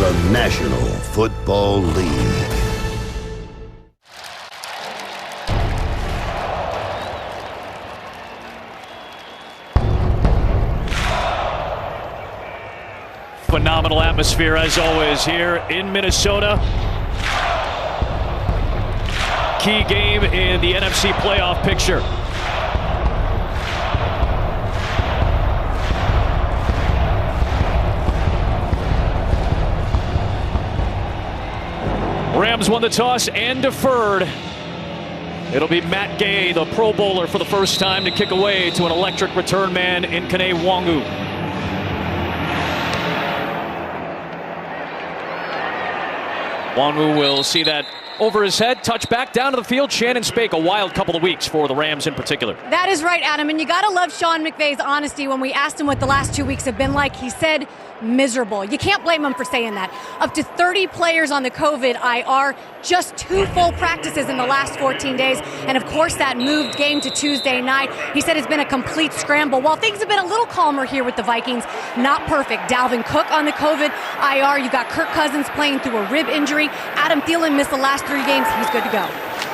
the National Football League. Phenomenal atmosphere as always here in Minnesota. Key game in the NFC playoff picture. Rams won the toss and deferred. It'll be Matt Gay, the Pro Bowler, for the first time to kick away to an electric return man in Kene Wangu. Wanwu will see that over his head, touch back down to the field. Shannon Spake, a wild couple of weeks for the Rams in particular. That is right, Adam, and you got to love Sean McVay's honesty. When we asked him what the last 2 weeks have been like, he said miserable. You can't blame him for saying that. Up to 30 players on the COVID IR, just 2 full practices in the last 14 days, and of course that moved game to Tuesday night. He said it's been a complete scramble. While things have been a little calmer here with the Vikings, not perfect. Dalvin Cook on the COVID IR. You've got Kirk Cousins playing through a rib injury. Adam Thielen missed the last 3 games. He's good to go.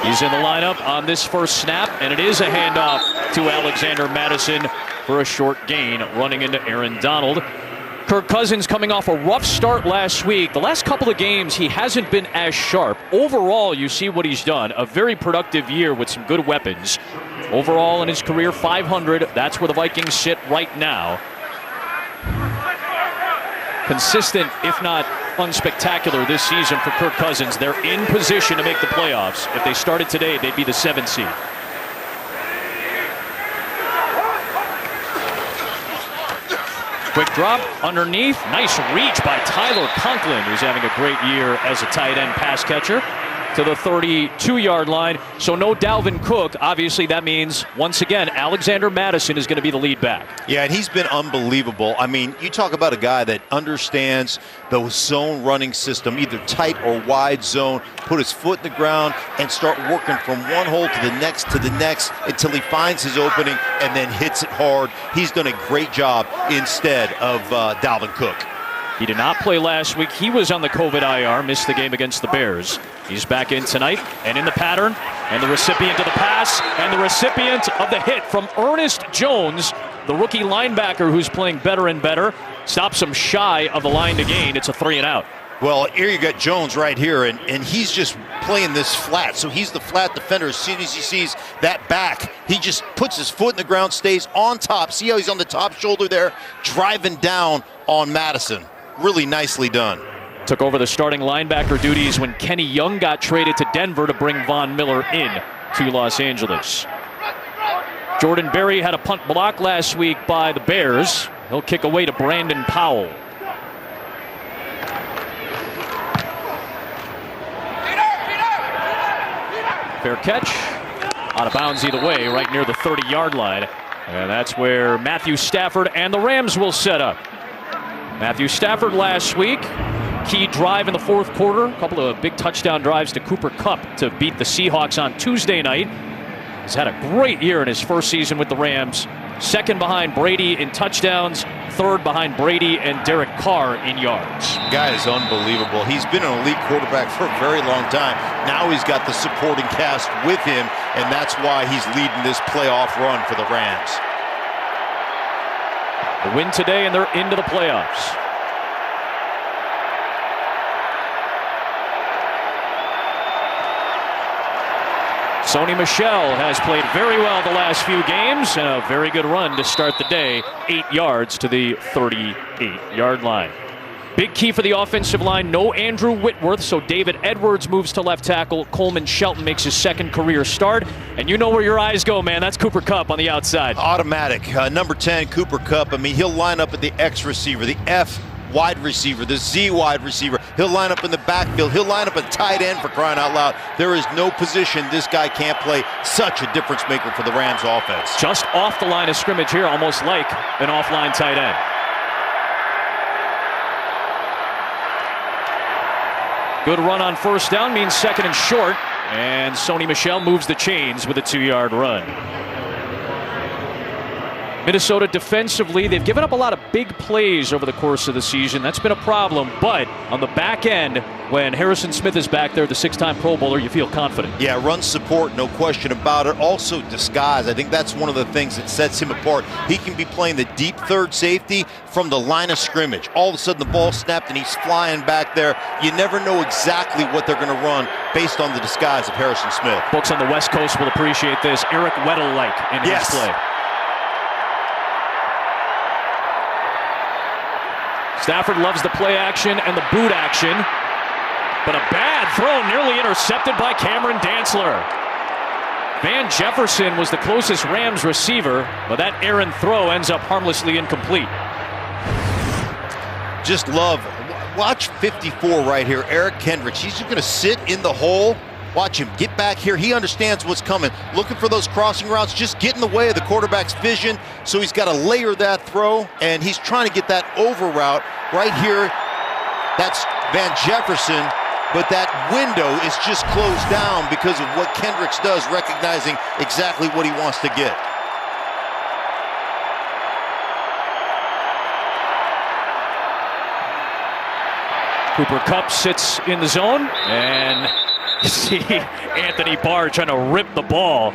He's in the lineup on this first snap, and it is a handoff to Alexander Mattison for a short gain, running into Aaron Donald. Kirk Cousins coming off a rough start last week. The last couple of games, he hasn't been as sharp. Overall, you see what he's done. A very productive year with some good weapons. Overall in his career, 500. That's where the Vikings sit right now. Consistent, if not unspectacular, this season for Kirk Cousins. They're in position to make the playoffs. If they started today, they'd be the 7th seed. Quick drop underneath. Nice reach by Tyler Conklin, who's having a great year as a tight end pass catcher, to the 32-yard line. So no Dalvin Cook. Obviously, that means, once again, Alexander Mattison is going to be the lead back. Yeah, and he's been unbelievable. I mean, you talk about a guy that understands the zone running system, either tight or wide zone, put his foot in the ground and start working from one hole to the next until he finds his opening and then hits it hard. He's done a great job instead of Dalvin Cook. He did not play last week. He was on the COVID IR, missed the game against the Bears. He's back in tonight and in the pattern, and the recipient of the pass and the recipient of the hit from Ernest Jones, the rookie linebacker who's playing better and better. Stops him shy of the line to gain. It's a 3 and out. Well, here you got Jones right here, and he's just playing this flat. So he's the flat defender. As soon as he sees that back, he just puts his foot in the ground, stays on top. See how he's on the top shoulder there, driving down on Mattison. Really nicely done. Took over the starting linebacker duties when Kenny Young got traded to Denver to bring Von Miller in to Los Angeles. Jordan Berry had a punt block last week by the Bears. He'll kick away to Brandon Powell. Fair catch. Out of bounds either way, right near the 30-yard line. And that's where Matthew Stafford and the Rams will set up. Matthew Stafford last week, key drive in the fourth quarter. A couple of big touchdown drives to Cooper Kupp to beat the Seahawks on Tuesday night. He's had a great year in his first season with the Rams. Second behind Brady in touchdowns. Third behind Brady and Derek Carr in yards. Guy is unbelievable. He's been an elite quarterback for a very long time. Now he's got the supporting cast with him, and that's why he's leading this playoff run for the Rams. A win today, and they're into the playoffs. Sony Michel has played very well the last few games, and a very good run to start the day. 8 yards to the 38-yard line. Big key for the offensive line, no Andrew Whitworth, so David Edwards moves to left tackle. Coleman Shelton makes his second career start. And you know where your eyes go, man. That's Cooper Kupp on the outside. Automatic. Number 10, Cooper Kupp. I mean, he'll line up at the X receiver, the F wide receiver, the Z wide receiver. He'll line up in the backfield. He'll line up at tight end, for crying out loud. There is no position this guy can't play. Such a difference maker for the Rams offense. Just off the line of scrimmage here, almost like an offline tight end. Good run on first down, means second and short. And Sony Michel moves the chains with a 2-yard run. Minnesota defensively, they've given up a lot of big plays over the course of the season. That's been a problem, but on the back end, when Harrison Smith is back there, the 6-time Pro Bowler, you feel confident. Yeah, run support, no question about it. Also disguise. I think that's one of the things that sets him apart. He can be playing the deep third safety from the line of scrimmage. All of a sudden the ball snapped and he's flying back there. You never know exactly what they're going to run based on the disguise of Harrison Smith. Folks on the West Coast will appreciate this. Eric Weddle-like in his play. Stafford loves the play action and the boot action, but a bad throw nearly intercepted by Cameron Dantzler. Van Jefferson was the closest Rams receiver, but that errant throw ends up harmlessly incomplete. Just love, watch 54 right here, Eric Kendricks. He's just going to sit in the hole. Watch him get back here. He understands what's coming. Looking for those crossing routes, just get in the way of the quarterback's vision. So he's got to layer that throw, and he's trying to get that over route right here. That's Van Jefferson, but that window is just closed down because of what Kendricks does, recognizing exactly what he wants to get. Cooper Kupp sits in the zone, and you see Anthony Barr trying to rip the ball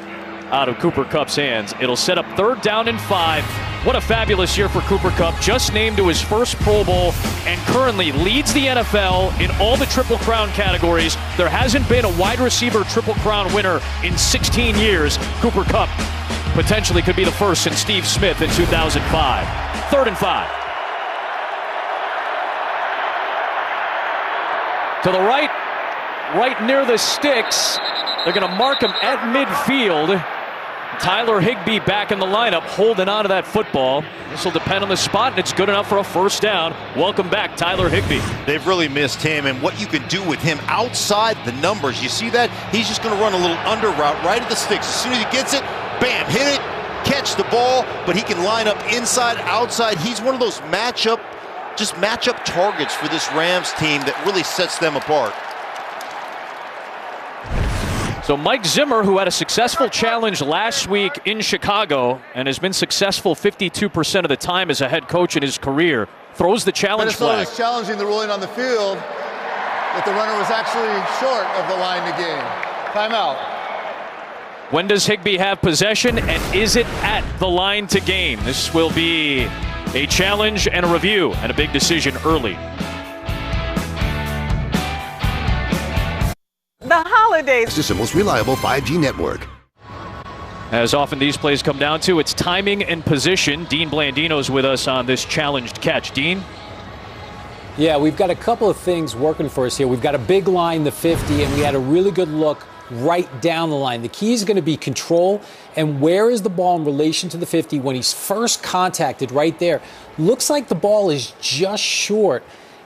out of Cooper Kupp's hands. It'll set up 3rd down and 5. What a fabulous year for Cooper Kupp. Just named to his first Pro Bowl and currently leads the NFL in all the Triple Crown categories. There hasn't been a wide receiver Triple Crown winner in 16 years. Cooper Kupp potentially could be the first since Steve Smith in 2005. 3rd and 5. To the right near the sticks. They're going to mark him at midfield. Tyler Higbee back in the lineup, holding on to that football. This will depend on the spot, and it's good enough for a 1st down. Welcome back, Tyler Higbee. They've really missed him, and what you can do with him outside the numbers. You see that? He's just going to run a little under route right at the sticks. As soon as he gets it, bam, hit it, catch the ball, but he can line up inside, outside. He's one of those matchup targets for this Rams team that really sets them apart. So Mike Zimmer, who had a successful challenge last week in Chicago and has been successful 52% of the time as a head coach in his career, throws the challenge flag. Minnesota is challenging the ruling on the field that the runner was actually short of the line to gain. Timeout. When does Higbee have possession, and is it at the line to gain? This will be a challenge and a review and a big decision early. The holidays. This is the most reliable 5G network. As often these plays come down to, it's timing and position. Dean Blandino's with us on this challenged catch. Dean? Yeah, we've got a couple of things working for us here. We've got a big line, the 50, and we had a really good look right down the line. The key is going to be control, and where is the ball in relation to the 50 when he's first contacted right there. Looks like the ball is just short.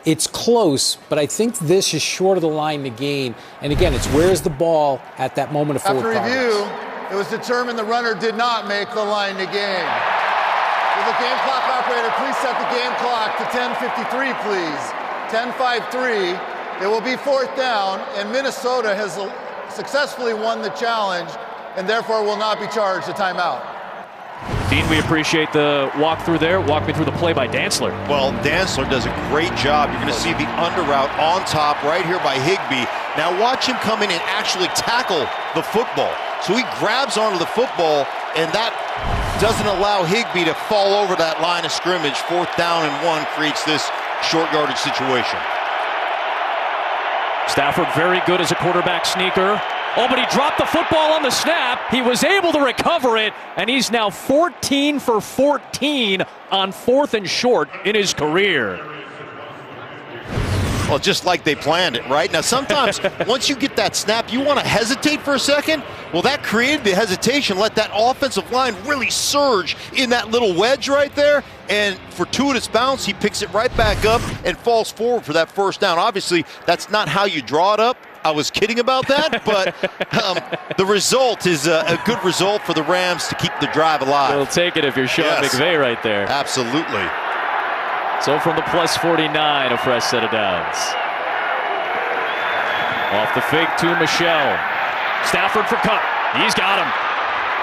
It's close, but I think this is short of the line to gain. And again, it's where's the ball at that moment of forward progress. After review, it was determined the runner did not make the line to gain. Will the game clock operator please set the game clock to 10:53, please? 10:53. It will be 4th down, and Minnesota has successfully won the challenge and therefore will not be charged a timeout. Dean, we appreciate the walkthrough there. Walk me through the play by Dantzler. Well, Dantzler does a great job. You're going to see the under route on top right here by Higbee. Now watch him come in and actually tackle the football. So he grabs onto the football, and that doesn't allow Higbee to fall over that line of scrimmage. 4th down and 1 creates this short yardage situation. Stafford very good as a quarterback sneaker. Oh, but he dropped the football on the snap. He was able to recover it, and he's now 14 for 14 on 4th and short in his career. Well, just like they planned it, right? Now, sometimes once you get that snap, you want to hesitate for a second. Well, that created the hesitation, let that offensive line really surge in that little wedge right there. And fortuitous bounce, he picks it right back up and falls forward for that 1st down. Obviously, that's not how you draw it up. I was kidding about that, but the result is a good result for the Rams to keep the drive alive. We'll take it if you're Sean McVay right there. Absolutely. So from the plus 49, a fresh set of downs. Off the fake to Michelle. Stafford for Kupp. He's got him.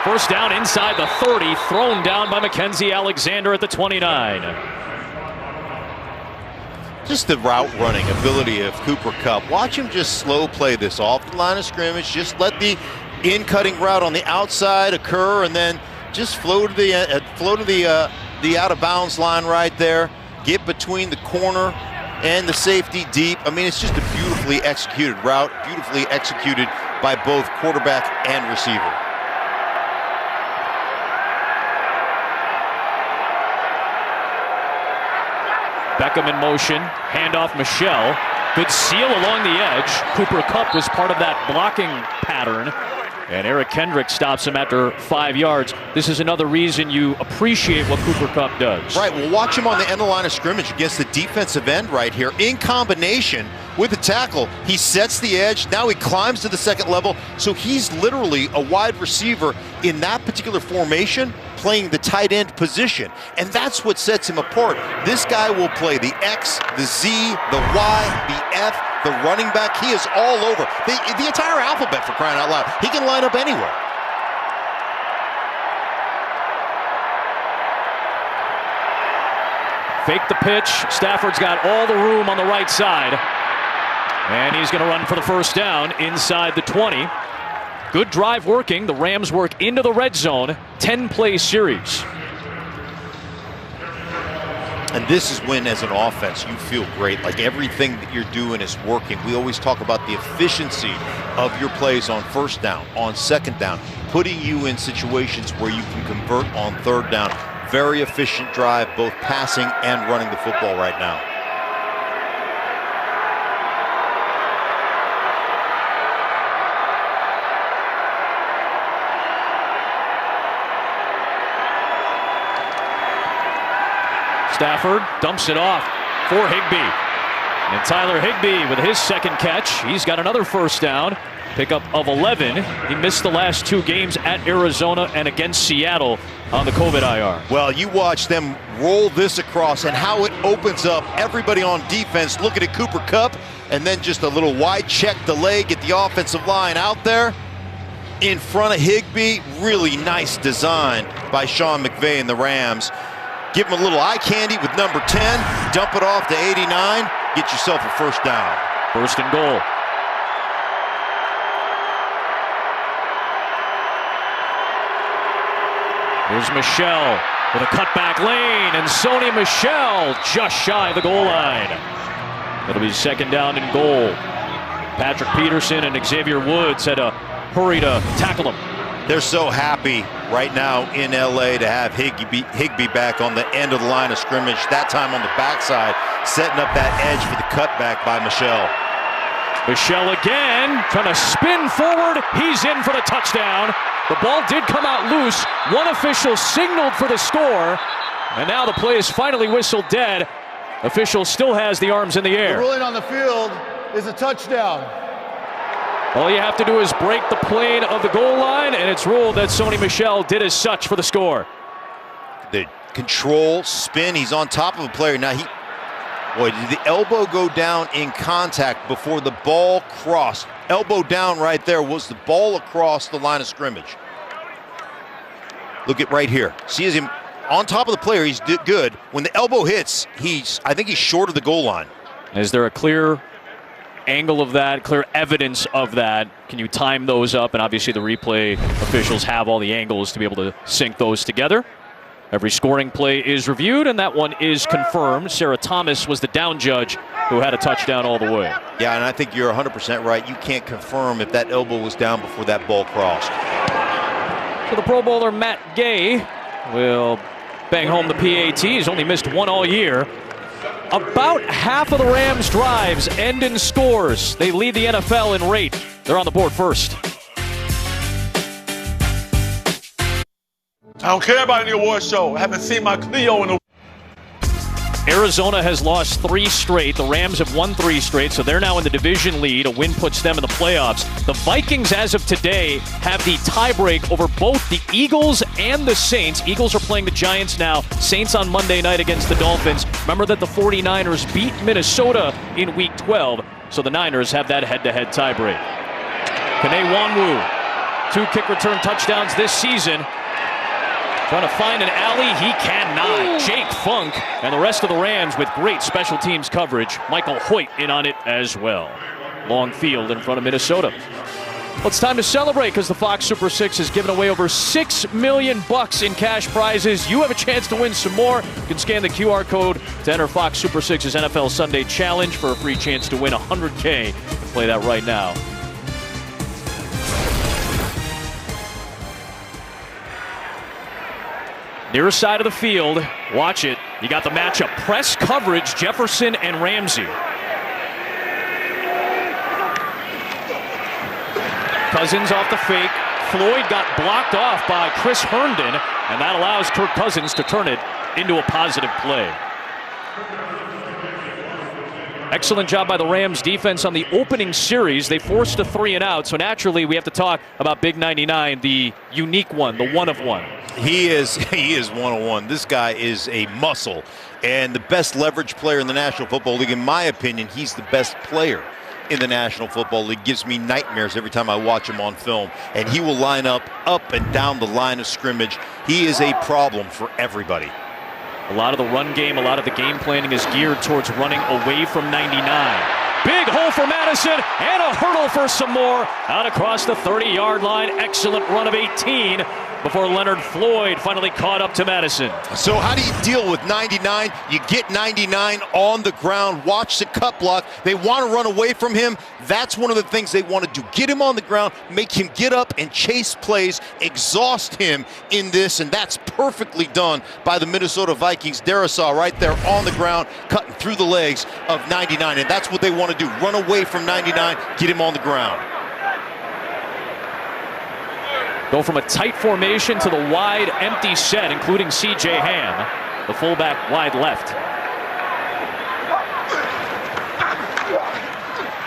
First down inside the 30, thrown down by Mackenzie Alexander at the 29. Just the route running ability of Cooper Kupp. Watch him just slow play this off the line of scrimmage. Just let the in-cutting route on the outside occur, and then just flow to the out-of-bounds line right there. Get between the corner and the safety deep. I mean, it's just a beautifully executed route, beautifully executed by both quarterback and receiver. Beckham in motion, handoff Michelle. Good seal along the edge. Cooper Kupp was part of that blocking pattern. And Eric Kendrick stops him after 5 yards. This is another reason you appreciate what Cooper Kupp does. Right, well, watch him on the end of the line of scrimmage against the defensive end right here. In combination with the tackle, he sets the edge. Now he climbs to the second level. So he's literally a wide receiver in that particular formation, playing the tight end position. And that's what sets him apart. This guy will play the X, the Z, the Y, the F, the running back. He is all over. The entire alphabet, for crying out loud. He can line up anywhere. Fake the pitch. Stafford's got all the room on the right side. And he's going to run for the first down inside the 20. Good drive working. The Rams work into the red zone. 10-play series. And this is when, as an offense, you feel great. Like everything that you're doing is working. We always talk about the efficiency of your plays on first down, on second down, putting you in situations where you can convert on third down. Very efficient drive, both passing and running the football right now. Stafford dumps it off for Higbee. And Tyler Higbee with his second catch. He's got another first down. Pickup of 11. He missed the last 2 games at Arizona and against Seattle on the COVID IR. Well, you watch them roll this across and how it opens up everybody on defense looking at Cooper Kupp, and then just a little wide check delay, get the offensive line out there in front of Higbee. Really nice design by Sean McVay and the Rams. Give him a little eye candy with number 10, dump it off to 89, get yourself a first down. First and goal. Here's Michelle with a cutback lane, and Sony Michel just shy of the goal line. It'll be second down and goal. Patrick Peterson and Xavier Woods had to hurry to tackle him. They're so happy right now in LA to have Higbee back on the end of the line of scrimmage, that time on the backside, setting up that edge for the cutback by Michelle. Michelle again, trying to spin forward. He's in for the touchdown. The ball did come out loose. One official signaled for the score, and now the play is finally whistled dead. Official still has the arms in the air. The ruling on the field is a touchdown. All you have to do is break the plane of the goal line, and it's ruled that Sony Michel did as such for the score. The control, spin, he's on top of a player. Now, boy, did the elbow go down in contact before the ball crossed? Elbow down right there. Was the ball across the line of scrimmage? Look at right here. See him on top of the player. He's good. When the elbow hits, I think he's short of the goal line. Is there a clear angle of that, clear evidence of that? Can you time those up? And obviously the replay officials have all the angles to be able to sync those together. Every scoring play is reviewed, and that one is confirmed. Sarah Thomas was the down judge who had a touchdown all the way. Yeah, and I think you're 100% right. You can't confirm if that elbow was down before that ball crossed. So the Pro Bowler Matt Gay will bang home the PAT. He's only missed one all year. About half of the Rams' drives end in scores. They lead the NFL in rate. They're on the board first. I don't care about any award show. I haven't seen my Cleo in a... Arizona has lost 3 straight. The Rams have won 3 straight, so they're now in the division lead. A win puts them in the playoffs. The Vikings, as of today, have the tiebreak over both the Eagles and the Saints. Eagles are playing the Giants now. Saints on Monday night against the Dolphins. Remember that the 49ers beat Minnesota in Week 12, so the Niners have that head-to-head tiebreak. Kene Nwanwu 2 kick return touchdowns this season. Trying to find an alley, he cannot. Jake Funk and the rest of the Rams with great special teams coverage. Michael Hoyt in on it as well. Long field in front of Minnesota. Well, it's time to celebrate because the Fox Super 6 has given away over $6 million in cash prizes. You have a chance to win some more. You can scan the QR code to enter Fox Super 6's NFL Sunday Challenge for a free chance to win $100K. Play that right now. Near side of the field, watch it. You got the matchup. Press coverage, Jefferson and Ramsey. Cousins off the fake. Floyd got blocked off by Chris Herndon, and that allows Kirk Cousins to turn it into a positive play. Excellent job by the Rams defense on the opening series. They forced a 3-and-out, so naturally we have to talk about Big 99, the unique one, the one of one. He is 101. This guy is a muscle and the best leverage player in the National Football League. In my opinion, he's the best player in the National Football League. Gives me nightmares every time I watch him on film. And he will line up and down the line of scrimmage. He is a problem for everybody. A lot of the run game, a lot of the game planning is geared towards running away from 99. Big hole for Madison and a hurdle for some more. Out across the 30-yard line. Excellent run of 18 before Leonard Floyd finally caught up to Madison. So how do you deal with 99? You get 99 on the ground. Watch the cut block. They want to run away from him. That's one of the things they want to do. Get him on the ground, make him get up and chase plays, exhaust him in this, and that's perfectly done by the Minnesota Vikings. Darisaw right there on the ground, cutting through the legs of 99, and that's what they want to do. Run away from 99, get him on the ground. Go from a tight formation to the wide empty set, including C.J. Ham, the fullback wide left.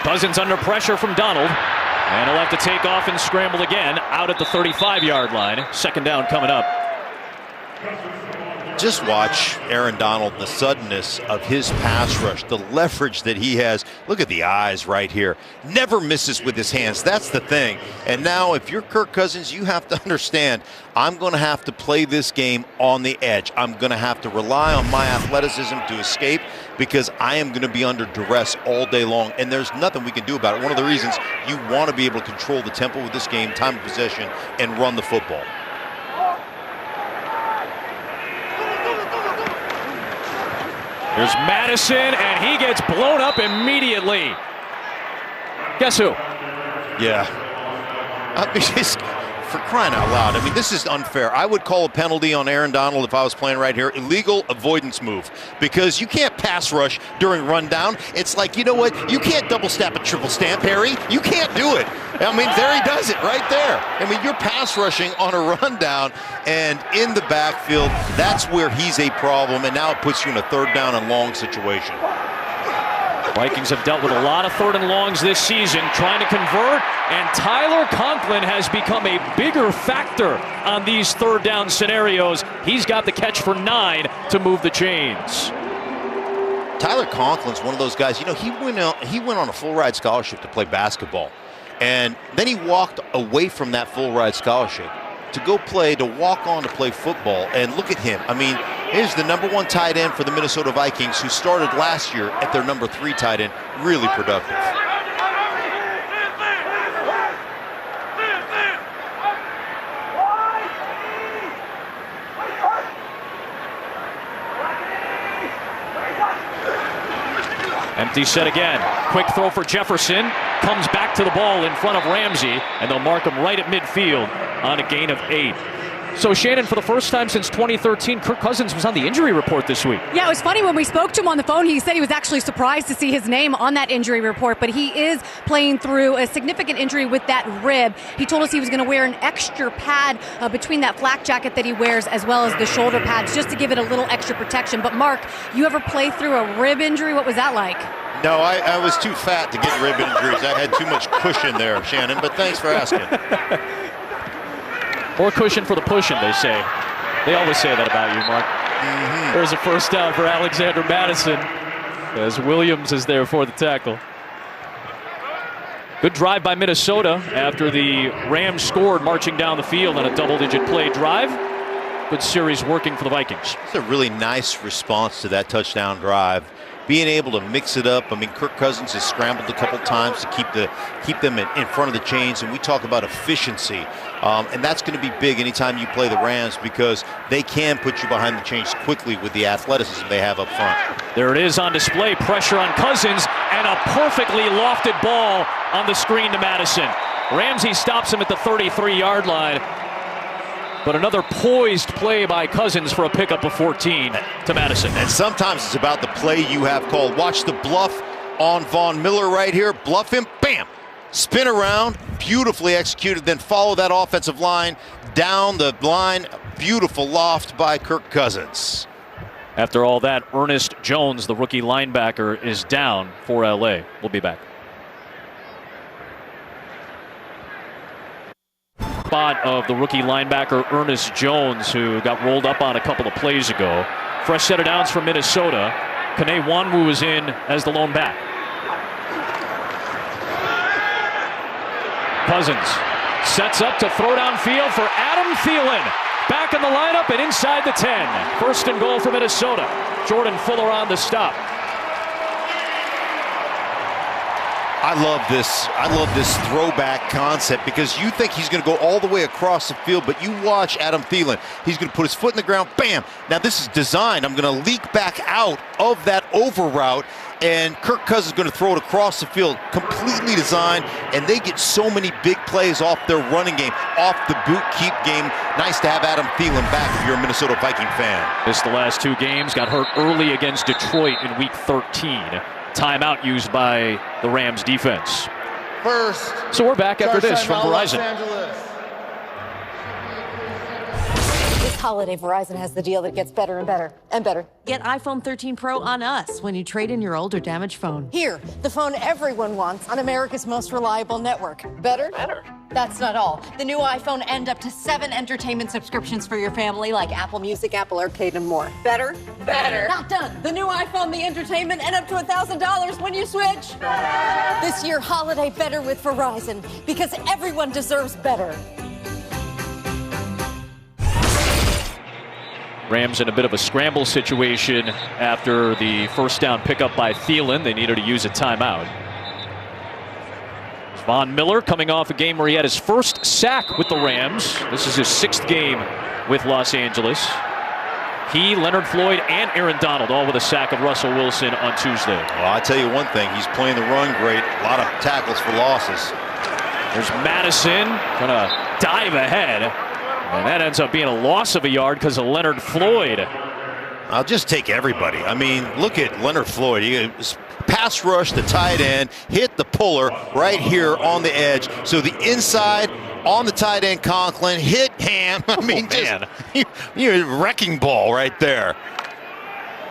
Cousins under pressure from Donald, and he'll have to take off and scramble again out at the 35-yard line. Second down coming up. Just watch Aaron Donald, the suddenness of his pass rush, the leverage that he has. Look at the eyes right here. Never misses with his hands. That's the thing. And now if you're Kirk Cousins, you have to understand, I'm going to have to play this game on the edge. I'm going to have to rely on my athleticism to escape because I am going to be under duress all day long, and there's nothing we can do about it. One of the reasons you want to be able to control the tempo of this game, time of possession, and run the football. Here's Madison, and he gets blown up immediately. Guess who? Yeah. Just for crying out loud. I mean, this is unfair. I would call a penalty on Aaron Donald if I was playing right here. Illegal avoidance move. Because you can't pass rush during rundown. It's like, you know what? You can't double stamp a triple stamp, Harry. You can't do it. I mean, there he does it right there. I mean, you're pass rushing on a rundown and in the backfield. That's where he's a problem, and now it puts you in a third down and long situation. Vikings have dealt with a lot of third and longs this season, trying to convert, and Tyler Conklin has become a bigger factor on these third down scenarios. He's got the catch for 9 to move the chains. Tyler Conklin's one of those guys, you know, he went on a full ride scholarship to play basketball. And then he walked away from that full ride scholarship to walk on to play football. And look at him. I mean, here's the #1 tight end for the Minnesota Vikings, who started last year at their #3 tight end. Really productive. Empty set again. Quick throw for Jefferson. Comes back to the ball in front of Ramsey, and they'll mark him right at midfield on a gain of 8. So, Shannon, for the first time since 2013, Kirk Cousins was on the injury report this week. Yeah, it was funny when we spoke to him on the phone. He said he was actually surprised to see his name on that injury report, but he is playing through a significant injury with that rib. He told us he was going to wear an extra pad between that flak jacket that he wears as well as the shoulder pads just to give it a little extra protection. But, Mark, you ever play through a rib injury? What was that like? No, I was too fat to get rib injuries. I had too much cushion there, Shannon, but thanks for asking. More cushion for the pushing, they say. They always say that about you, Mark. Mm-hmm. There's a first down for Alexander Madison as Williams is there for the tackle. Good drive by Minnesota after the Rams scored, marching down the field on a double-digit play drive. Good series working for the Vikings. It's a really nice response to that touchdown drive. Being able to mix it up. I mean, Kirk Cousins has scrambled a couple times to keep them in front of the chains, and we talk about efficiency. And that's going to be big anytime you play the Rams because they can put you behind the chains quickly with the athleticism they have up front. There it is on display. Pressure on Cousins and a perfectly lofted ball on the screen to Madison. Ramsey stops him at the 33-yard line. But another poised play by Cousins for a pickup of 14 to Madison. And sometimes it's about the play you have called. Watch the bluff on Von Miller right here. Bluff him, bam! Spin around, beautifully executed, then follow that offensive line down the line. Beautiful loft by Kirk Cousins. After all that, Ernest Jones, the rookie linebacker, is down for LA. We'll be back. Spot of the rookie linebacker Ernest Jones, who got rolled up on a couple of plays ago. Fresh set of downs from Minnesota. Kene Nwanwu is in as the lone back. Cousins sets up to throw downfield for Adam Thielen. Back in the lineup and inside the 10. First and goal for Minnesota. Jordan Fuller on the stop. I love this throwback concept because you think he's going to go all the way across the field, but you watch Adam Thielen. He's going to put his foot in the ground, bam. Now this is designed. I'm going to leak back out of that over route, and Kirk Cousins is going to throw it across the field, completely designed, and they get so many big plays off their running game, off the boot keep game. Nice to have Adam Thielen back if you're a Minnesota Viking fan. Missed the last two games, got hurt early against Detroit in week 13. Timeout used by the Rams defense. So we're back after this from Verizon. This holiday, Verizon has the deal that gets better and better and better. Get iPhone 13 Pro on us when you trade in your old or damaged phone. Here, the phone everyone wants on America's most reliable network. Better? Better. That's not all. The new iPhone and up to 7 entertainment subscriptions for your family, like Apple Music, Apple Arcade, and more. Better? Better. Not done. The new iPhone, the entertainment, and up to $1,000 when you switch. Better. This year, holiday better with Verizon, because everyone deserves better. Rams in a bit of a scramble situation after the first down pickup by Thielen. They needed to use a timeout. Von Miller coming off a game where he had his first sack with the Rams. This is his 6th game with Los Angeles. He, Leonard Floyd, and Aaron Donald all with a sack of Russell Wilson on Tuesday. Well, I tell you one thing, he's playing the run great. A lot of tackles for losses. There's Madison gonna dive ahead. And that ends up being a loss of a yard because of Leonard Floyd. I'll just take everybody. I mean, look at Leonard Floyd. He pass rush the tight end, hit the puller right here on the edge. So the inside on the tight end, Conklin, hit Ham. I mean, you're a wrecking ball right there.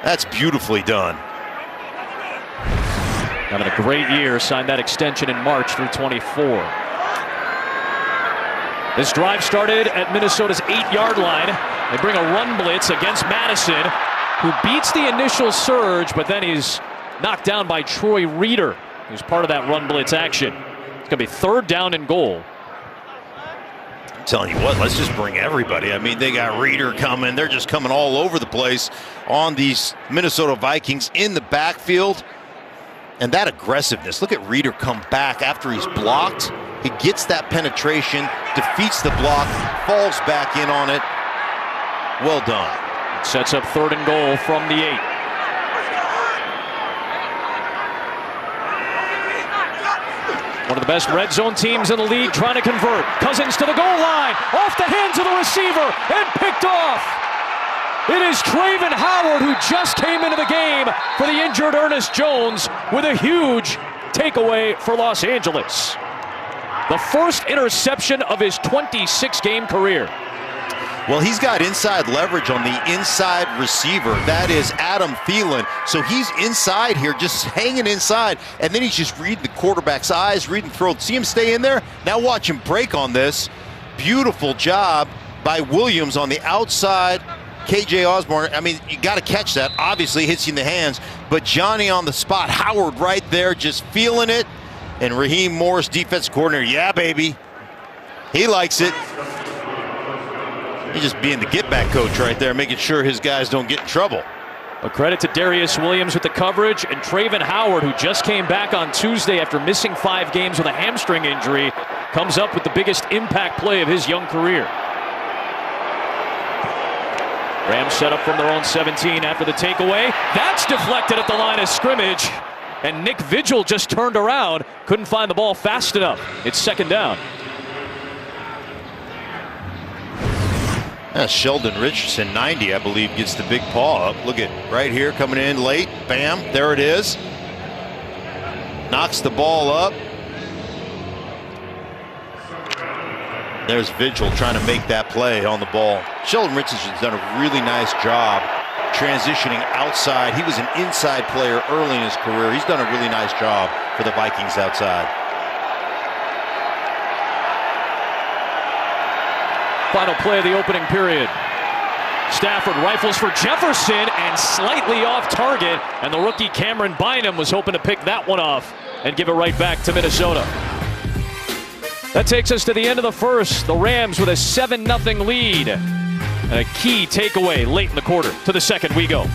That's beautifully done. Having a great year, signed that extension in March through 24. This drive started at Minnesota's 8-yard line. They bring a run blitz against Madison, who beats the initial surge, but then he's knocked down by Troy Reeder, who's part of that run blitz action. It's going to be 3rd down and goal. I'm telling you what, let's just bring everybody. I mean, they got Reeder coming. They're just coming all over the place on these Minnesota Vikings in the backfield. And that aggressiveness. Look at Reeder come back after he's blocked. He gets that penetration, defeats the block, falls back in on it. Well done. Sets up 3rd and goal from the 8. One of the best red zone teams in the league trying to convert. Cousins to the goal line, off the hands of the receiver, and picked off. It is Traven Howard who just came into the game for the injured Ernest Jones with a huge takeaway for Los Angeles. The first interception of his 26-game career. Well, he's got inside leverage on the inside receiver. That is Adam Thielen. So he's inside here, just hanging inside. And then he's just reading the quarterback's eyes, reading the throw. See him stay in there? Now watch him break on this. Beautiful job by Williams on the outside. KJ Osborne, I mean, you got to catch that. Obviously hits you in the hands. But Johnny on the spot. Howard right there just feeling it. And Raheem Morris, defense coordinator, yeah, baby. He likes it. He's just being the get-back coach right there, making sure his guys don't get in trouble. A credit to Darius Williams with the coverage, and Travon Howard, who just came back on Tuesday after missing 5 games with a hamstring injury, comes up with the biggest impact play of his young career. Rams set up from their own 17 after the takeaway. That's deflected at the line of scrimmage, and Nick Vigil just turned around, couldn't find the ball fast enough. It's 2nd down. Sheldon Richardson, 90, I believe, gets the big paw up. Look at right here, coming in late. Bam, there it is. Knocks the ball up. There's Vigil trying to make that play on the ball. Sheldon Richardson's done a really nice job transitioning outside. He was an inside player early in his career. He's done a really nice job for the Vikings outside. Final play of the opening period. Stafford rifles for Jefferson and slightly off target, and the rookie Cameron Bynum was hoping to pick that one off and give it right back to Minnesota. That takes us to the end of the first. The Rams with a 7-0 lead and a key takeaway late in the quarter. To the second we go.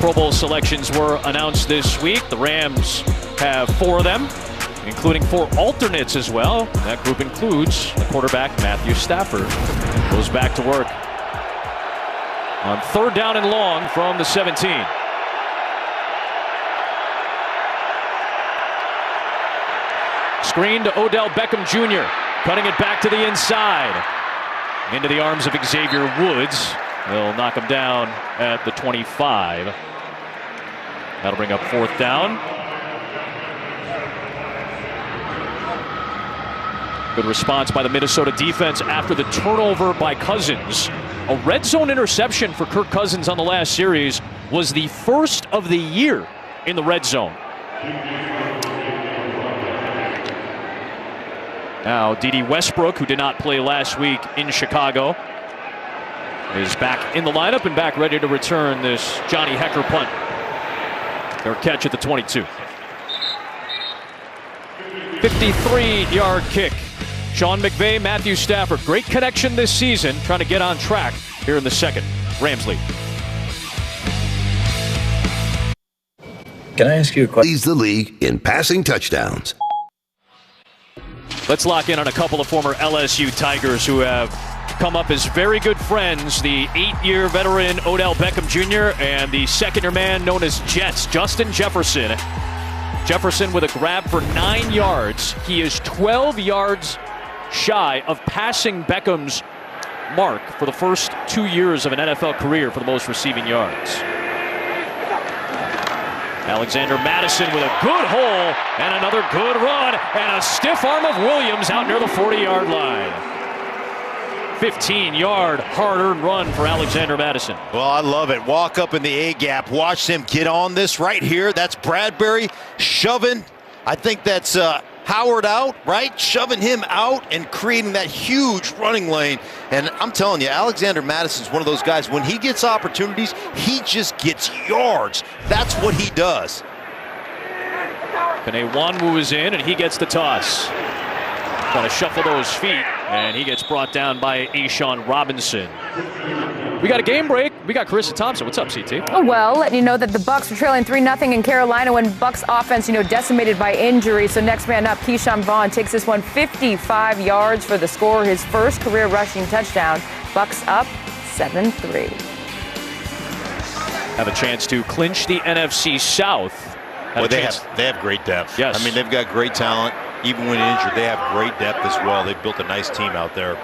Pro Bowl selections were announced this week. The Rams have 4 of them, including 4 alternates as well. That group includes the quarterback Matthew Stafford. Goes back to work on 3rd down and long from the 17. Screen to Odell Beckham Jr. Cutting it back to the inside. Into the arms of Xavier Woods. They'll knock him down at the 25. That'll bring up 4th down. Good response by the Minnesota defense after the turnover by Cousins. A red zone interception for Kirk Cousins on the last series was the first of the year in the red zone. Now, D.D. Westbrook, who did not play last week in Chicago, is back in the lineup and back ready to return this Johnny Hecker punt. Their catch at the 22. 53-yard kick. Sean McVay, Matthew Stafford. Great connection this season, trying to get on track here in the second. Rams lead. Can I ask you a question? Leads the league in passing touchdowns. Let's lock in on a couple of former LSU Tigers who have come up as very good friends. The 8-year veteran Odell Beckham Jr. and the 2nd-year man known as Jets, Justin Jefferson. Jefferson with a grab for 9 yards. He is 12 yards shy of passing Beckham's mark for the first 2 years of an NFL career for the most receiving yards. Alexander Madison with a good hole and another good run and a stiff arm of Williams out near the 40-yard line. 15-yard hard-earned run for Alexander Madison. Well, I love it. Walk up in the A-gap. Watch them get on this right here. That's Bradbury shoving. I think that's Howard out, right? Shoving him out and creating that huge running lane. And I'm telling you, Alexander Madison's one of those guys, when he gets opportunities, he just gets yards. That's what he does. Kene Nwanwu is in, and he gets the toss. Got to shuffle those feet, and he gets brought down by A'Shawn Robinson. We got a game break. We got Carissa Thompson. What's up, CT? Oh, well, letting you know that the Bucs were trailing 3-0 in Carolina when Bucs offense, decimated by injury. So next man up, Keyshawn Vaughn takes this one 55 yards for the score, his first career rushing touchdown. Bucs up 7-3. Have a chance to clinch the NFC South. Well, they have great depth. Yes. I mean, they've got great talent. Even when injured, they have great depth as well. They've built a nice team out there.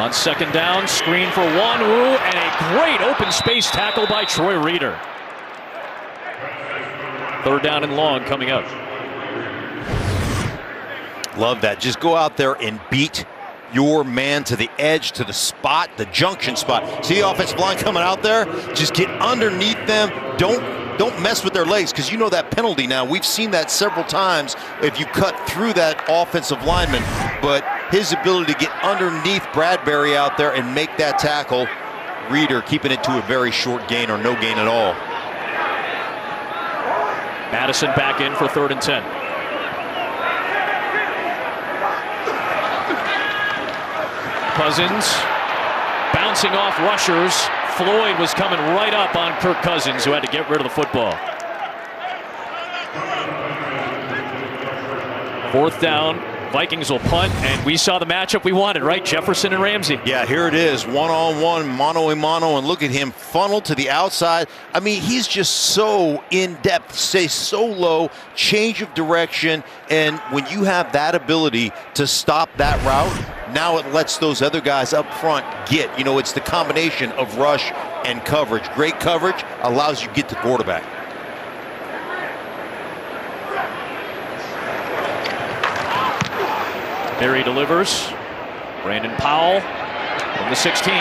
On 2nd down, screen for Nwanwu, and a great open space tackle by Troy Reeder. 3rd down and long coming up. Love that. Just go out there and beat your man to the edge, to the spot, the junction spot. See the offensive line coming out there? Just get underneath them. Don't mess with their legs, because you know that penalty now. We've seen that several times if you cut through that offensive lineman. But his ability to get underneath Bradbury out there and make that tackle Reader keeping it to a very short gain or no gain at all. Madison back in for 3rd and 10. Cousins bouncing off rushers. Floyd was coming right up on Kirk Cousins, who had to get rid of the football. 4th down. Vikings will punt, and we saw the matchup we wanted, right? Jefferson and Ramsey. Yeah, here it is, one-on-one, mano-a-mano, and look at him funnel to the outside. I mean, he's just so in-depth, stays so low, change of direction, and when you have that ability to stop that route, now it lets those other guys up front get, it's the combination of rush and coverage. Great coverage allows you to get to quarterback. There he delivers. Brandon Powell from the 16.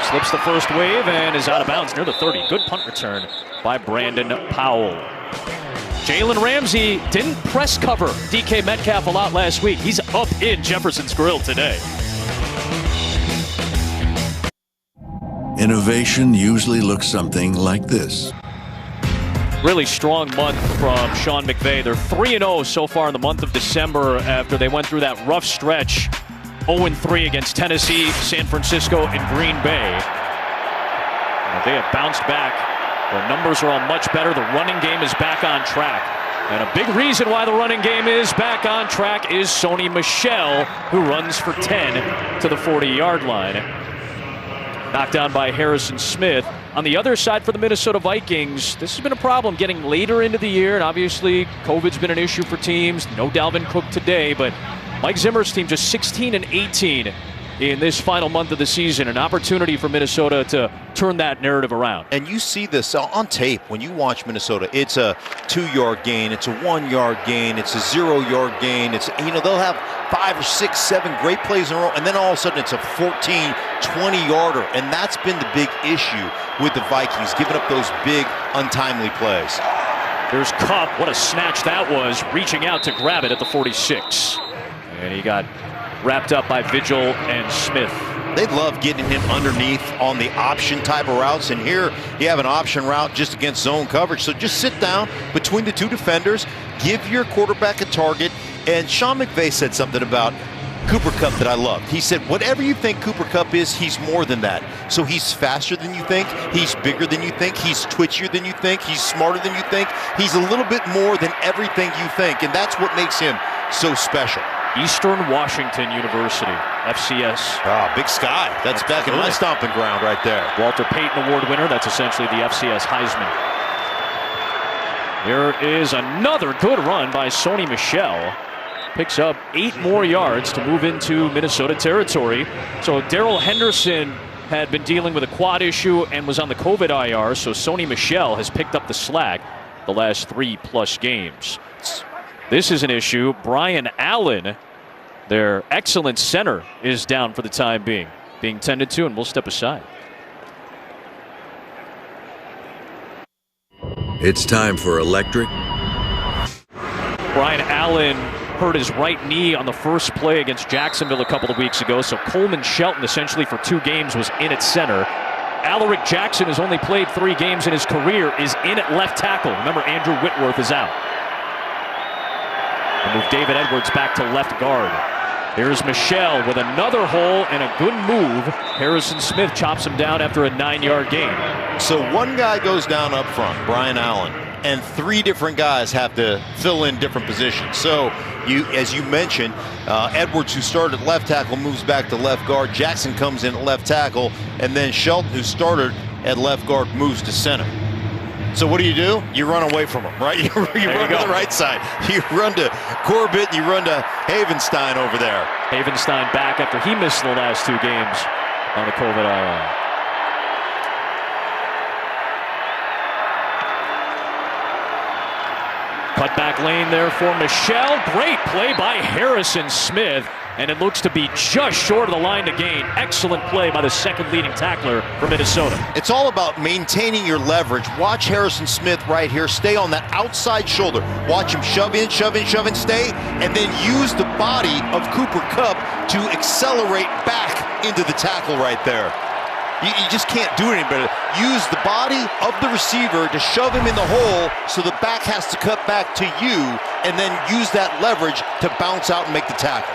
Slips the first wave and is out of bounds near the 30. Good punt return by Brandon Powell. Jalen Ramsey didn't press cover DK Metcalf a lot last week. He's up in Jefferson's grill today. Innovation usually looks something like this. Really strong month from Sean McVay. They're 3-0 so far in the month of December after they went through that rough stretch. 0-3 against Tennessee, San Francisco, and Green Bay. They have bounced back. Their numbers are all much better. The running game is back on track. And a big reason why the running game is back on track is Sony Michel, who runs for 10 to the 40-yard line. Knocked down by Harrison Smith. On the other side for the Minnesota Vikings, this has been a problem getting later into the year, and obviously COVID's been an issue for teams. No Dalvin Cook today, but Mike Zimmer's team just 16-18 in this final month of the season. An opportunity for Minnesota to turn that narrative around. And you see this on tape when you watch Minnesota. It's a 2-yard gain, it's a 1-yard gain, it's a 0-yard gain. It's, they'll have 5 or 6, 7 great plays in a row, and then all of a sudden it's a 14, 20-yarder. And that's been the big issue with the Vikings, giving up those big, untimely plays. There's Kupp. What a snatch that was, reaching out to grab it at the 46. And he got wrapped up by Vigil and Smith. They love getting him underneath on the option type of routes, and here you have an option route just against zone coverage. So just sit down between the two defenders, give your quarterback a target. And Sean McVay said something about Cooper Kupp that I loved. He said, whatever you think Cooper Kupp is, he's more than that. So he's faster than you think, he's bigger than you think, he's twitchier than you think, he's smarter than you think, he's a little bit more than everything you think, and that's what makes him so special. Eastern Washington University, FCS. Big Sky. That's back in my stomping ground right there. Walter Payton Award winner. That's essentially the FCS Heisman. There is another good run by Sony Michel. Picks up 8 more yards to move into Minnesota territory. So Darrell Henderson had been dealing with a quad issue and was on the COVID IR. So Sony Michel has picked up the slack the last 3+ games. This is an issue. Brian Allen, their excellent center, is down for the time being tended to, and we'll step aside. It's time for electric. Brian Allen hurt his right knee on the first play against Jacksonville a couple of weeks ago, so Coleman Shelton essentially for 2 games was in at center. Alaric Jackson has only played 3 games in his career, is in at left tackle. Remember, Andrew Whitworth is out. And move David Edwards back to left guard. Here's Michel with another hole and a good move. Harrison Smith chops him down after a 9-yard gain. So one guy goes down up front, Brian Allen, and 3 different guys have to fill in different positions. So as you mentioned, Edwards, who started at left tackle, moves back to left guard. Jackson comes in at left tackle, and then Shelton, who started at left guard, moves to center. So what do? You run away from him, right? You run to the right side. You run to Corbett, and you run to Havenstein over there. Havenstein back after he missed the last 2 games on the COVID IR. Cut back lane there for Michel. Great play by Harrison Smith. And it looks to be just short of the line to gain. Excellent play by the second leading tackler for Minnesota. It's all about maintaining your leverage. Watch Harrison Smith right here. Stay on that outside shoulder. Watch him shove in, stay, and then use the body of Cooper Kupp to accelerate back into the tackle right there. You just can't do it any better. Use the body of the receiver to shove him in the hole so the back has to cut back to you, and then use that leverage to bounce out and make the tackle.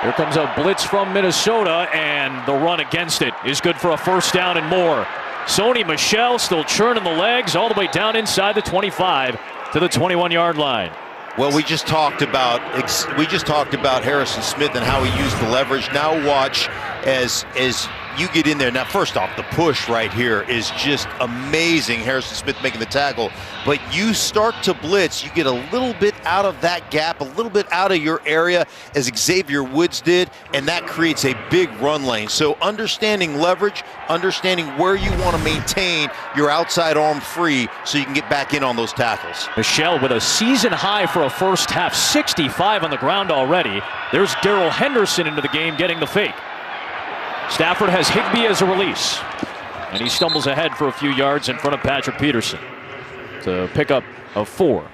Here comes a blitz from Minnesota, and the run against it is good for a first down and more. Sony Michel still churning the legs all the way down inside the 25 to the 21-yard line. Well, we just talked about Harrison Smith and how he used the leverage. Now watch as you get in there. Now, first off, the push right here is just amazing. Harrison Smith making the tackle. But you start to blitz, you get a little bit out of that gap, a little bit out of your area, as Xavier Woods did, and that creates a big run lane. So understanding leverage, understanding where you want to maintain your outside arm free so you can get back in on those tackles. Michel with a season high for a first half, 65 on the ground already. There's Darrell Henderson into the game getting the fake. Stafford has Higbee as a release, and he stumbles ahead for a few yards in front of Patrick Peterson to pick up a 4.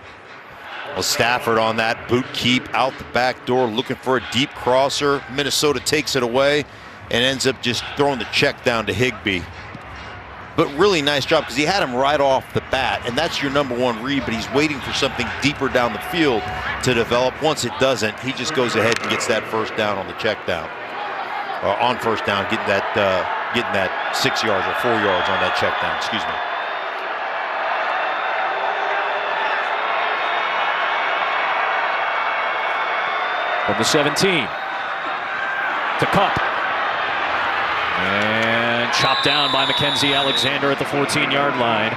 Well, Stafford on that boot keep out the back door looking for a deep crosser. Minnesota takes it away and ends up just throwing the check down to Higbee. But really nice job because he had him right off the bat, and that's your number one read, but he's waiting for something deeper down the field to develop. Once it doesn't, he just goes ahead and gets that first down on the check down. On first down, getting that 6 yards or 4 yards on that check down, excuse me. From the 17 to Cup. And chopped down by Mackenzie Alexander at the 14-yard line.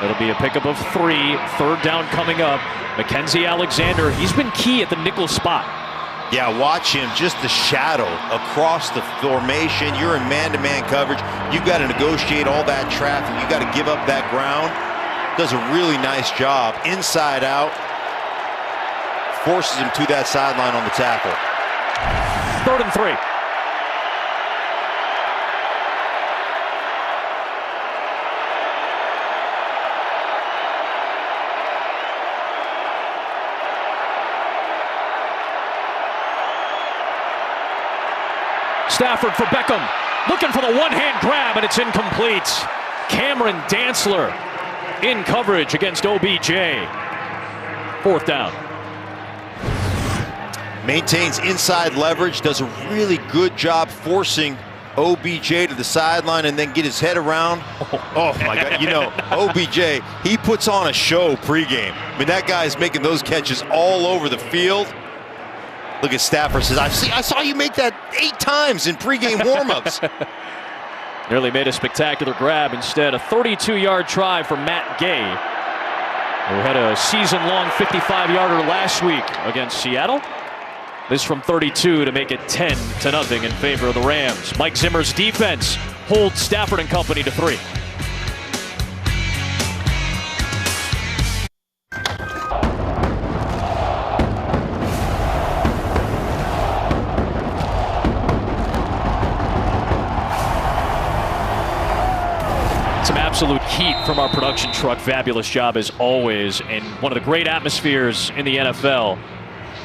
It'll be a pickup of 3. Third down coming up. Mackenzie Alexander, he's been key at the nickel spot. Yeah, watch him, just the shadow across the formation. You're in man-to-man coverage. You've got to negotiate all that traffic. You've got to give up that ground. Does a really nice job. Inside out. Forces him to that sideline on the tackle. 3rd and 3. Stafford for Beckham, looking for the one-hand grab, and it's incomplete. Cameron Dantzler in coverage against OBJ. 4th down. Maintains inside leverage, does a really good job forcing OBJ to the sideline and then get his head around. Oh my God, you know, OBJ, he puts on a show pregame. I mean, that guy's making those catches all over the field. Look at Stafford, says, I saw you make that 8 times in pregame warmups. Nearly made a spectacular grab. Instead, a 32-yard try for Matt Gay, who had a season-long 55-yarder last week against Seattle. This from 32 to make it 10-0 in favor of the Rams. Mike Zimmer's defense holds Stafford and company to 3. Some absolute heat from our production truck. Fabulous job as always, and one of the great atmospheres in the NFL.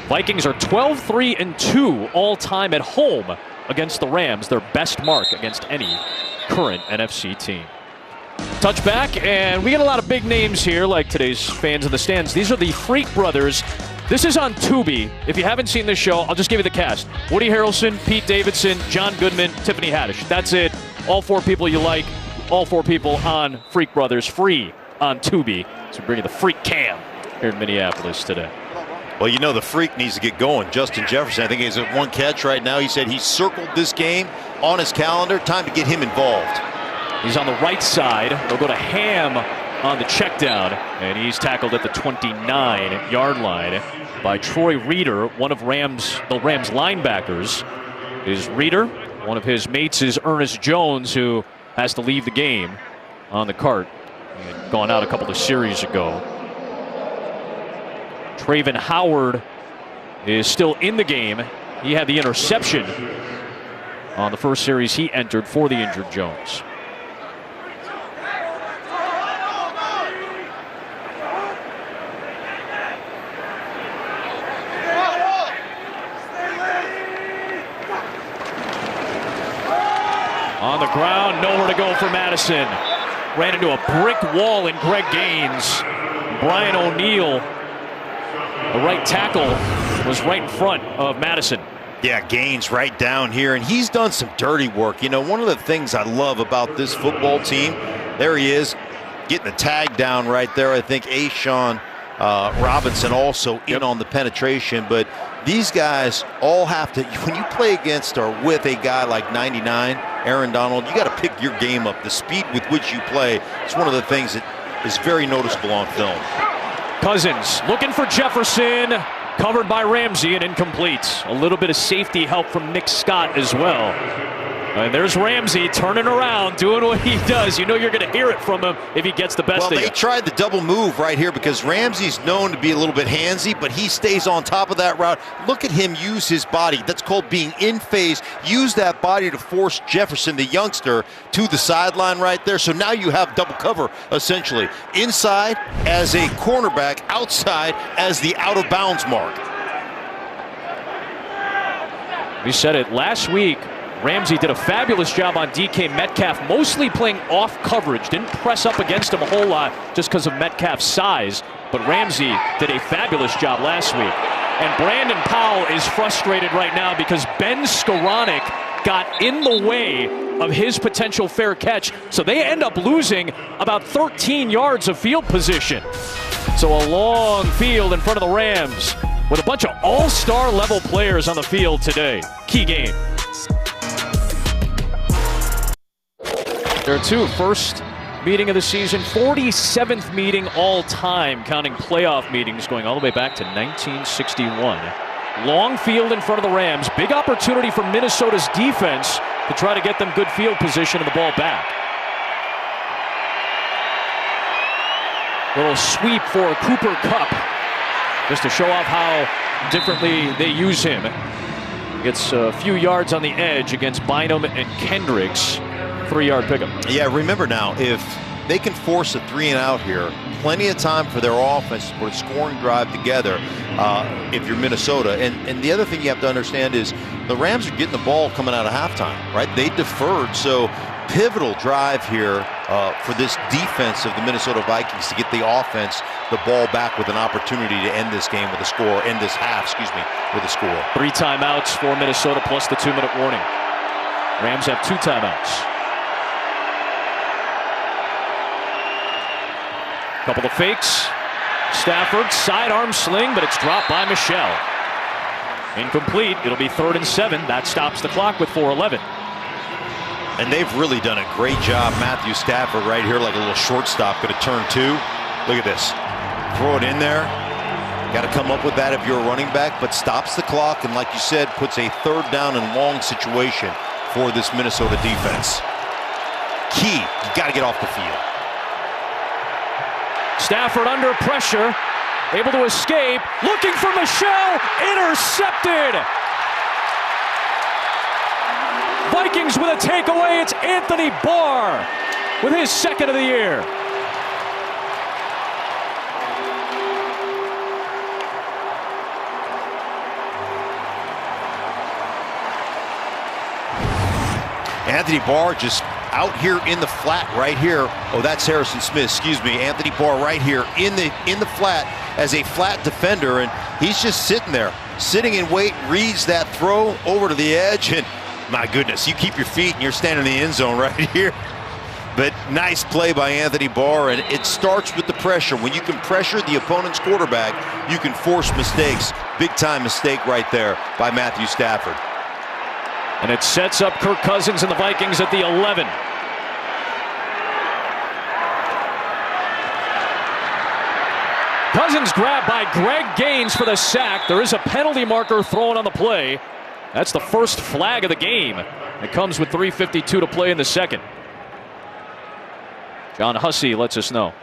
Vikings are 12-3-2 all-time at home against the Rams, their best mark against any current NFC team. Touchback, and we get a lot of big names here, like today's fans in the stands. These are the Freak Brothers. This is on Tubi. If you haven't seen this show, I'll just give you the cast. Woody Harrelson, Pete Davidson, John Goodman, Tiffany Haddish. That's it. All 4 people you like. All 4 people on Freak Brothers, free on Tubi. So we bring you the Freak Cam here in Minneapolis today. Well, you know the Freak needs to get going. Justin Jefferson, I think he's at 1 catch right now. He said he circled this game on his calendar. Time to get him involved. He's on the right side. They'll go to Ham on the check down, and he's tackled at the 29-yard line by Troy Reeder, one of the Rams linebackers. Is Reeder. One of his mates is Ernest Jones, who has to leave the game on the cart. He had gone out a couple of series ago. Traven Howard is still in the game. He had the interception on the first series he entered for the injured Jones. On the ground, nowhere to go for Madison. Ran into a brick wall in Greg Gaines. Brian O'Neill, the right tackle, was right in front of Madison. Yeah, Gaines right down here, and he's done some dirty work. You know, one of the things I love about this football team, there he is, getting the tag down right there. I think Sean Robinson also in on the penetration, but these guys all have to, when you play against or with a guy like 99, Aaron Donald, you got to pick your game up. The speed with which you play is one of the things that is very noticeable on film. Cousins looking for Jefferson, covered by Ramsey and incomplete. A little bit of safety help from Nick Scott as well. And there's Ramsey turning around, doing what he does. You know you're going to hear it from him if he gets the best of you. Well, they tried the double move right here because Ramsey's known to be a little bit handsy, but he stays on top of that route. Look at him use his body. That's called being in phase. Use that body to force Jefferson, the youngster, to the sideline right there. So now you have double cover, essentially. Inside as a cornerback, outside as the out-of-bounds mark. We said it last week. Ramsey did a fabulous job on DK Metcalf, mostly playing off coverage. Didn't press up against him a whole lot just because of Metcalf's size. But Ramsey did a fabulous job last week. And Brandon Powell is frustrated right now because Ben Skoranek got in the way of his potential fair catch. So they end up losing about 13 yards of field position. So a long field in front of the Rams with a bunch of all-star level players on the field today. Key game. There are two. First meeting of the season, 47th meeting all time, counting playoff meetings going all the way back to 1961. Long field in front of the Rams. Big opportunity for Minnesota's defense to try to get them good field position and the ball back. Little sweep for Cooper Kupp, just to show off how differently they use him. Gets a few yards on the edge against Bynum and Kendricks. 3-yard pickup. Yeah, remember now, if they can force a 3-and-out here, plenty of time for their offense to put a scoring drive together if you're Minnesota. And the other thing you have to understand is the Rams are getting the ball coming out of halftime, right? They deferred, so pivotal drive here for this defense of the Minnesota Vikings to get the offense the ball back with an opportunity to end this game with a score, end this half, with a score. 3 timeouts for Minnesota plus the 2-minute warning. Rams have 2 timeouts. Couple of fakes. Stafford, sidearm sling, but it's dropped by Michelle. Incomplete. It'll be 3rd and 7. That stops the clock with 4:11. And they've really done a great job. Matthew Stafford right here like a little shortstop. Going to turn 2. Look at this. Throw it in there. Got to come up with that if you're a running back, but stops the clock and, like you said, puts a 3rd down and long situation for this Minnesota defense. Key, you got to get off the field. Stafford under pressure, able to escape, looking for Michelle, intercepted. Vikings with a takeaway. It's Anthony Barr with his 2nd of the year. Anthony Barr just out here in the flat right here. Oh, that's Harrison Smith, excuse me. Anthony Barr right here in the flat as a flat defender, and he's just sitting there, sitting in wait, reads that throw over to the edge, and my goodness, you keep your feet and you're standing in the end zone right here. But nice play by Anthony Barr, and it starts with the pressure. When you can pressure the opponent's quarterback, you can force mistakes. Big time mistake right there by Matthew Stafford. And it sets up Kirk Cousins and the Vikings at the 11. Cousins grabbed by Greg Gaines for the sack. There is a penalty marker thrown on the play. That's the first flag of the game. It comes with 3:52 to play in the second. John Hussey lets us know.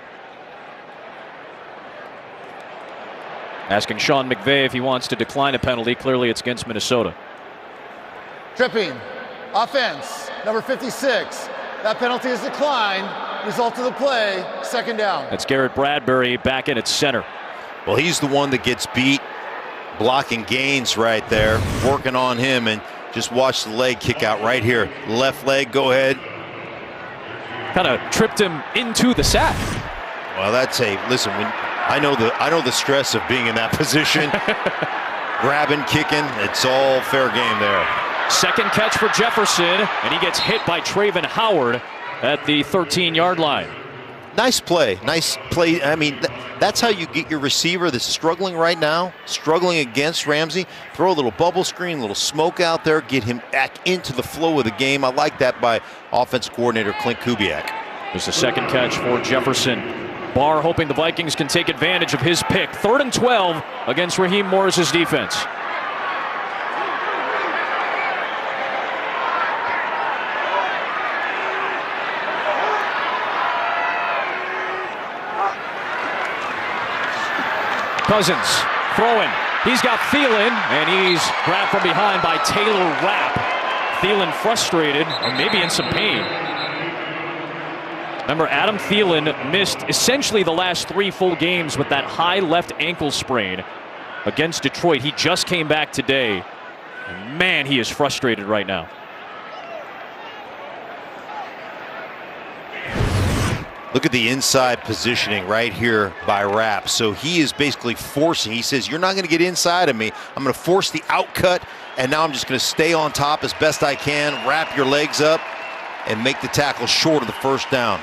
Asking Sean McVay if he wants to decline a penalty. Clearly it's against Minnesota. Tripping. Offense. Number 56. That penalty is declined. Result of the play, 2nd down. That's Garrett Bradbury back in at center. Well, he's the one that gets beat, blocking Gaines right there, working on him. And Just watch the leg kick out right here. Left leg, go ahead. Kind of tripped him into the sack. Well, listen, I know the stress of being in that position. Grabbing, kicking, it's all fair game there. Second catch for Jefferson, and he gets hit by Travon Howard at the 13-yard line. Nice play. I mean, that's how you get your receiver that's struggling right now, struggling against Ramsey. Throw a little bubble screen, a little smoke out there, get him back into the flow of the game. I like that by offensive coordinator Clint Kubiak. There's the second catch for Jefferson. Barr hoping the Vikings can take advantage of his pick. 3rd and 12 against Raheem Morris's defense. Cousins throwing. He's got Thielen, and he's grabbed from behind by Taylor Rapp. Thielen frustrated, or maybe in some pain. Remember, Adam Thielen missed essentially the last 3 full games with that high left ankle sprain against Detroit. He just came back today. And man, he is frustrated right now. Look at the inside positioning right here by Rapp. So he is basically forcing. He says, you're not going to get inside of me. I'm going to force the outcut, and now I'm just going to stay on top as best I can, wrap your legs up, and make the tackle short of the first down.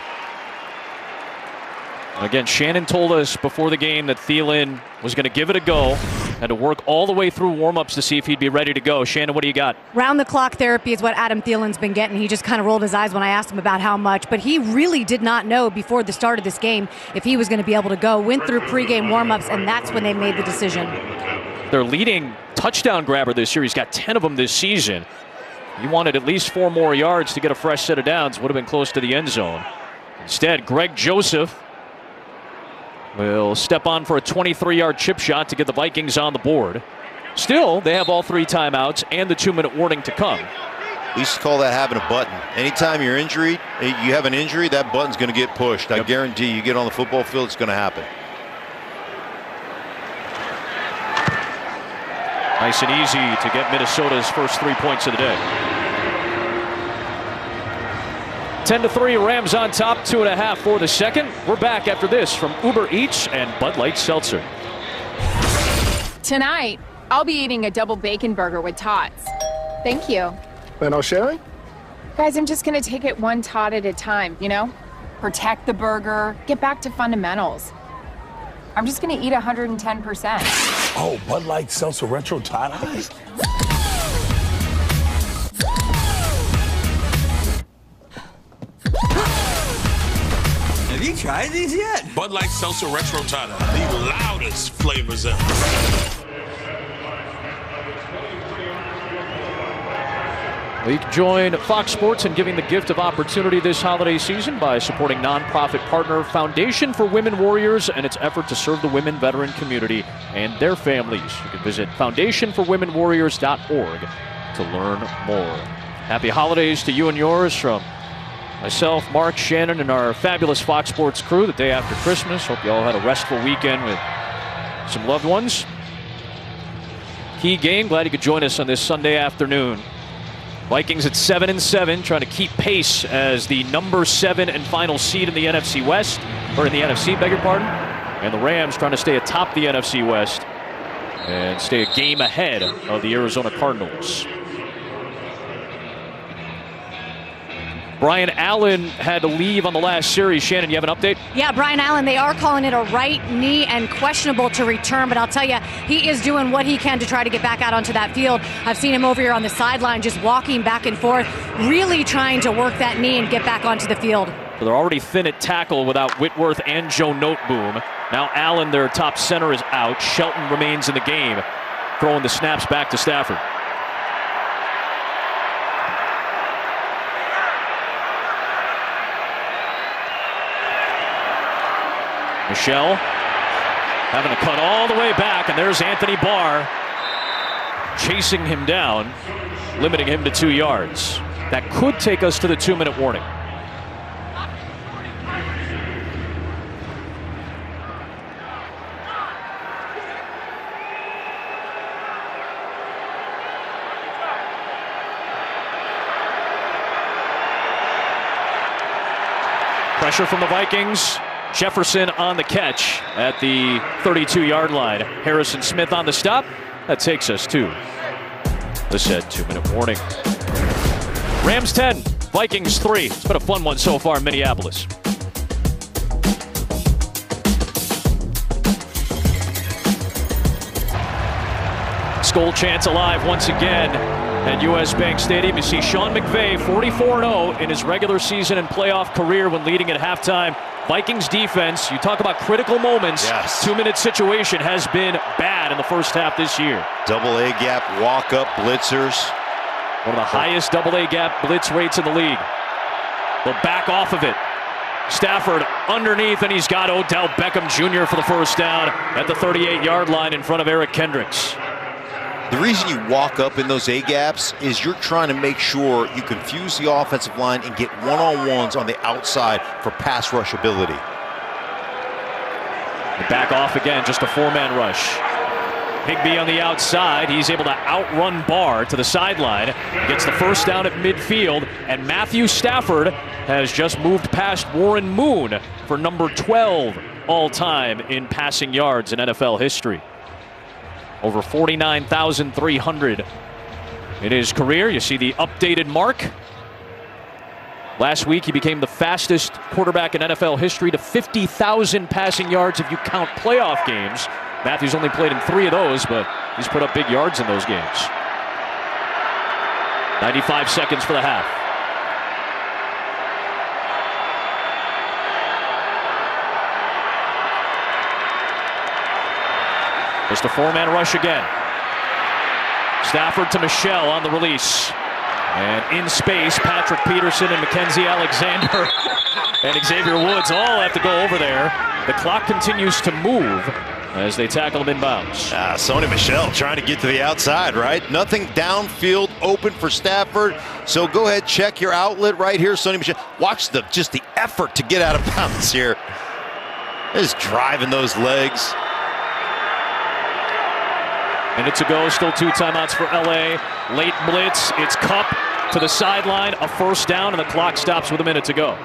Again, Shannon told us before the game that Thielen was going to give it a go. Had to work all the way through warm-ups to see if he'd be ready to go. Shannon, what do you got? Round-the-clock therapy is what Adam Thielen's been getting. He just kind of rolled his eyes when I asked him about how much. But he really did not know before the start of this game if he was going to be able to go. Went through pregame warm-ups, and that's when they made the decision. Their leading touchdown grabber this year. He's got 10 of them this season. He wanted at least 4 more yards to get a fresh set of downs. Would have been close to the end zone. Instead, Greg Joseph will step on for a 23-yard chip shot to get the Vikings on the board. Still, they have all 3 timeouts and the 2-minute warning to come. We used to call that having a button. Anytime you have an injury, that button's going to get pushed. I guarantee you get on the football field, it's going to happen. Nice and easy to get Minnesota's first 3 points of the day. 10-3, Rams on top, 2.5 for the second. We're back after this from Uber Eats and Bud Light Seltzer. Tonight, I'll be eating a double bacon burger with tots. Thank you. And no sharing? Guys, I'm just gonna take it one tot at a time, you know? Protect the burger, get back to fundamentals. I'm just gonna eat 110%. Oh, Bud Light Seltzer Retro Tot Eyes? Have you tried these yet? Bud Light Seltzer Retro Tata, the loudest flavors ever. You can join Fox Sports in giving the gift of opportunity this holiday season by supporting nonprofit partner Foundation for Women Warriors and its effort to serve the women veteran community and their families. You can visit foundationforwomenwarriors.org to learn more. Happy holidays to you and yours from myself, Mark, Shannon, and our fabulous Fox Sports crew the day after Christmas. Hope you all had a restful weekend with some loved ones. Key game. Glad you could join us on this Sunday afternoon. Vikings at 7-7, trying to keep pace as the number 7 and final seed in the NFC West, or in the NFC, beg your pardon. And the Rams trying to stay atop the NFC West and stay a game ahead of the Arizona Cardinals. Brian Allen had to leave on the last series. Shannon, you have an update? Yeah, Brian Allen, they are calling it a right knee and questionable to return, but I'll tell you, he is doing what he can to try to get back out onto that field. I've seen him over here on the sideline just walking back and forth, really trying to work that knee and get back onto the field. So they're already thin at tackle without Whitworth and Joe Noteboom. Now Allen, their top center, is out. Shelton remains in the game, throwing the snaps back to Stafford. Michelle having to cut all the way back, and there's Anthony Barr chasing him down, limiting him to 2 yards. That could take us to the 2-minute warning. Pressure from the Vikings. Jefferson on the catch at the 32-yard line. Harrison Smith on the stop. That takes us to the set 2-minute warning. Rams 10, Vikings 3. It's been a fun one so far in Minneapolis. Skol chants alive once again at U.S. Bank Stadium. You see Sean McVay 44-0 in his regular season and playoff career when leading at halftime. Vikings defense, you talk about critical moments. Yes. 2-minute situation has been bad in the first half this year. Double A gap, walk-up blitzers. One of the highest double A gap blitz rates in the league. They'll back off of it. Stafford underneath, and he's got Odell Beckham Jr. for the first down at the 38-yard line in front of Eric Kendricks. The reason you walk up in those A-gaps is you're trying to make sure you confuse the offensive line and get one-on-ones on the outside for pass rush ability. Back off again, just a four-man rush. Higbee on the outside. He's able to outrun Barr to the sideline. Gets the first down at midfield, and Matthew Stafford has just moved past Warren Moon for number 12 all-time in passing yards in NFL history. Over 49,300 in his career. You see the updated mark. Last week, he became the fastest quarterback in NFL history to 50,000 passing yards if you count playoff games. Matthews only played in 3 of those, but he's put up big yards in those games. 95 seconds for the half. Just a four-man rush again. Stafford to Michelle on the release. And in space, Patrick Peterson and Mackenzie Alexander and Xavier Woods all have to go over there. The clock continues to move as they tackle him inbounds. Sony Michel trying to get to the outside, right? Nothing downfield open for Stafford. So go ahead, check your outlet right here, Sony Michel. Watch just the effort to get out of bounds here. Just driving those legs. Minute to go, still 2 timeouts for LA. Late blitz, it's Kupp to the sideline, a first down, and the clock stops with a minute to go.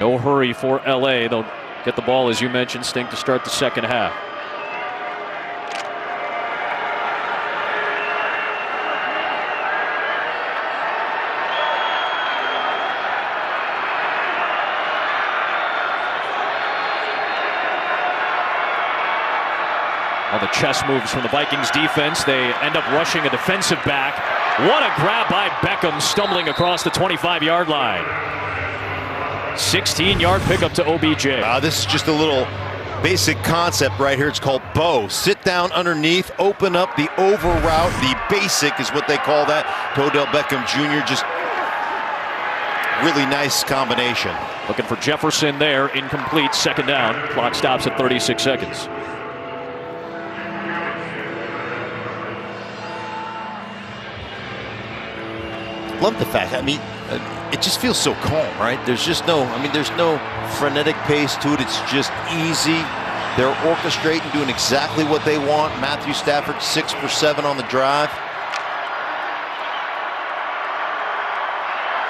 No hurry for LA. They'll get the ball, as you mentioned, Sting, to start the second half. All the chess moves from the Vikings defense. They end up rushing a defensive back. What a grab by Beckham, stumbling across the 25-yard line. 16-yard pickup to OBJ. This is just a little basic concept right here. It's called bow. Sit down underneath, open up the over route. The basic is what they call that. To Odell Beckham Jr. Just really nice combination. Looking for Jefferson there, incomplete, second down. Clock stops at 36 seconds. Love the fact, it just feels so calm, right? There's just no, there's no frenetic pace to it. It's just easy. They're orchestrating, doing exactly what they want. Matthew Stafford, 6 for 7 on the drive.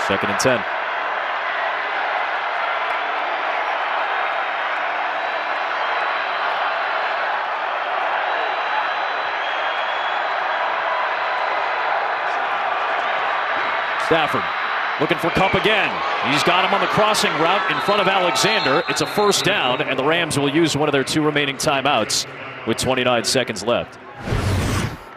2nd and 10. Stafford looking for Kupp again. He's got him on the crossing route in front of Alexander. It's a first down, and the Rams will use one of their 2 remaining timeouts with 29 seconds left.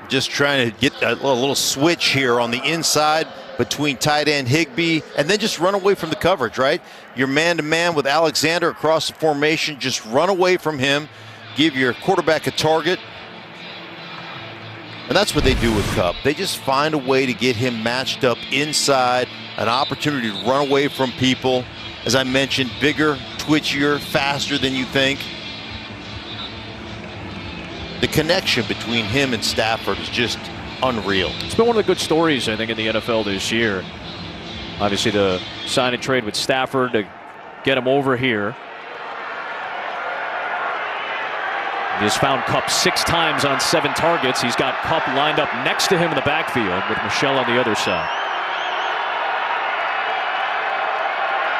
Just trying to get a little switch here on the inside between tight end Higbee, and then just run away from the coverage, right? You're man-to-man with Alexander across the formation. Just run away from him. Give your quarterback a target. And that's what they do with Kupp. They just find a way to get him matched up inside, an opportunity to run away from people. As I mentioned, bigger, twitchier, faster than you think. The connection between him and Stafford is just unreal. It's been one of the good stories, I think, in the NFL this year. Obviously, the sign and trade with Stafford to get him over here. He has found Kupp 6 times on 7 targets. He's got Kupp lined up next to him in the backfield with Michel on the other side.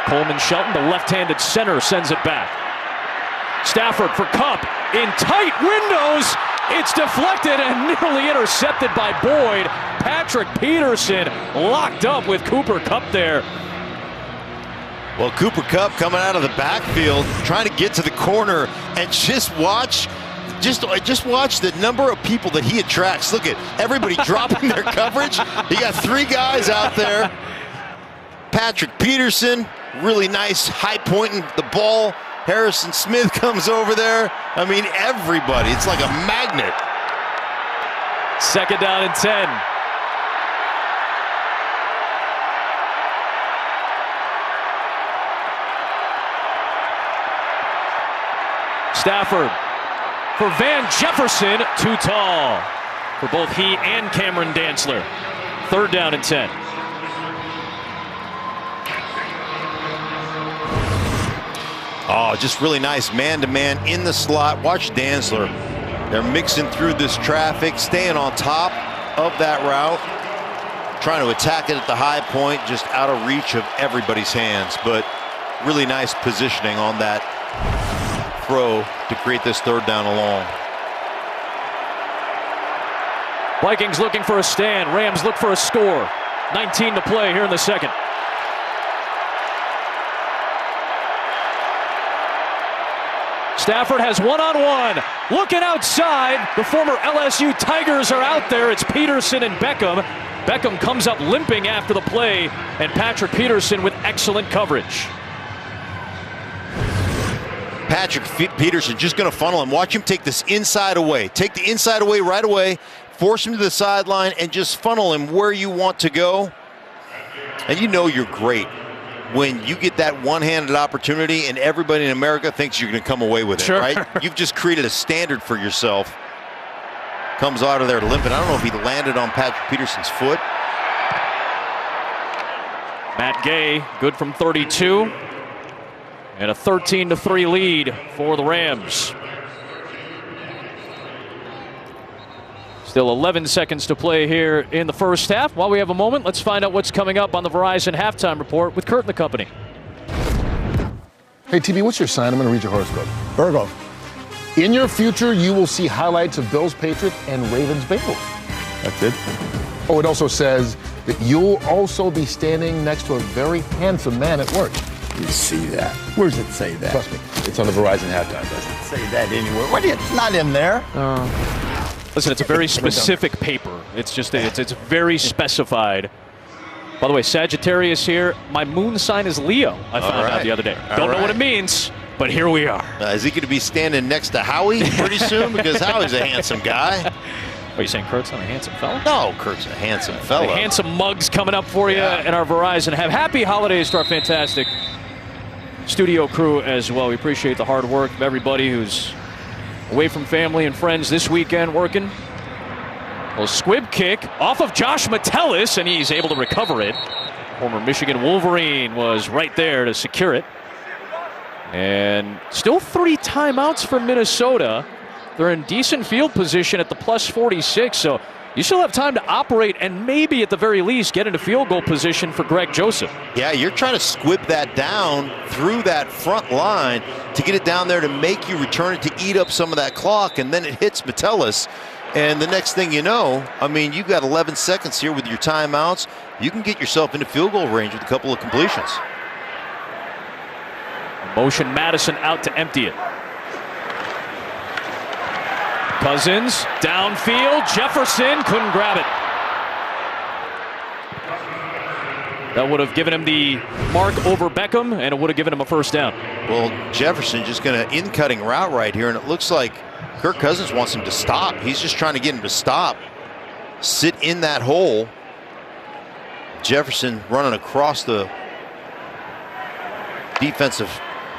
Coleman Shelton, the left-handed center, sends it back. Stafford for Kupp in tight windows. It's deflected and nearly intercepted by Boyd. Patrick Peterson locked up with Cooper Kupp there. Well, Cooper Kupp coming out of the backfield, trying to get to the corner, and just watch the number of people that he attracts. Look at everybody dropping their coverage. He got 3 guys out there. Patrick Peterson, really nice high pointing the ball. Harrison Smith comes over there. I mean, everybody. It's like a magnet. 2nd down and 10. Stafford for Van Jefferson, too tall for both he and Cameron Dantzler. 3rd down and 10. Oh, just really nice man-to-man in the slot. Watch Dantzler. They're mixing through this traffic, staying on top of that route, trying to attack it at the high point, just out of reach of everybody's hands. But really nice positioning on that throw to create this 3rd down and long. Vikings looking for a stand. Rams look for a score. 19 to play here in the 2nd. Stafford has one-on-one. Looking outside. The former LSU Tigers are out there. It's Peterson and Beckham. Beckham comes up limping after the play, and Patrick Peterson with excellent coverage. Patrick Peterson just going to funnel him. Watch him take this inside away. Take the inside away right away. Force him to the sideline and just funnel him where you want to go. And you know you're great when you get that one-handed opportunity and everybody in America thinks you're going to come away with it, sure. Right? You've just created a standard for yourself. Comes out of there limping. I don't know if he landed on Patrick Peterson's foot. Matt Gay, good from 32. And a 13-3 lead for the Rams. Still 11 seconds to play here in the 1st half. While we have a moment, let's find out what's coming up on the Verizon Halftime Report with Kurt and the company. Hey, TB, what's your sign? I'm going to read your horoscope. Virgo. In your future, you will see highlights of Bills, Patriots, and Ravens, Bengals. That's it. Oh, it also says that you'll also be standing next to a very handsome man at work. You see that? Where does it say that? Trust me, it's on the Verizon Halftime. Does it say that anywhere? What? It's not in there. Listen, it's a very specific paper. It's just it's very specified. By the way, Sagittarius here. My moon sign is Leo. I found out the other day. Don't know what it means, but here we are. Is he going to be standing next to Howie pretty soon? Because Howie's a handsome guy. Are you saying Kurt's not a handsome fella? No, Kurt's a handsome fella. The handsome mugs coming up for you in our Verizon. Have happy holidays to our fantastic studio crew as well. We appreciate the hard work of everybody who's away from family and friends this weekend working. Well, squib kick off of Josh Metellus, and he's able to recover it. Former Michigan Wolverine was right there to secure it. And still 3 timeouts for Minnesota. They're in decent field position at the plus 46, so you still have time to operate and maybe at the very least get into field goal position for Greg Joseph. Yeah, you're trying to squib that down through that front line to get it down there to make you return it to eat up some of that clock, and then it hits Metellus. And the next thing you know, I mean, you've got 11 seconds here with your timeouts. You can get yourself into field goal range with a couple of completions. Motion Madison out to empty it. Cousins downfield. Jefferson couldn't grab it. That would have given him the mark over Beckham, and it would have given him a 1st down. Well, Jefferson just going to in-cutting route right here, and it looks like Kirk Cousins wants him to stop. He's just trying to get him to stop. Sit in that hole. Jefferson running across the defensive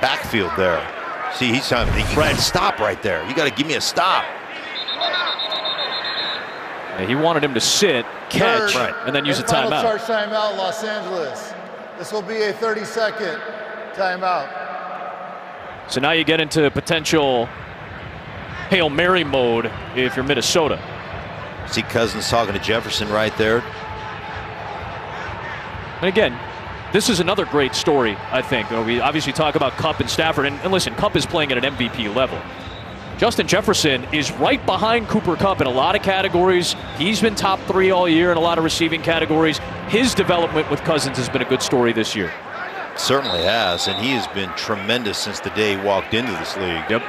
backfield there. See, he's trying to think, you got to stop right there. You got to give me a stop. Yeah, he wanted him to sit, catch, and then use a timeout. Charge timeout, Los Angeles. This will be a 30-second timeout. So now you get into potential Hail Mary mode if you're Minnesota. See Cousins talking to Jefferson right there. And again, this is another great story, I think. We obviously talk about Kupp and Stafford. And listen, Kupp is playing at an MVP level. Justin Jefferson is right behind Cooper Kupp in a lot of categories. He's been top 3 all year in a lot of receiving categories. His development with Cousins has been a good story this year. Certainly has, and he has been tremendous since the day he walked into this league. Yep.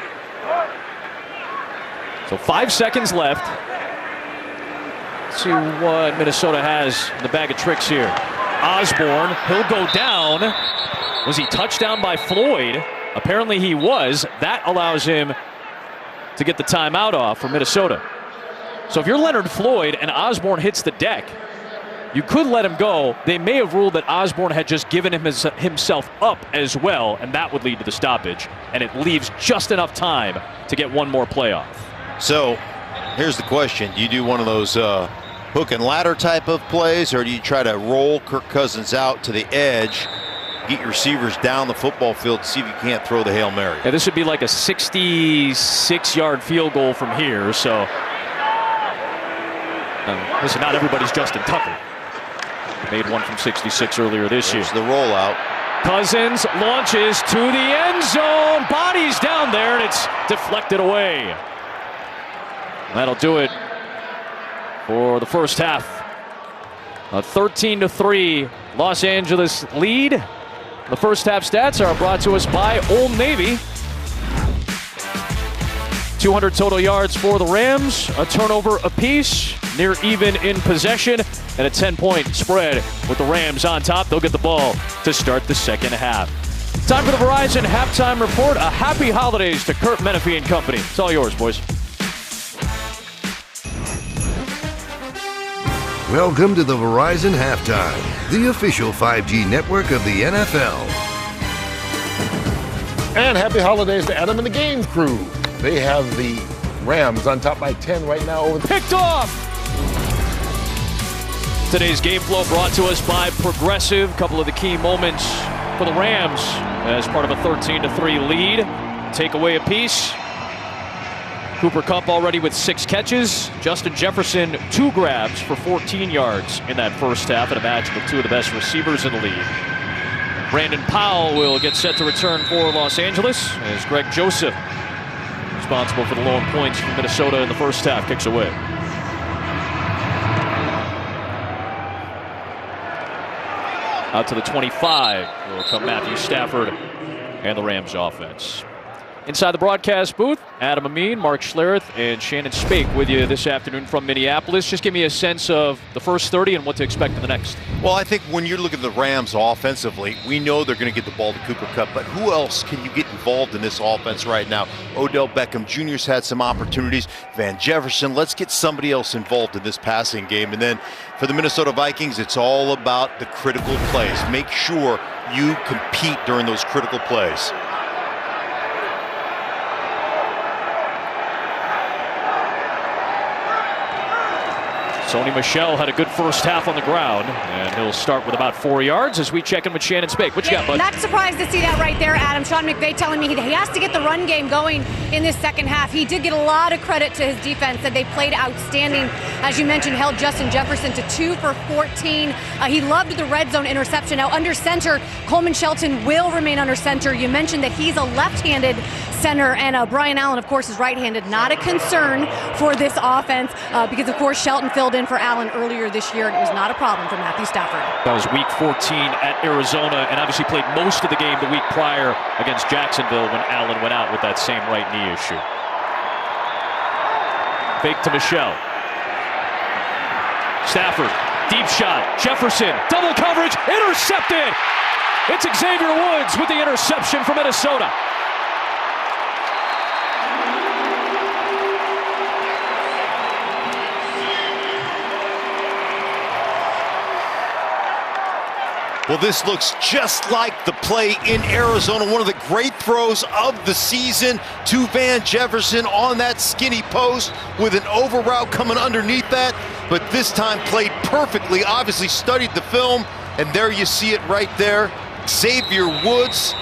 So 5 seconds left. Let's see what Minnesota has in the bag of tricks here. Osborne, he'll go down. Was he touched down by Floyd? Apparently he was. That allows him to get the timeout off for Minnesota. So if you're Leonard Floyd and Osborne hits the deck, you could let him go. They may have ruled that Osborne had just given himself up as well, and that would lead to the stoppage. And it leaves just enough time to get one more play off. So here's the question. Do you do one of those hook and ladder type of plays, or do you try to roll Kirk Cousins out to the edge, get your receivers down the football field to see if you can't throw the Hail Mary? Yeah, this would be like a 66-yard field goal from here. So listen, not everybody's Justin Tucker. Made one from 66 earlier this year. The rollout. Cousins launches to the end zone. Body's down there, and it's deflected away. That'll do it for the first half. A 13-3 Los Angeles lead. The first half stats are brought to us by Old Navy. 200 total yards for the Rams, a turnover apiece, near even in possession, and a 10-point spread with the Rams on top. They'll get the ball to start the second half. Time for the Verizon halftime report. A happy holidays to Kurt Menefee and company. It's all yours, boys. Welcome to the Verizon Halftime, the official 5G network of the NFL. And happy holidays to Adam and the game crew. They have the Rams on top by 10 right now. Over the picked off. Today's game flow brought to us by Progressive. A couple of the key moments for the Rams as part of a 13-3 lead. Take away a piece. Cooper Kupp already with 6 catches. Justin Jefferson 2 grabs for 14 yards in that first half in a match with 2 of the best receivers in the league. Brandon Powell will get set to return for Los Angeles as Greg Joseph, responsible for the lone points for Minnesota in the first half, kicks away. Out to the 25 will come Matthew Stafford and the Rams offense. Inside the broadcast booth, Adam Amin, Mark Schlereth, and Shannon Spake with you this afternoon from Minneapolis. Just give me a sense of the first 30 and what to expect in the next. Well, I think when you're looking at the Rams offensively, we know they're going to get the ball to Cooper Kupp, but who else can you get involved in this offense right now? Odell Beckham Jr.'s had some opportunities. Van Jefferson, let's get somebody else involved in this passing game. And then for the Minnesota Vikings, it's all about the critical plays. Make sure you compete during those critical plays. Sony Michel had a good first half on the ground, and he'll start with about 4 yards as we check in with Shannon Spake. What you got, bud? Not surprised to see that right there, Adam. Sean McVay telling me he has to get the run game going in this second half. He did get a lot of credit to his defense, that they played outstanding. As you mentioned, held Justin Jefferson to 2 for 14. He loved the red zone interception. Now, under center, Coleman Shelton will remain under center. You mentioned that he's a left-handed center, and Brian Allen, of course, is right-handed. Not a concern for this offense because, of course, Shelton filled in for Allen earlier this year, and it was not a problem for Matthew Stafford. That was week 14 at Arizona, and obviously played most of the game the week prior against Jacksonville when Allen went out with that same right knee issue. Fake to Michel. Stafford, deep shot. Jefferson, double coverage, intercepted. It's Xavier Woods with the interception for Minnesota. Well, this looks just like the play in Arizona. One of the great throws of the season to Van Jefferson on that skinny post with an over route coming underneath that. But this time played perfectly, obviously studied the film, And there you see it right there. Xavier Woods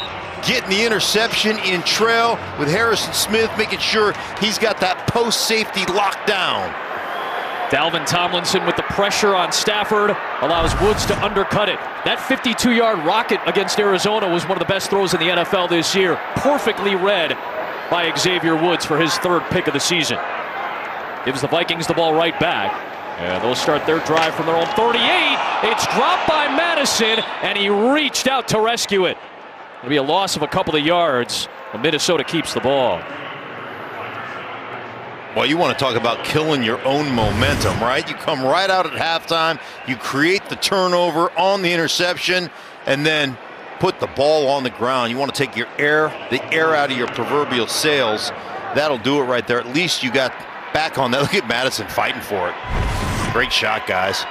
getting the interception in trail with Harrison Smith, making sure he's got that post safety locked down. Dalvin Tomlinson with the pressure on Stafford allows Woods to undercut it. That 52-yard rocket against Arizona was one of the best throws in the NFL this year. Perfectly read by Xavier Woods for his 3rd pick of the season. Gives the Vikings the ball right back. And they'll start their drive from their own 38. It's dropped by Madison, and he reached out to rescue it. It'll be a loss of a couple of yards, but Minnesota keeps the ball. Well, you want to talk about killing your own momentum, right? You come right out at halftime, you create the turnover on the interception, and then put the ball on the ground. You want to take the air out of your proverbial sails. That'll do it right there. At least you got back on that. Look at Madison fighting for it. Great shot, guys.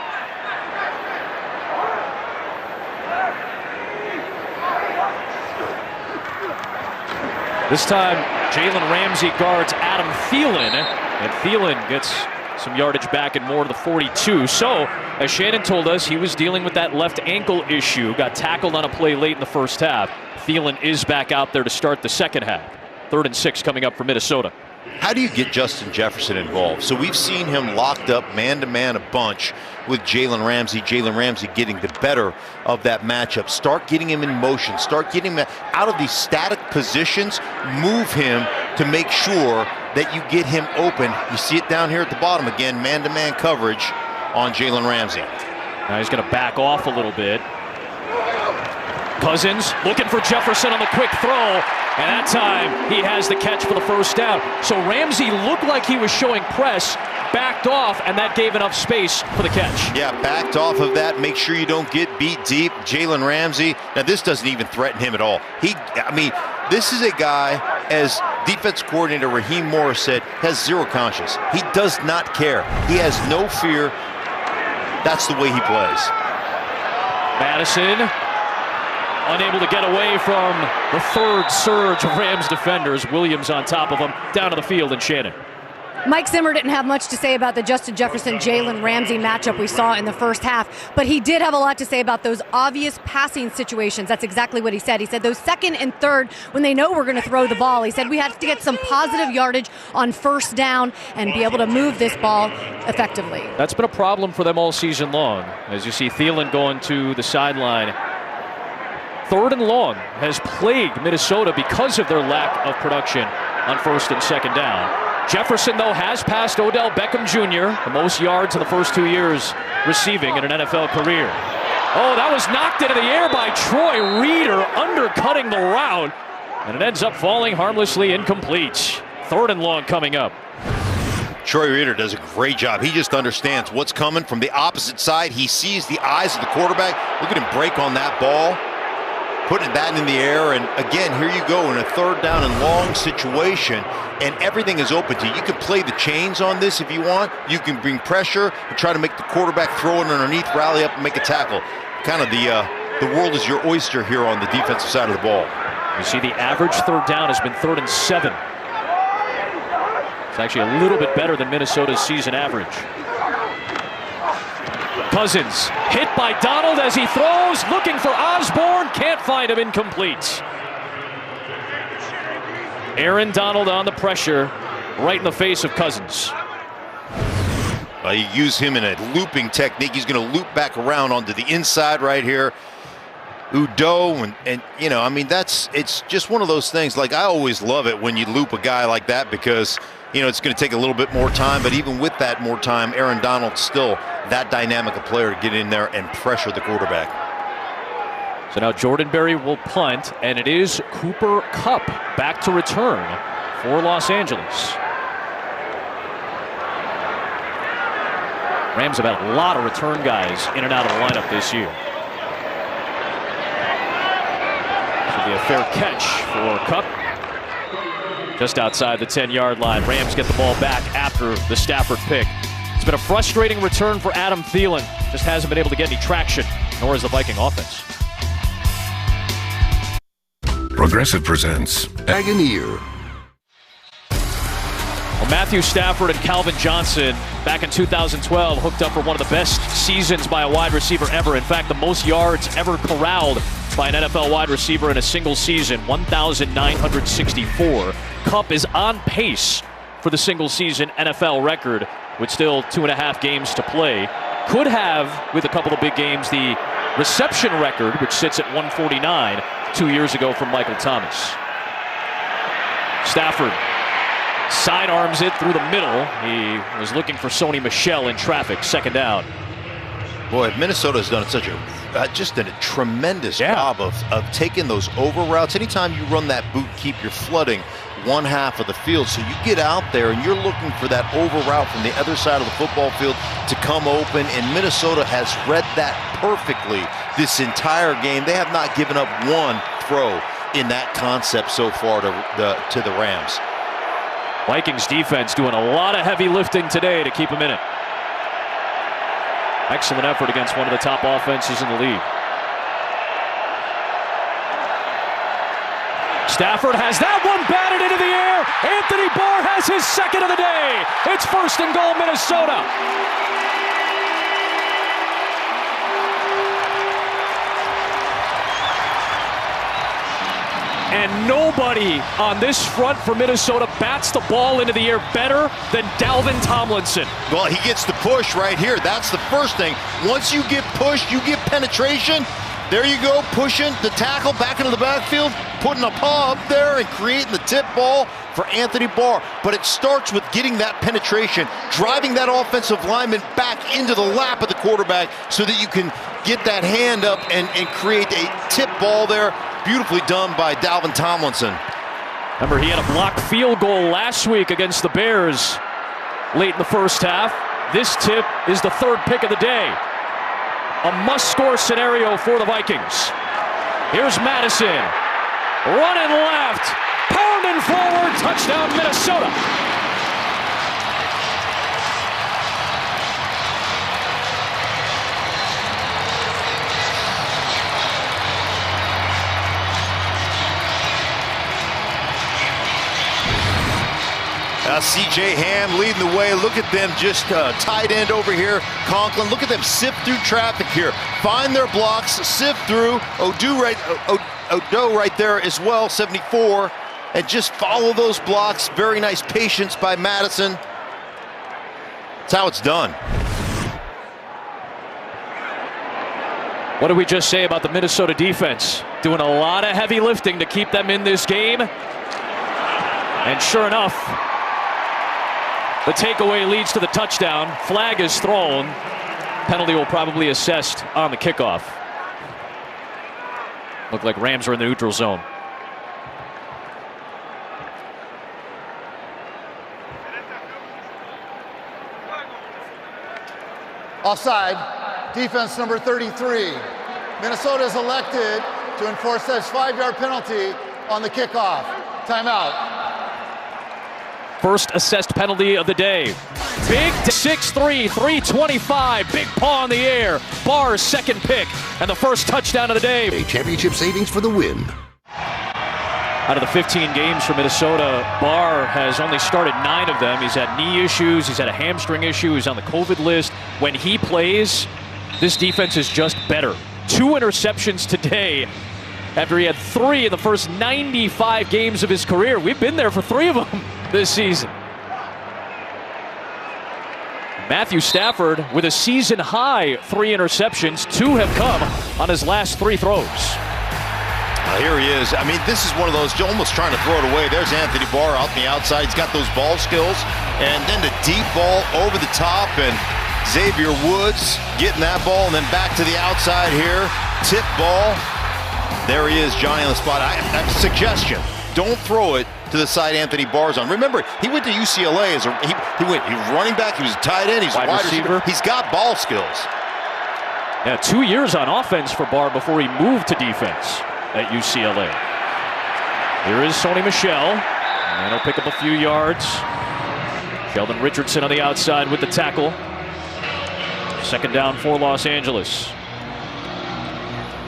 This time, Jalen Ramsey guards Adam Thielen, and Thielen gets some yardage back and more to the 42. So, as Shannon told us, he was dealing with that left ankle issue, got tackled on a play late in the first half. Thielen is back out there to start the second half. 3rd and 6 coming up for Minnesota. How do you get Justin Jefferson involved? So we've seen him locked up man-to-man a bunch with Jalen Ramsey. Jalen Ramsey getting the better of that matchup. Start getting him in motion. Start getting him out of these static positions. Move him to make sure that you get him open. You see it down here at the bottom again, man-to-man coverage on Jalen Ramsey. Now he's going to back off a little bit. Cousins looking for Jefferson on the quick throw, and that time he has the catch for the first down. So Ramsey looked like he was showing press, backed off, and that gave enough space for the catch. Yeah, backed off of that. Make sure you don't get beat deep. Jalen Ramsey, now this doesn't even threaten him at all. This is a guy, as defense coordinator Raheem Morris said, has zero conscience. He does not care. He has no fear. That's the way he plays. Madison unable to get away from the 3rd surge of Rams defenders. Williams on top of him, down to the field, and Shannon. Mike Zimmer didn't have much to say about the Justin Jefferson-Jalen Ramsey matchup we saw in the first half, but he did have a lot to say about those obvious passing situations. That's exactly what he said. He said those 2nd and 3rd, when they know we're going to throw the ball, he said we have to get some positive yardage on 1st down and be able to move this ball effectively. That's been a problem for them all season long. As you see Thielen going to the sideline. 3rd and long has plagued Minnesota because of their lack of production on 1st and 2nd down. Jefferson, though, has passed Odell Beckham Jr., the most yards in the first 2 years receiving in an NFL career. Oh, that was knocked into the air by Troy Reeder, undercutting the route, and it ends up falling harmlessly incomplete. 3rd and long coming up. Troy Reeder does a great job. He just understands what's coming from the opposite side. He sees the eyes of the quarterback. Look at him break on that ball, putting that in the air, and again, here you go in a 3rd down and long situation, and everything is open to you. You can play the chains on this if you want. You can bring pressure and try to make the quarterback throw it underneath, rally up, and make a tackle. Kind of the world is your oyster here on the defensive side of the ball. You see the average 3rd down has been 3rd and 7. It's actually a little bit better than Minnesota's season average. Cousins hit by Donald as he throws, looking for Osborne, can't find him, incomplete. Aaron Donald on the pressure, right in the face of Cousins. You use him in a looping technique. He's going to loop back around onto the inside right here. Udoh, and it's just one of those things. Like, I always love it when you loop a guy like that because, it's going to take a little bit more time, but even with that more time, Aaron Donald's still that dynamic a player to get in there and pressure the quarterback. So now Jordan Berry will punt, and it is Cooper Kupp back to return for Los Angeles. Rams have had a lot of return guys in and out of the lineup this year. Should be a fair catch for Kupp. Just outside the 10-yard line. Rams get the ball back after the Stafford pick. It's been a frustrating return for Adam Thielen. Just hasn't been able to get any traction, nor has the Viking offense. Progressive presents Agonier. Well, Matthew Stafford and Calvin Johnson back in 2012 hooked up for one of the best seasons by a wide receiver ever. In fact, the most yards ever corralled by an NFL wide receiver in a single season, 1,964. Kupp is on pace for the single season NFL record with still 2.5 games to play. Could have, with a couple of big games, the reception record, which sits at 149 2 years ago from Michael Thomas. Stafford sidearms it through the middle. He was looking for Sony Michel in traffic, second down. Boy, Minnesota has done such a tremendous job of taking those over routes. Anytime you run that boot keep, you're flooding one half of the field. So you get out there and you're looking for that over route from the other side of the football field to come open. And Minnesota has read that perfectly this entire game. They have not given up one throw in that concept so far to the Rams. Vikings defense doing a lot of heavy lifting today to keep them in it. Excellent effort against one of the top offenses in the league. Stafford has that one batted into the air. Anthony Barr has his second of the day. It's 1st and goal, Minnesota. And nobody on this front for Minnesota bats the ball into the air better than Dalvin Tomlinson. Well, he gets the push right here. That's the first thing. Once you get pushed, you get penetration. There you go, pushing the tackle back into the backfield, putting a paw up there and creating the tip ball for Anthony Barr. But it starts with getting that penetration, driving that offensive lineman back into the lap of the quarterback so that you can get that hand up and create a tip ball there. Beautifully done by Dalvin Tomlinson. Remember, he had a blocked field goal last week against the Bears late in the first half. This tip is the 3rd pick of the day. A must-score scenario for the Vikings. Here's Madison. Running left. Pounding forward. Touchdown, Minnesota. C.J. Ham leading the way. Look at them, just tight end over here. Conklin, look at them sift through traffic here. Find their blocks, sift through. Odo right there as well, 74. And just follow those blocks. Very nice patience by Madison. That's how it's done. What did we just say about the Minnesota defense? Doing a lot of heavy lifting to keep them in this game. And sure enough, the takeaway leads to the touchdown. Flag is thrown. Penalty will probably be assessed on the kickoff. Look like Rams are in the neutral zone. Offside. Defense number 33. Minnesota is elected to enforce that 5-yard penalty on the kickoff. Timeout. First assessed penalty of the day. Big 6'3", 325. Big paw in the air. Barr's second pick and the first touchdown of the day. A championship savings for the win. Out of the 15 games for Minnesota, Barr has only started 9 of them. He's had knee issues. He's had a hamstring issue. He's on the COVID list. When he plays, this defense is just better. 2 interceptions today after he had 3 in the first 95 games of his career. We've been there for 3 of them this season. Matthew Stafford with a season-high 3 interceptions. 2 have come on his last 3 throws. Here he is. I mean, this is one of those, almost trying to throw it away. There's Anthony Barr out on the outside. He's got those ball skills. And then the deep ball over the top. And Xavier Woods getting that ball. And then back to the outside here. Tip ball. There he is, Johnny on the spot. Suggestion. Don't throw it to the side Anthony Barr's on. Remember, he went to UCLA as he was running back, he was a tight end, he's a wide receiver. He's got ball skills. Yeah, 2 years on offense for Barr before he moved to defense at UCLA. Here is Sony Michel, and he'll pick up a few yards. Sheldon Richardson on the outside with the tackle. Second down for Los Angeles.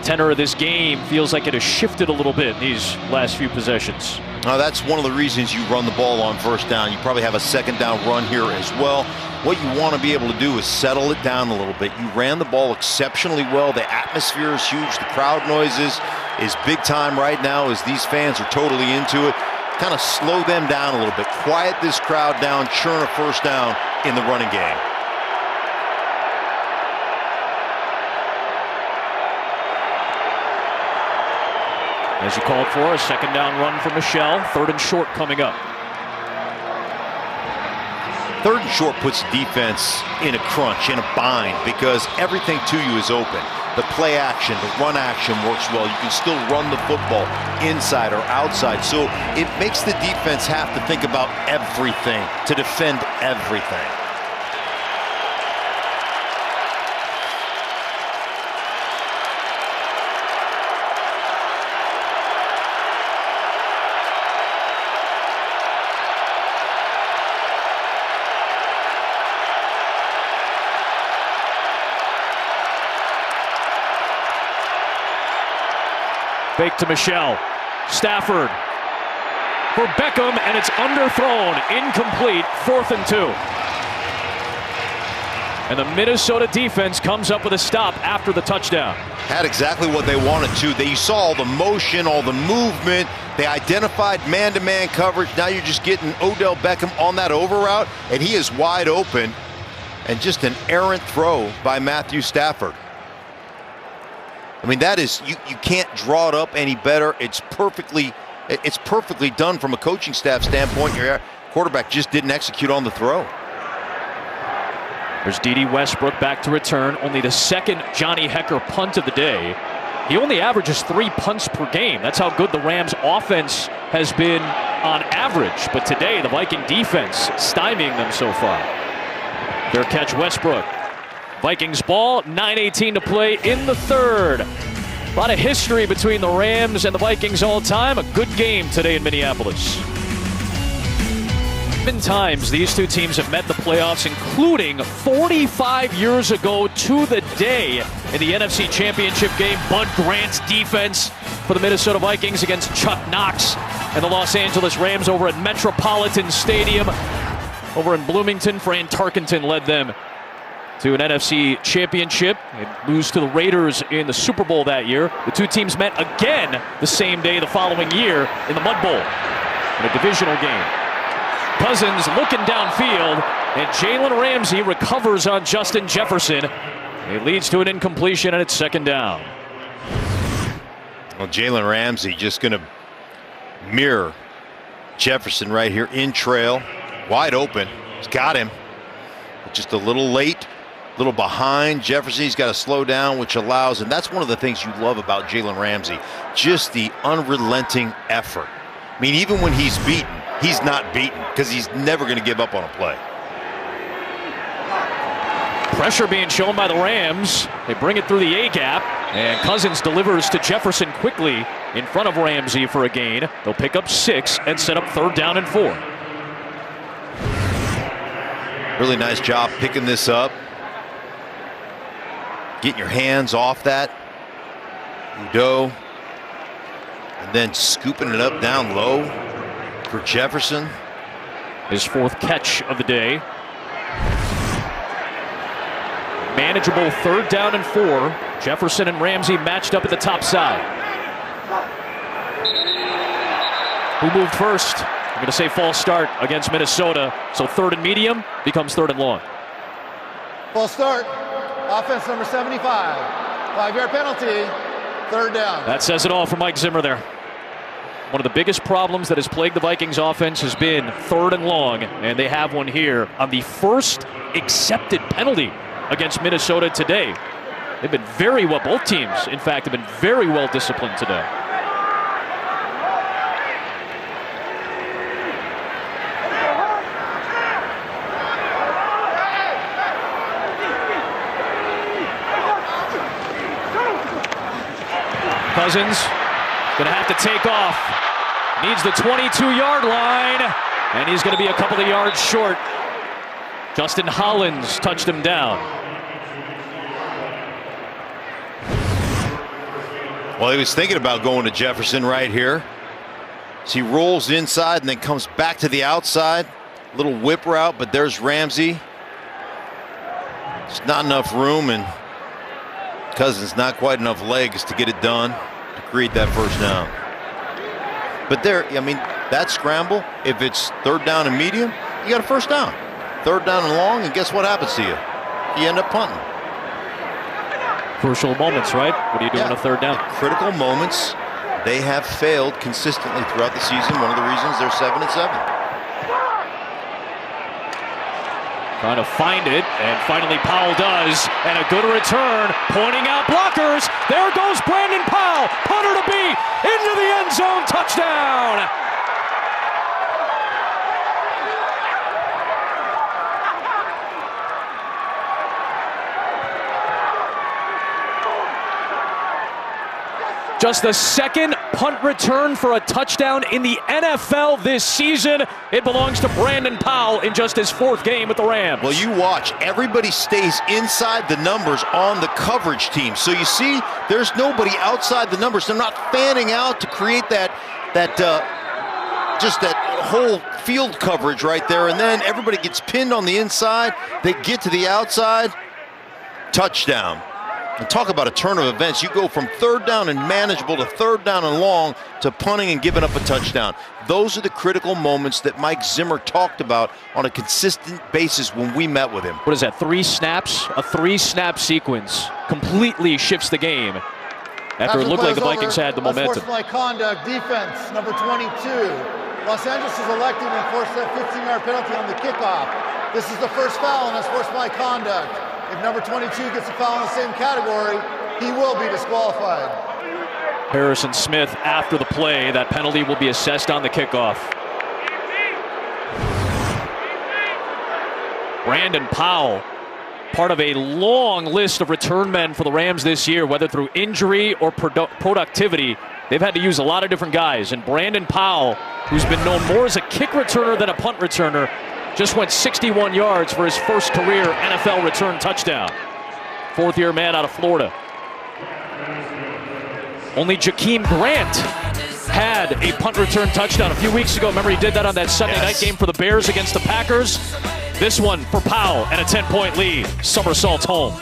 tenor of this game feels like it has shifted a little bit in these last few possessions. Now, that's one of the reasons you run the ball on first down. You probably have a second down run here as well. What you want to be able to do is settle it down a little bit. You ran the ball exceptionally well. The atmosphere is huge. The crowd noises is big time right now as these fans are totally into it. Kind of slow them down a little bit. Quiet this crowd down. Churn a first down in the running game. As you called for, a second down run for Michel. 3rd and short coming up. 3rd and short puts defense in a crunch, in a bind, because everything to you is open. The play action, the run action works well. You can still run the football inside or outside. So it makes the defense have to think about everything to defend everything. Fake to Michel. Stafford for Beckham, and it's underthrown. Incomplete. 4th and 2. And the Minnesota defense comes up with a stop after the touchdown. Had exactly what they wanted to. They saw all the motion, all the movement. They identified man-to-man coverage. Now you're just getting Odell Beckham on that over route, and he is wide open. And just an errant throw by Matthew Stafford. I mean, that is, you can't draw it up any better. It's perfectly done from a coaching staff standpoint. Your quarterback just didn't execute on the throw. There's D.D. Westbrook back to return. Only the 2nd Johnny Hecker punt of the day. He only averages 3 punts per game. That's how good the Rams offense has been on average. But today, the Viking defense stymieing them so far. Their catch, Westbrook. Vikings ball, 9:18 to play in the 3rd. A lot of history between the Rams and the Vikings all time. A good game today in Minneapolis. 7 times these two teams have met the playoffs, including 45 years ago to the day in the NFC Championship game. Bud Grant's defense for the Minnesota Vikings against Chuck Knox and the Los Angeles Rams over at Metropolitan Stadium. Over in Bloomington, Fran Tarkenton led them to an NFC championship. They lose to the Raiders in the Super Bowl that year. The two teams met again the same day the following year in the Mud Bowl in a divisional game. Cousins looking downfield, and Jalen Ramsey recovers on Justin Jefferson. It leads to an incompletion, and it's 2nd down. Well, Jalen Ramsey just going to mirror Jefferson right here in trail. Wide open. He's got him. Just a little late. A little behind Jefferson. He's got to slow down, which allows, and that's one of the things you love about Jalen Ramsey, just the unrelenting effort. I mean, even when he's beaten, he's not beaten because he's never going to give up on a play. Pressure being shown by the Rams. They bring it through the A-gap, and Cousins delivers to Jefferson quickly in front of Ramsey for a gain. They'll pick up 6 and set up 3rd down and 4. Really nice job picking this up. Getting your hands off that. Udo. And then scooping it up down low for Jefferson. His 4th catch of the day. Manageable 3rd down and 4. Jefferson and Ramsey matched up at the top side. Who moved first? I'm going to say false start against Minnesota. So 3rd and medium becomes 3rd and long. False start. Offense number 75. 5-yard penalty. 3rd down. That says it all for Mike Zimmer there. One of the biggest problems that has plagued the Vikings offense has been 3rd and long, and they have one here on the first accepted penalty against Minnesota today. They've been very well, both teams, in fact, have been very well disciplined today. Cousins going to have to take off. Needs the 22-yard line, and he's going to be a couple of yards short. Justin Hollins touched him down. Well, he was thinking about going to Jefferson right here. So he rolls inside and then comes back to the outside. Little whip route, but there's Ramsey. Just not enough room, and Cousins not quite enough legs to get it done to create that first down. But there, I mean, that scramble, if it's third down and medium, you got a first down. Third down and long, and guess what happens to you? You end up punting. Crucial moments, right? What do you do on a third down? Critical moments. They have failed consistently throughout the season. One of the reasons they're 7-7. Trying to find it, and finally Powell does, and a good return, pointing out blockers. There goes Brandon Powell, punter to beat, into the end zone, touchdown. Just the second punt return for a touchdown in the NFL this season. It belongs to Brandon Powell in just his 4th game with the Rams. Well, you watch. Everybody stays inside the numbers on the coverage team. So you see, there's nobody outside the numbers. They're not fanning out to create just that whole field coverage right there. And then everybody gets pinned on the inside. They get to the outside. Touchdown. And talk about a turn of events. You go from third down and manageable to third down and long to punting and giving up a touchdown. Those are the critical moments that Mike Zimmer talked about on a consistent basis when we met with him. What is that, 3 snaps? A 3-snap sequence completely shifts the game after it looked like the Vikings had the momentum. Unsportsmanlike conduct, defense, number 22. Los Angeles is electing to enforce that 15-yard penalty on the kickoff. This is the first foul on unsportsmanlike conduct. If number 22 gets a foul in the same category, he will be disqualified. Harrison Smith, after the play, that penalty will be assessed on the kickoff. Brandon Powell, part of a long list of return men for the Rams this year, whether through injury or productivity. They've had to use a lot of different guys, and Brandon Powell, who's been known more as a kick returner than a punt returner, just went 61 yards for his first career NFL return touchdown. 4th-year man out of Florida. Only Jakeem Grant had a punt return touchdown a few weeks ago. Remember, he did that on that Sunday night game for the Bears against the Packers. This one for Powell and a 10-point lead. Somersaults home.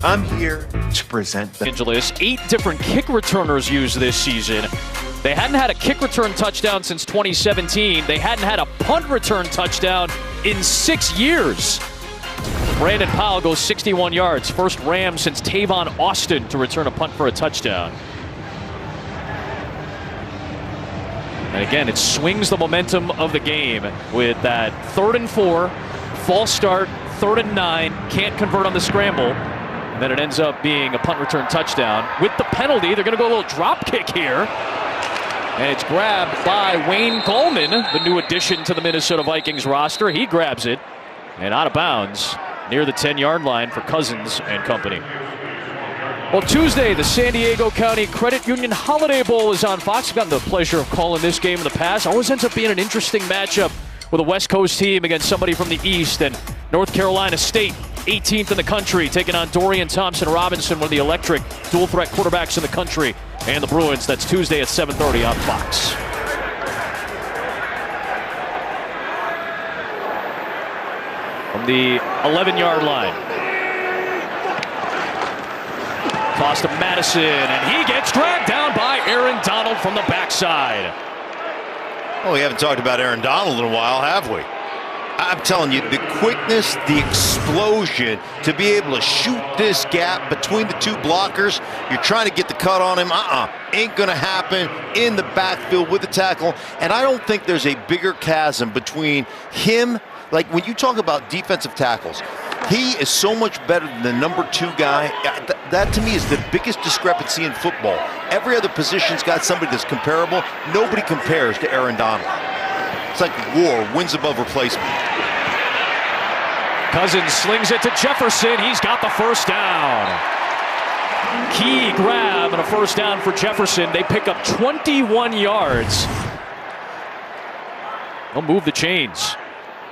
I'm here to present the Angeles. 8 different kick returners used this season. They hadn't had a kick return touchdown since 2017. They hadn't had a punt return touchdown in 6 years. Brandon Powell goes 61 yards. First Rams since Tavon Austin to return a punt for a touchdown. And again, it swings the momentum of the game with that 3rd and 4, false start, 3rd and 9, can't convert on the scramble. And then it ends up being a punt return touchdown. With the penalty, they're going to go a little drop kick here. And it's grabbed by Wayne Gallman, the new addition to the Minnesota Vikings roster. He grabs it and out of bounds near the 10-yard line for Cousins and company. Well, Tuesday, the San Diego County Credit Union Holiday Bowl is on Fox. I've gotten the pleasure of calling this game in the past. Always ends up being an interesting matchup with a West Coast team against somebody from the East. And North Carolina State, 18th in the country, taking on Dorian Thompson-Robinson, one of the electric dual-threat quarterbacks in the country. And the Bruins. That's Tuesday at 7:30 on Fox. From the 11-yard line. Toss to Madison, and he gets dragged down by Aaron Donald from the backside. Well, we haven't talked about Aaron Donald in a while, have we? I'm telling you, the quickness, the explosion to be able to shoot this gap between the 2 blockers. You're trying to get the cut on him. Ain't going to happen in the backfield with the tackle. And I don't think there's a bigger chasm between him. Like when you talk about defensive tackles, he is so much better than the number 2 guy. That to me is the biggest discrepancy in football. Every other position's got somebody that's comparable. Nobody compares to Aaron Donald. It's like war, wins above replacement. Cousins slings it to Jefferson. He's got the first down. Key grab and a first down for Jefferson. They pick up 21 yards. They'll move the chains.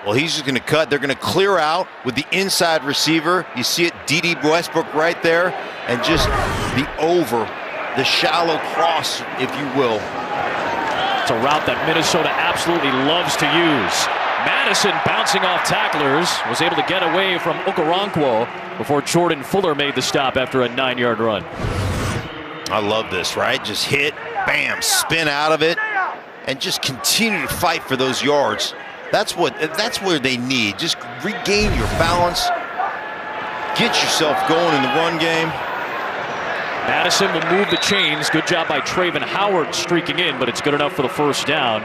Well, he's just going to cut. They're going to clear out with the inside receiver. You see it, D.D. Westbrook right there. and just the shallow cross, if you will. It's a route that Minnesota absolutely loves to use. Madison bouncing off tacklers, was able to get away from Okoronkwo before Jordan Fuller made the stop after a 9-yard run. I love this, right? Just hit, bam, spin out of it, and just continue to fight for those yards. That's where they need. Just regain your balance, get yourself going in the run game. Madison will move the chains. Good job by Traven Howard streaking in, but it's good enough for the first down.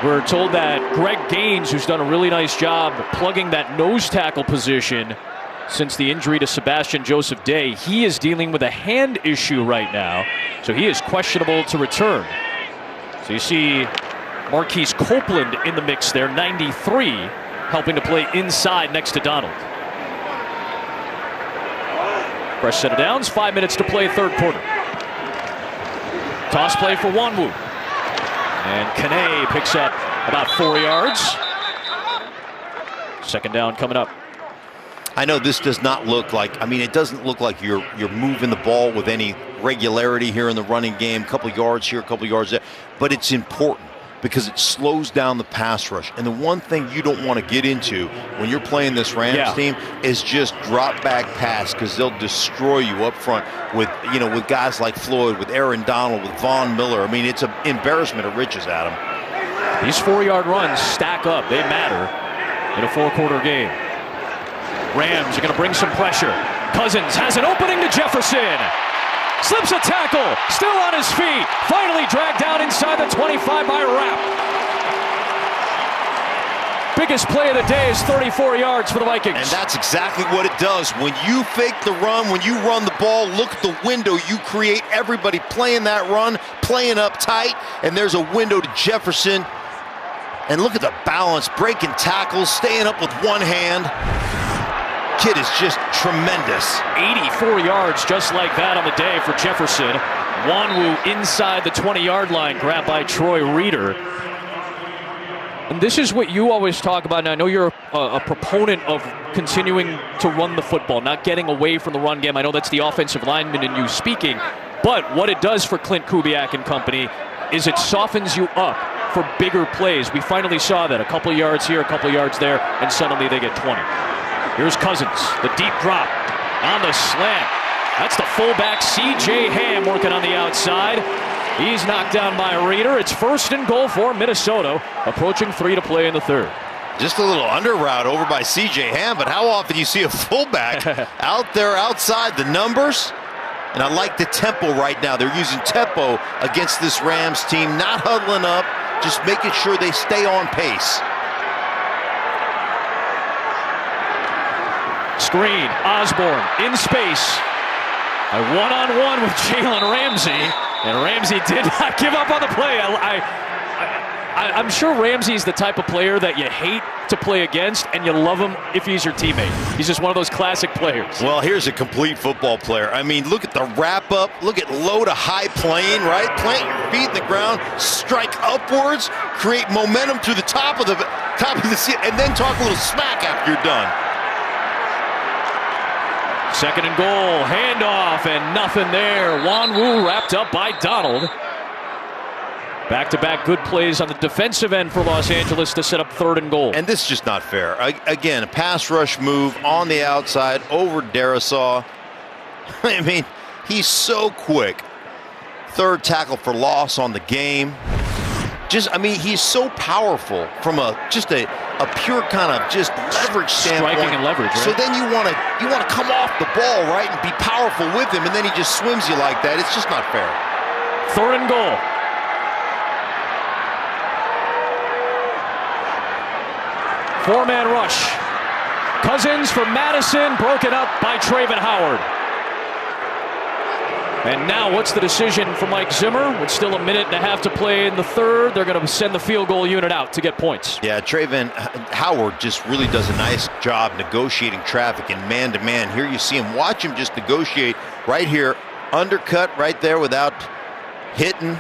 We're told that Greg Gaines, who's done a really nice job plugging that nose tackle position since the injury to Sebastian Joseph Day, he is dealing with a hand issue right now, so he is questionable to return. So you see Marquise Copeland in the mix there, 93, helping to play inside next to Donald. Fresh set of downs, 5 minutes to play, third quarter. Toss play for Wanwu. And Kane picks up about 4 yards. Second down coming up. I know this does not look like, it doesn't look like you're moving the ball with any regularity here in the running game. A couple yards here, a couple yards there. But it's important because it slows down the pass rush. And the one thing you don't want to get into when you're playing this Rams team is just drop back pass, because they'll destroy you up front with guys like Floyd, with Aaron Donald, with Von Miller. It's an embarrassment of riches, Adam. These 4-yard runs stack up. They matter in a 4-quarter game. Rams are going to bring some pressure. Cousins has an opening to Jefferson. Slips a tackle, still on his feet. Finally dragged down inside the 25 by Rapp. Biggest play of the day is 34 yards for the Vikings. And that's exactly what it does. When you fake the run, when you run the ball, look at the window you create. Everybody playing that run, playing up tight, and there's a window to Jefferson. And look at the balance, breaking tackles, staying up with one hand. Kid is just tremendous. 84 yards just like that on the day for Jefferson. Wanwu inside the 20-yard line, grabbed by Troy Reeder. And this is what you always talk about, and I know you're a proponent of continuing to run the football, not getting away from the run game. I know that's the offensive lineman in you speaking, but what it does for Clint Kubiak and company is it softens you up for bigger plays. We finally saw that. A couple yards here, a couple yards there, and suddenly they get 20. Here's Cousins, the deep drop on the slant. That's the fullback, C.J. Ham, working on the outside. He's knocked down by Reeder. It's 1st and goal for Minnesota, approaching 3 to play in the third. Just a little under route over by C.J. Ham, but how often do you see a fullback out there outside the numbers? And I like the tempo right now. They're using tempo against this Rams team, not huddling up, just making sure they stay on pace. Screen, Osborne in space. A one-on-one with Jalen Ramsey, and Ramsey did not give up on the play. I'm sure Ramsey's the type of player that you hate to play against, and you love him if he's your teammate. He's just one of those classic players. Well, here's a complete football player. Look at the wrap-up. Look at low to high playing, right? Plant your feet in the ground, strike upwards, create momentum through the top of the seat, and then talk a little smack after you're done. 2nd and goal, handoff, and nothing there. Wanwu wrapped up by Donald. Back-to-back good plays on the defensive end for Los Angeles to set up 3rd and goal. And this is just not fair. Again, a pass rush move on the outside over Darisaw. He's so quick. 3rd tackle for loss on the game. He's so powerful from a pure kind of just leverage standpoint. Striking and leverage, right? So then you want to come off the ball, right, and be powerful with him, and then he just swims you like that. It's just not fair. 3rd and goal. Four-man rush. Cousins for Madison, broken up by Traven Howard. And now what's the decision for Mike Zimmer? With still a minute and a half to play in the third, they're going to send the field goal unit out to get points. Yeah, Traven Howard just really does a nice job negotiating traffic and man-to-man. Here you see him. Watch him just negotiate right here. Undercut right there without hitting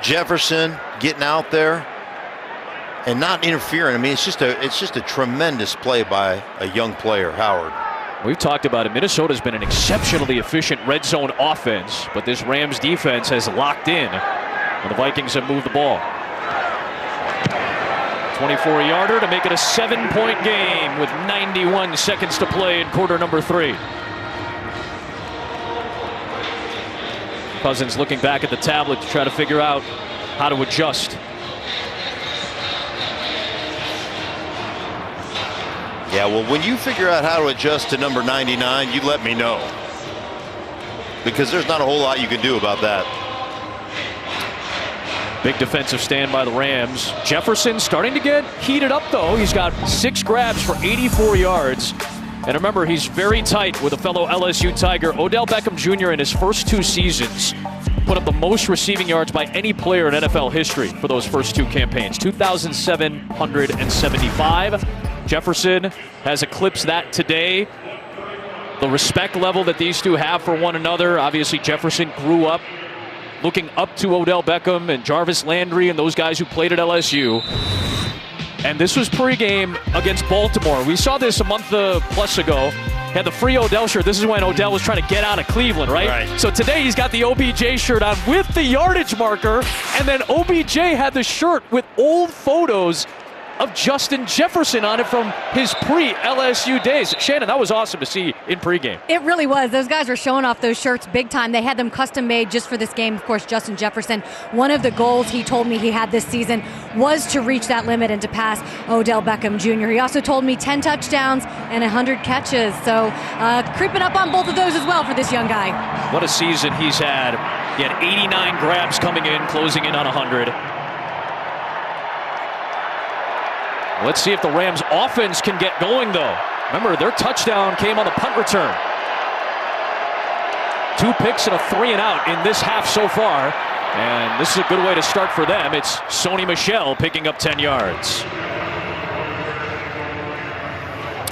Jefferson, getting out there and not interfering. It's just a tremendous play by a young player, Howard. We've talked about it. Minnesota's been an exceptionally efficient red zone offense, but this Rams defense has locked in, and the Vikings have moved the ball. 24-yarder to make it a 7-point game with 91 seconds to play in quarter number 3. Cousins looking back at the tablet to try to figure out how to adjust. Yeah, well, when you figure out how to adjust to number 99, you let me know. Because there's not a whole lot you can do about that. Big defensive stand by the Rams. Jefferson starting to get heated up, though. He's got 6 grabs for 84 yards. And remember, he's very tight with a fellow LSU Tiger. Odell Beckham Jr. in his first 2 seasons put up the most receiving yards by any player in NFL history for those first 2 campaigns. 2,775. Jefferson has eclipsed that today. The respect level that these two have for one another. Obviously, Jefferson grew up looking up to Odell Beckham and Jarvis Landry and those guys who played at LSU. And this was pregame against Baltimore. We saw this a month plus ago. Had the free Odell shirt. This is when Odell was trying to get out of Cleveland, right? So today he's got the OBJ shirt on with the yardage marker. And then OBJ had the shirt with old photos of Justin Jefferson on it from his pre-LSU days. Shannon, that was awesome to see in pregame. It really was. Those guys were showing off those shirts big time. They had them custom made just for this game. Of course, Justin Jefferson, one of the goals he told me he had this season was to reach that limit and to pass Odell Beckham Jr. He also told me 10 touchdowns and 100 catches. So creeping up on both of those as well for this young guy. What a season he's had. He had 89 grabs coming in, closing in on 100. Let's see if the Rams offense can get going, though. Remember, their touchdown came on the punt return. 2 picks and a 3-and-out in this half so far. And this is a good way to start for them. It's Sony Michel picking up 10 yards.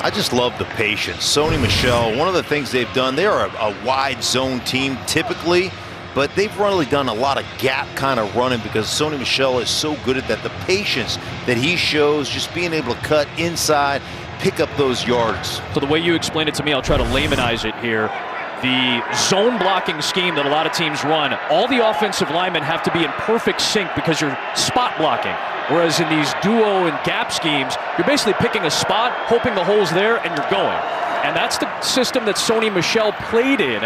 I just love the patience. Sony Michel, one of the things they've done, they are a wide zone team typically, but they've really done a lot of gap kind of running because Sony Michel is so good at that. The patience that he shows, just being able to cut inside, pick up those yards. So the way you explain it to me, I'll try to laymanize it here. The zone blocking scheme that a lot of teams run, all the offensive linemen have to be in perfect sync because you're spot blocking. Whereas in these duo and gap schemes, you're basically picking a spot, hoping the hole's there, and you're going. And that's the system that Sony Michel played in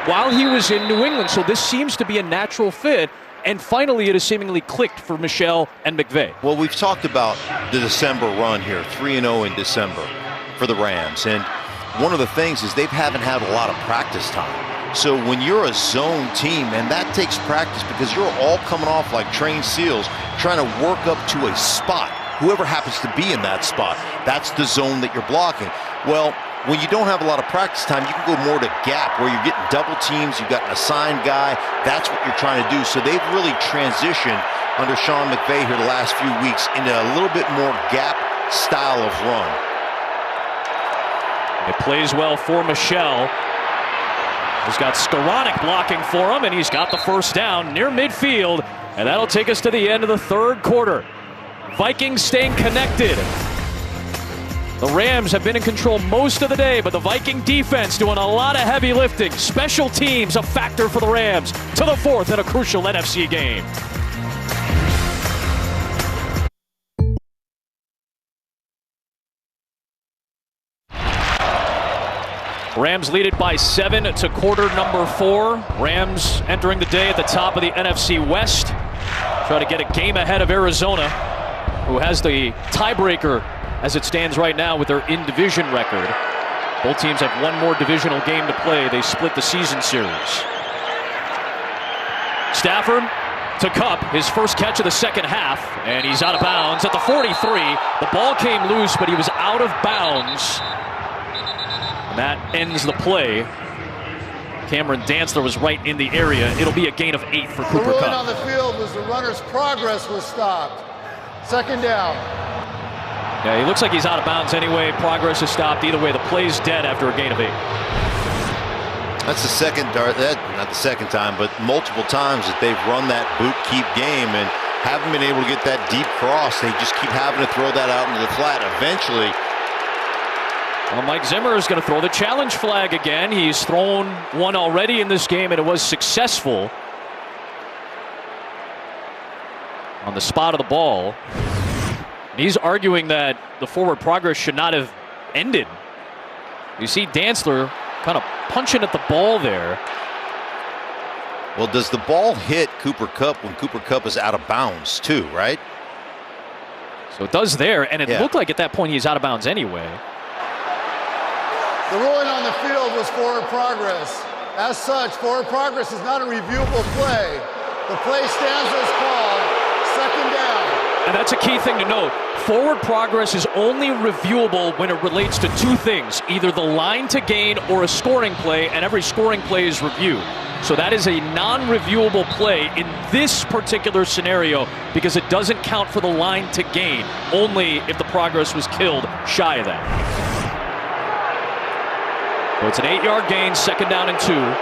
while he was in New England. So this seems to be a natural fit. And finally, it has seemingly clicked for Michel and McVay. Well, we've talked about the December run here, 3-0 in December for the Rams. And one of the things is they haven't had a lot of practice time. So when you're a zone team, and that takes practice because you're all coming off like trained seals, trying to work up to a spot. Whoever happens to be in that spot, that's the zone that you're blocking. Well, when you don't have a lot of practice time, you can go more to gap where you're getting double teams, you've got an assigned guy. That's what you're trying to do. So they've really transitioned under Sean McVay here the last few weeks into a little bit more gap style of run. It plays well for Michel. He's got Skoranek blocking for him, and he's got the first down near midfield. And that'll take us to the end of the third quarter. Vikings staying connected. The Rams have been in control most of the day, but the Viking defense doing a lot of heavy lifting. Special teams a factor for the Rams to the fourth in a crucial NFC game. Rams lead it by 7 to quarter number 4. Rams entering the day at the top of the NFC West. Try to get a game ahead of Arizona, who has the tiebreaker as it stands right now with their in-division record. Both teams have one more divisional game to play. They split the season series. Stafford to Kupp, his first catch of the second half, and he's out of bounds at the 43. The ball came loose, but he was out of bounds. And that ends the play. Cameron Dantzler was right in the area. It'll be a gain of 8 for Cooper Kupp. The ruling on the field was the runner's progress was stopped. Second down. Yeah, he looks like he's out of bounds anyway. Progress is stopped. Either way, the play's dead after a gain of 8. That's the second, not the second time, but multiple times that they've run that boot keep game and haven't been able to get that deep cross. They just keep having to throw that out into the flat. Eventually, Well, Mike Zimmer is going to throw the challenge flag again. He's thrown one already in this game, and it was successful on the spot of the ball. And he's arguing that the forward progress should not have ended. You see Dantzler kind of punching at the ball there. Well, does the ball hit Cooper Kupp when Cooper Kupp is out of bounds too, right? So it does there, and it looked like at that point he's out of bounds anyway. The ruling on the field was forward progress. As such, forward progress is not a reviewable play. The play stands as called, second down. And that's a key thing to note. Forward progress is only reviewable when it relates to two things, either the line to gain or a scoring play, and every scoring play is reviewed. So that is a non-reviewable play in this particular scenario because it doesn't count for the line to gain, only if the progress was killed shy of that. So it's an 8-yard gain, second down and 2. Now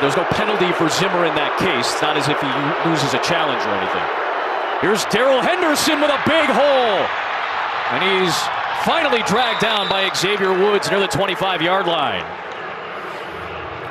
there's no penalty for Zimmer in that case. It's not as if he loses a challenge or anything. Here's Darrell Henderson with a big hole. And he's finally dragged down by Xavier Woods near the 25-yard line.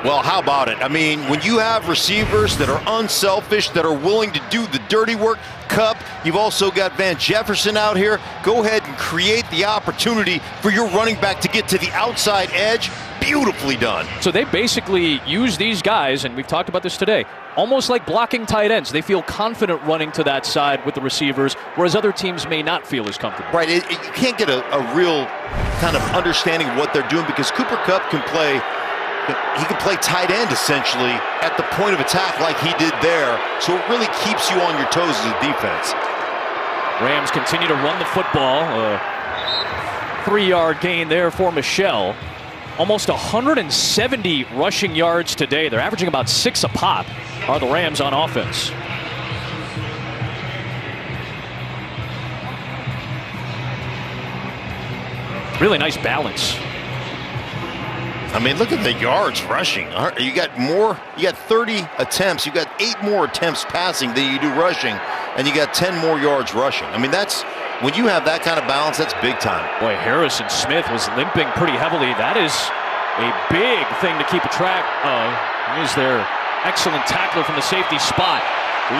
Well, how about it? I mean, when you have receivers that are unselfish, that are willing to do the dirty work, Kupp, you've also got Van Jefferson out here. Go ahead and create the opportunity for your running back to get to the outside edge. Beautifully done. So they basically use these guys, and we've talked about this today, almost like blocking tight ends. They feel confident running to that side with the receivers, whereas other teams may not feel as comfortable. Right, you can't get a real kind of understanding of what they're doing because Cooper Kupp can play. He can play tight end essentially at the point of attack like he did there, so it really keeps you on your toes as a defense. Rams continue to run the football. A 3-yard gain there for Michel. Almost 170 rushing yards today. They're averaging about 6 a pop, are the Rams on offense. Really nice balance. I mean, look at the yards rushing. You got 30 attempts. You got 8 more attempts passing than you do rushing, and you got 10 more yards rushing. I mean, that's when you have that kind of balance, that's big time. Boy, Harrison Smith was limping pretty heavily. That is a big thing to keep a track of. Here's their excellent tackler from the safety spot.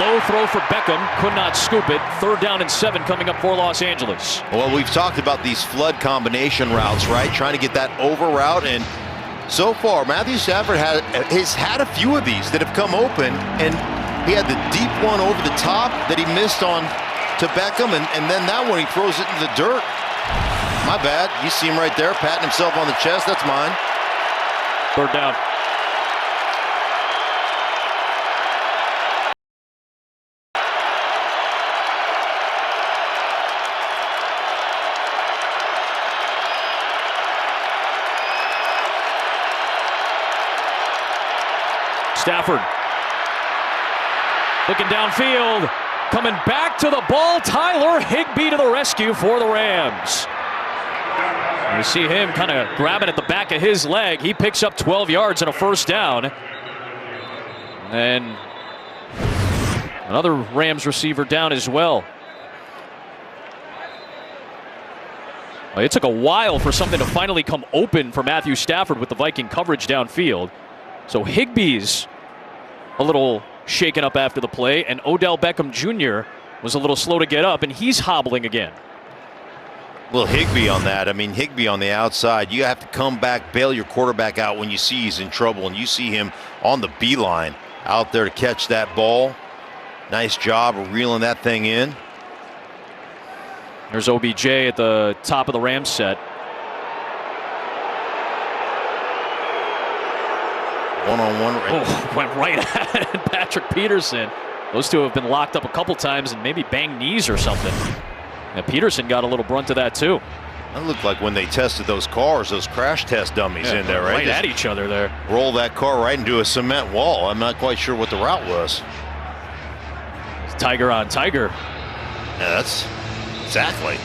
Low throw for Beckham, could not scoop it. 3rd down and 7 coming up for Los Angeles. Well, we've talked about these flood combination routes, right? Trying to get that over route, and so far, Matthew Stafford has had a few of these that have come open, and he had the deep one over the top that he missed on to Beckham, and then that one he throws it in the dirt. My bad. You see him right there patting himself on the chest. That's mine. 3rd down. Stafford looking downfield, coming back to the ball. Tyler Higbee to the rescue for the Rams. You see him kind of grabbing at the back of his leg. He picks up 12 yards and a 1st down. And another Rams receiver down as well. Well, it took a while for something to finally come open for Matthew Stafford with the Viking coverage downfield. So Higbee's a little shaken up after the play, and Odell Beckham Jr. was a little slow to get up, and he's hobbling again. Well, Higbee on that. I mean, Higbee on the outside. You have to come back, bail your quarterback out when you see he's in trouble, and you see him on the beeline out there to catch that ball. Nice job of reeling that thing in. There's OBJ at the top of the Rams set. One-on-one. Went right at it. Patrick Peterson. Those two have been locked up a couple times and maybe banged knees or something. And Peterson got a little brunt of that too. That looked like when they tested those cars, those crash test dummies in there, right? Right at each other there. Roll that car right into a cement wall. I'm not quite sure what the route was. It's Tiger on Tiger. Yeah, that's exactly.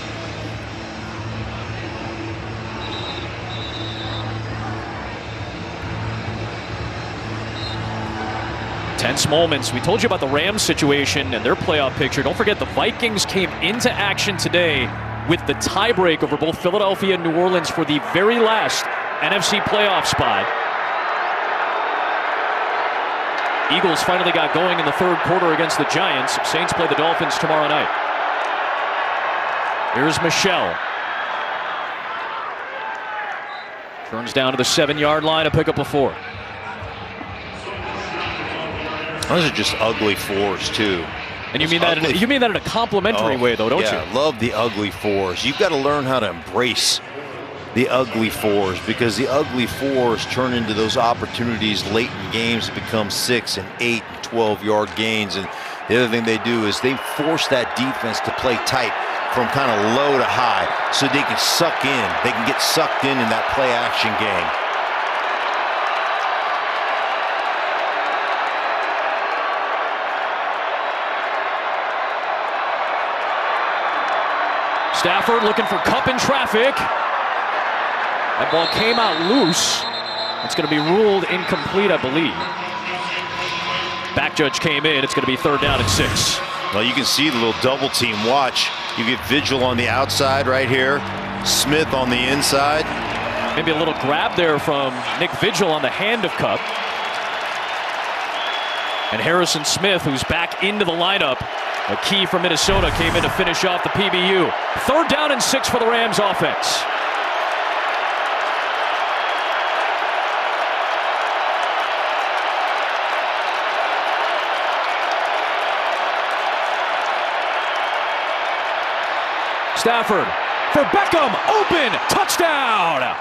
Tense moments. We told you about the Rams situation and their playoff picture. Don't forget the Vikings came into action today with the tiebreak over both Philadelphia and New Orleans for the very last NFC playoff spot. Eagles finally got going in the third quarter against the Giants. Saints play the Dolphins tomorrow night. Here's Michel. Turns down to the 7-yard line to pick up a 4. Those are just ugly 4s, too. And you mean that in a complimentary way, though, don't you? Yeah, love the ugly 4s. You've got to learn how to embrace the ugly 4s, because the ugly 4s turn into those opportunities late in games to become 6 and 8 and 12-yard gains. And the other thing they do is they force that defense to play tight from kind of low to high so they can suck in. They can get sucked in that play action game. Stafford looking for Kupp in traffic. That ball came out loose. It's going to be ruled incomplete, I believe. Back judge came in. It's going to be 3rd down and 6. Well, you can see the little double team. Watch. You get Vigil on the outside right here. Smith on the inside. Maybe a little grab there from Nick Vigil on the hand of Kupp. And Harrison Smith, who's back into the lineup. A key from Minnesota came in to finish off the PBU. 3rd down and 6 for the Rams offense. Stafford for Beckham, open, touchdown!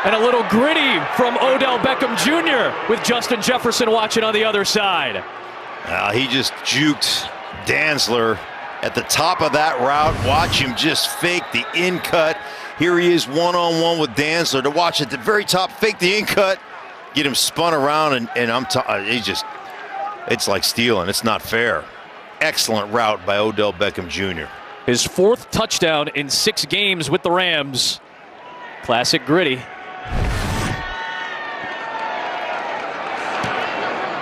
And a little gritty from Odell Beckham Jr. with Justin Jefferson watching on the other side. He just juked Dantzler at the top of that route. Watch him just fake the in cut. Here he is one-on-one with Dantzler to watch at the very top, fake the in cut, get him spun around, and it's like stealing. It's not fair. Excellent route by Odell Beckham Jr. His 4th touchdown in 6 games with the Rams. Classic gritty.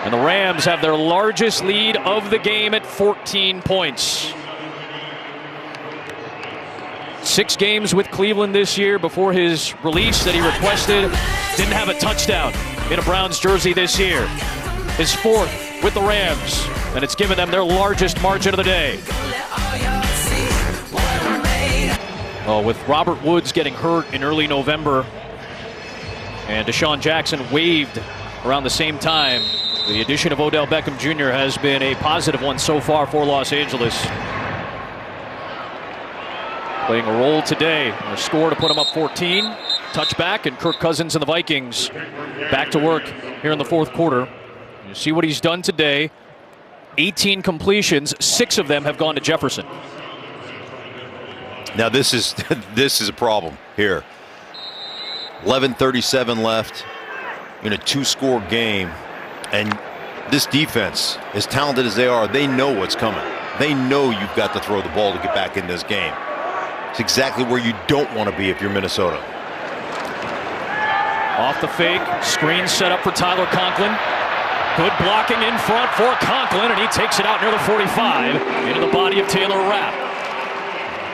And the Rams have their largest lead of the game at 14 points. 6 games with Cleveland this year. Before his release that he requested, didn't have a touchdown in a Browns jersey this year. His 4th with the Rams, and it's given them their largest margin of the day. Well, with Robert Woods getting hurt in early November and Deshaun Jackson waived around the same time, the addition of Odell Beckham Jr. has been a positive one so far for Los Angeles. Playing a role today. A score to put him up 14. Touchback, and Kirk Cousins and the Vikings back to work here in the 4th quarter. You see what he's done today. 18 completions, 6 of them have gone to Jefferson. Now this is a problem here. 11:37 left in a 2-score game, and this defense, as talented as they are, they know what's coming. They know you've got to throw the ball to get back in this game. It's exactly where you don't want to be if you're Minnesota. Off the fake, screen set up for Tyler Conklin. Good blocking in front for Conklin, and he takes it out near the 45 into the body of Taylor Rapp.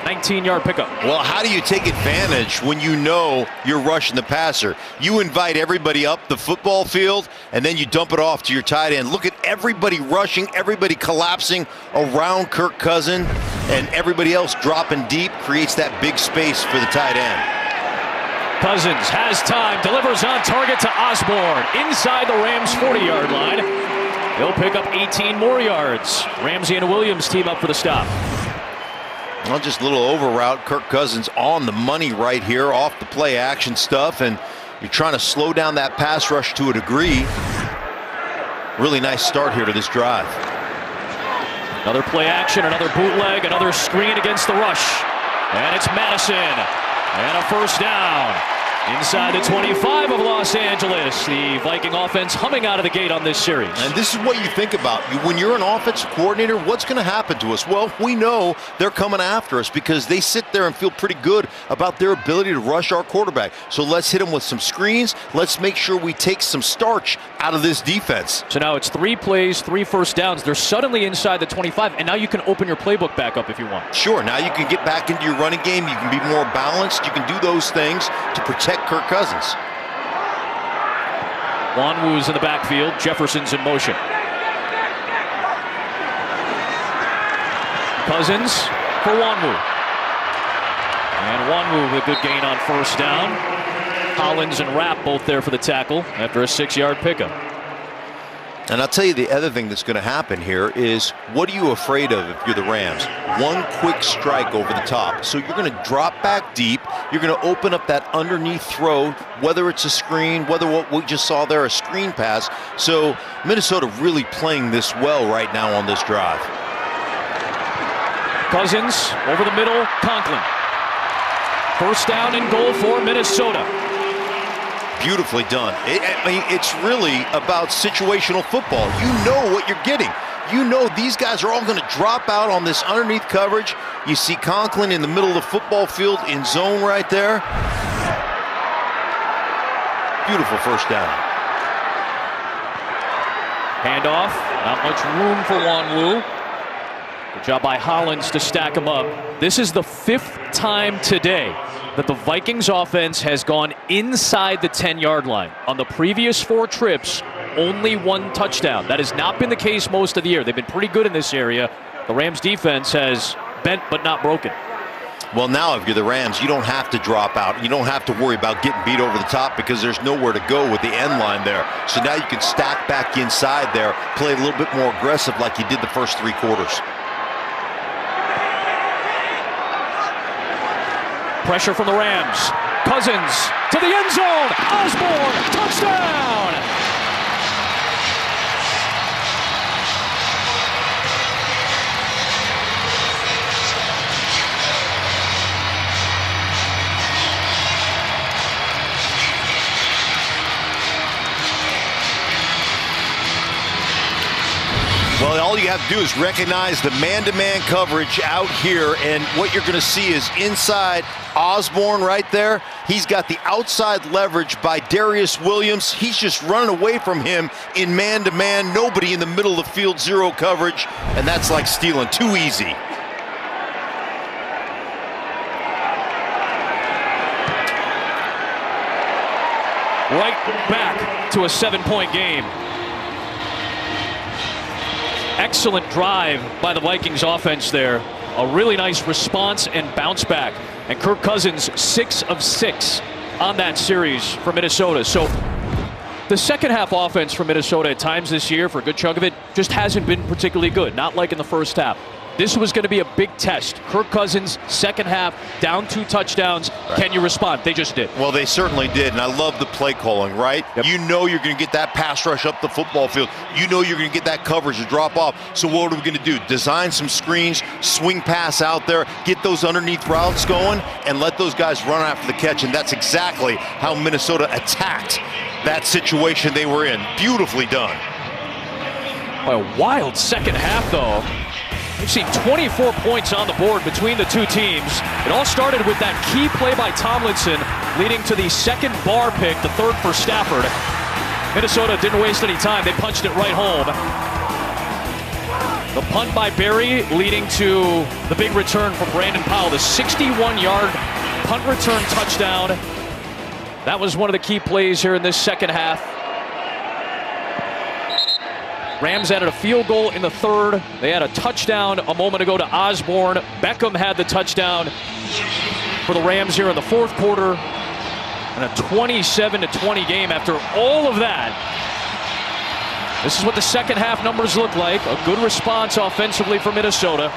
19-yard pickup. Well, how do you take advantage when you know you're rushing the passer? You invite everybody up the football field, and then you dump it off to your tight end. Look at everybody rushing, everybody collapsing around Kirk Cousins, and everybody else dropping deep creates that big space for the tight end. Cousins has time, delivers on target to Osborne inside the Rams 40-yard line. He'll pick up 18 more yards. Ramsey and Williams team up for the stop. Well, just a little over route. Kirk Cousins on the money right here, off the play action stuff, and you're trying to slow down that pass rush to a degree. Really nice start here to this drive. Another play action, another bootleg, another screen against the rush. And it's Madison. And a 1st down. Inside the 25 of Los Angeles. The Viking offense humming out of the gate on this series. And this is what you think about. When you're an offensive coordinator, what's going to happen to us? Well, we know they're coming after us because they sit there and feel pretty good about their ability to rush our quarterback. So let's hit them with some screens. Let's make sure we take some starch out of this defense. So now it's 3 plays, 3 first downs. They're suddenly inside the 25, and now you can open your playbook back up if you want. Sure, now you can get back into your running game. You can be more balanced. You can do those things to protect Kirk Cousins. Wanwu's in the backfield. Jefferson's in motion. Cousins for Wanwu. And Wanwu with a good gain on first down. Hollins and Rapp both there for the tackle after a 6-yard pickup. And I'll tell you the other thing that's going to happen here is, what are you afraid of if you're the Rams? One quick strike over the top. So you're going to drop back deep. You're going to open up that underneath throw, whether it's a screen, whether what we just saw there, a screen pass. So Minnesota really playing this well right now on this drive. Cousins over the middle, Conklin. First down and goal for Minnesota. Beautifully done. I mean, it's really about situational football. You know what you're getting. You know these guys are all going to drop out on this underneath coverage. You see Conklin in the middle of the football field in zone right there. Beautiful first down. Handoff. Not much room for Wanwu. Good job by Hollins to stack him up. This is the 5th time today that the Vikings offense has gone inside the 10-yard line. On the previous 4 trips, only 1 touchdown. That has not been the case most of the year. They've been pretty good in this area. The Rams defense has bent but not broken. Well, now if you're the Rams, you don't have to drop out. You don't have to worry about getting beat over the top because there's nowhere to go with the end line there. So now you can stack back inside there, play a little bit more aggressive like you did the first 3 quarters. Pressure from the Rams. Cousins to the end zone. Osborne, touchdown! Well, all you have to do is recognize the man-to-man coverage out here, and what you're going to see is inside Osborne right there. He's got the outside leverage by Darius Williams. He's just running away from him in man-to-man. Nobody in the middle of the field, 0 coverage, and that's like stealing. Too easy. Right back to a 7-point game. Excellent drive by the Vikings offense there. A really nice response and bounce back. And Kirk Cousins, 6 of 6 on that series for Minnesota. So the second half offense for Minnesota at times this year, for a good chunk of it, just hasn't been particularly good. Not like in the first half. This was going to be a big test. Kirk Cousins, second half, down 2 touchdowns. Right. Can you respond? They just did. Well, they certainly did, and I love the play calling, right? Yep. You know you're going to get that pass rush up the football field. You know you're going to get that coverage to drop off. So what are we going to do? Design some screens, swing pass out there, get those underneath routes going, and let those guys run after the catch, and that's exactly how Minnesota attacked that situation they were in. Beautifully done. A wild second half, though. We've seen 24 points on the board between the 2 teams. It all started with that key play by Tomlinson, leading to the second bar pick, the 3rd for Stafford. Minnesota didn't waste any time. They punched it right home. The punt by Berry leading to the big return from Brandon Powell, the 61-yard punt return touchdown. That was one of the key plays here in this second half. Rams added a field goal in the 3rd. They had a touchdown a moment ago to Osborne. Beckham had the touchdown for the Rams here in the 4th quarter. And a 27-20 game after all of that. This is what the second half numbers look like. A good response offensively for Minnesota.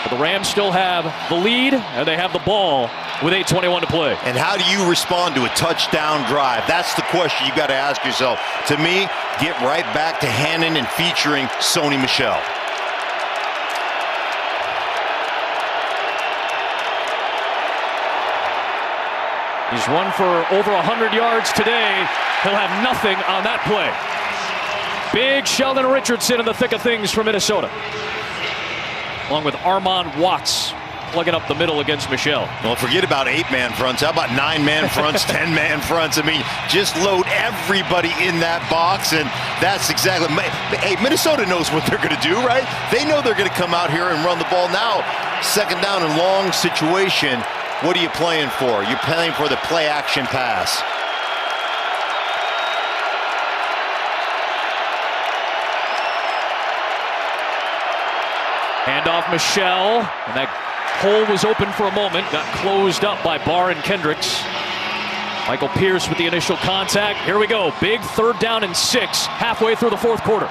But the Rams still have the lead, and they have the ball with 8:21 to play. And how do you respond to a touchdown drive? That's the question you got to ask yourself. To me, get right back to handing and featuring Sony Michel. He's run for over 100 yards today. He'll have nothing on that play. Big Sheldon Richardson in the thick of things for Minnesota, along with Armand Watts plugging up the middle against Michel. Well, forget about 8-man fronts. How about 9-man fronts, 10-man fronts? I mean, just load everybody in that box, and that's exactly. Hey, Minnesota knows what they're going to do, right? They know they're going to come out here and run the ball. Now, second down and long situation. What are you playing for? You're playing for the play-action pass. Handoff Michel, and that hole was open for a moment, got closed up by Barr and Kendricks. Michael Pierce with the initial contact. Here we go, big 3rd down and 6, halfway through the 4th quarter.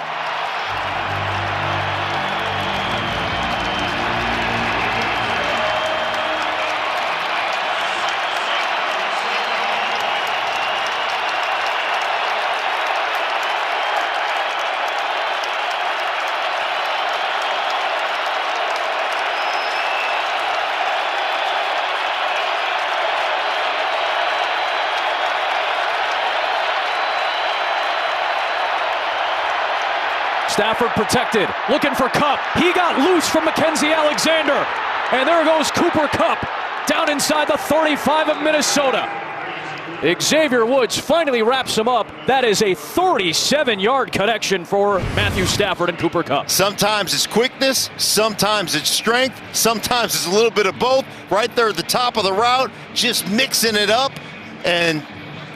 Stafford protected, looking for Kupp. He got loose from Mackenzie Alexander. And there goes Cooper Kupp down inside the 35 of Minnesota. Xavier Woods finally wraps him up. That is a 37-yard connection for Matthew Stafford and Cooper Kupp. Sometimes it's quickness, sometimes it's strength, sometimes it's a little bit of both. Right there at the top of the route, just mixing it up and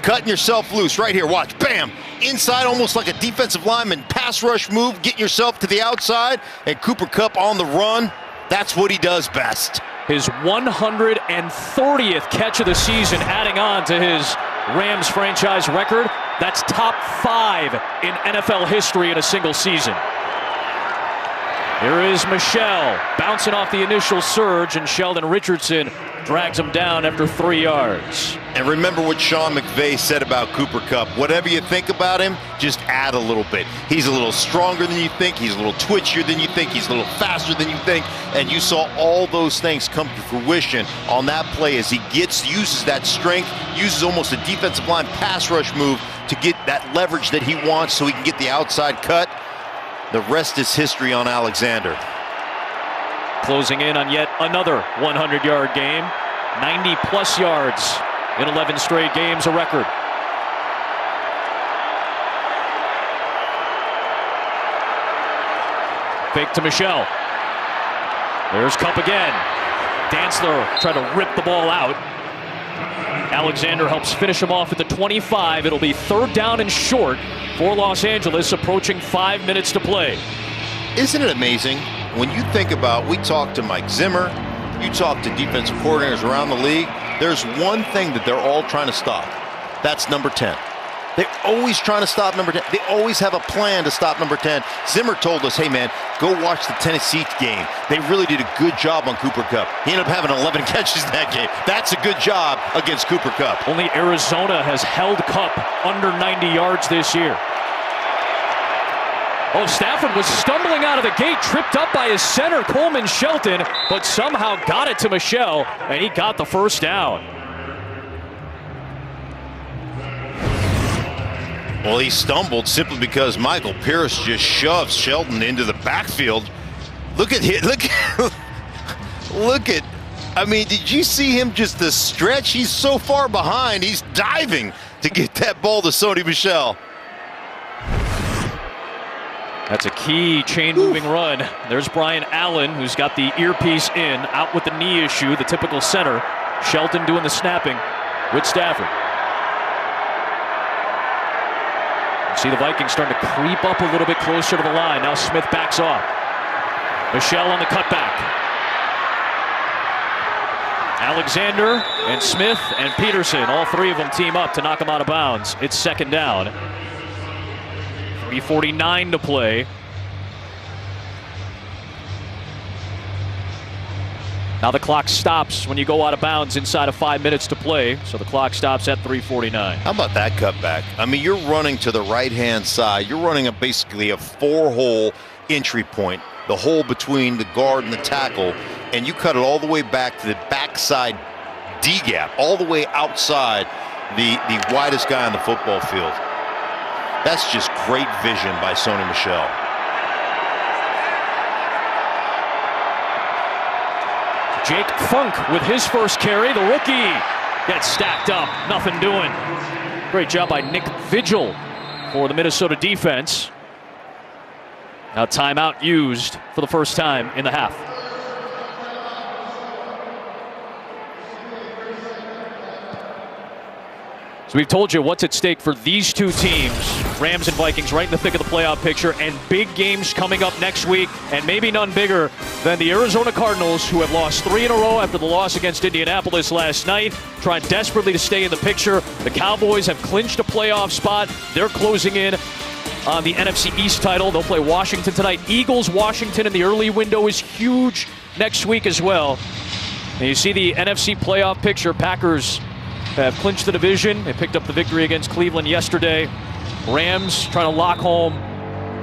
cutting yourself loose. Right here, watch, bam! Inside, almost like a defensive lineman pass rush move, getting yourself to the outside, and Cooper Kupp on the run. That's what he does best. His 130th catch of the season, adding on to his Rams franchise record. That's top 5 in NFL history in a single season. Here is Michel bouncing off the initial surge, and Sheldon Richardson drags him down after 3 yards. And remember what Sean McVay said about Cooper Kupp. Whatever you think about him, just add a little bit. He's a little stronger than you think. He's a little twitchier than you think. He's a little faster than you think. And you saw all those things come to fruition on that play as he uses that strength, uses almost a defensive line pass rush move to get that leverage that he wants so he can get the outside cut. The rest is history on Alexander. Closing in on yet another 100-yard game. 90-plus yards in 11 straight games, a record. Fake to Michel. There's Kupp again. Dantzler trying to rip the ball out. Alexander helps finish him off at the 25. It'll be 3rd down and short for Los Angeles, approaching 5 minutes to play. Isn't it amazing when you think about, we talked to Mike Zimmer, you talk to defensive coordinators around the league, there's one thing that they're all trying to stop. That's number 10. They're always trying to stop number 10. They always have a plan to stop number 10. Zimmer told us, hey man, go watch the Tennessee game. They really did a good job on Cooper Kupp. He ended up having 11 catches in that game. That's a good job against Cooper Kupp. Only Arizona has held Kupp under 90 yards this year. Oh, Stafford was stumbling out of the gate, tripped up by his center, Coleman Shelton, but somehow got it to Michel, and he got the 1st down. Well, he stumbled simply because Michael Pierce just shoved Shelton into the backfield. Look at him. Look at. I mean, did you see him just the stretch? He's so far behind. He's diving to get that ball to Sony Michel. That's a key chain-moving run. There's Brian Allen, who's got the earpiece in, out with the knee issue, the typical center. Shelton doing the snapping with Stafford. See the Vikings starting to creep up a little bit closer to the line. Now Smith backs off. Michel on the cutback. Alexander and Smith and Peterson, all 3 of them team up to knock him out of bounds. It's 2nd down. 3:49 to play. Now the clock stops when you go out of bounds inside of 5 minutes to play. So the clock stops at 3:49. How about that cutback? I mean, you're running to the right-hand side. You're running basically a 4-hole entry point, the hole between the guard and the tackle, and you cut it all the way back to the backside D gap, all the way outside the widest guy on the football field. That's just great vision by Sony Michel. Jake Funk with his first carry. The rookie gets stacked up. Nothing doing. Great job by Nick Vigil for the Minnesota defense. Now timeout used for the first time in the half. So we've told you what's at stake for these two teams, Rams and Vikings, right in the thick of the playoff picture, and big games coming up next week, and maybe none bigger than the Arizona Cardinals, who have lost 3 in a row after the loss against Indianapolis last night, trying desperately to stay in the picture. The Cowboys have clinched a playoff spot. They're closing in on the NFC East title. They'll play Washington tonight. Eagles, Washington in the early window is huge next week as well. And you see the NFC playoff picture. Packers have clinched the division. They picked up the victory against Cleveland yesterday. Rams trying to lock home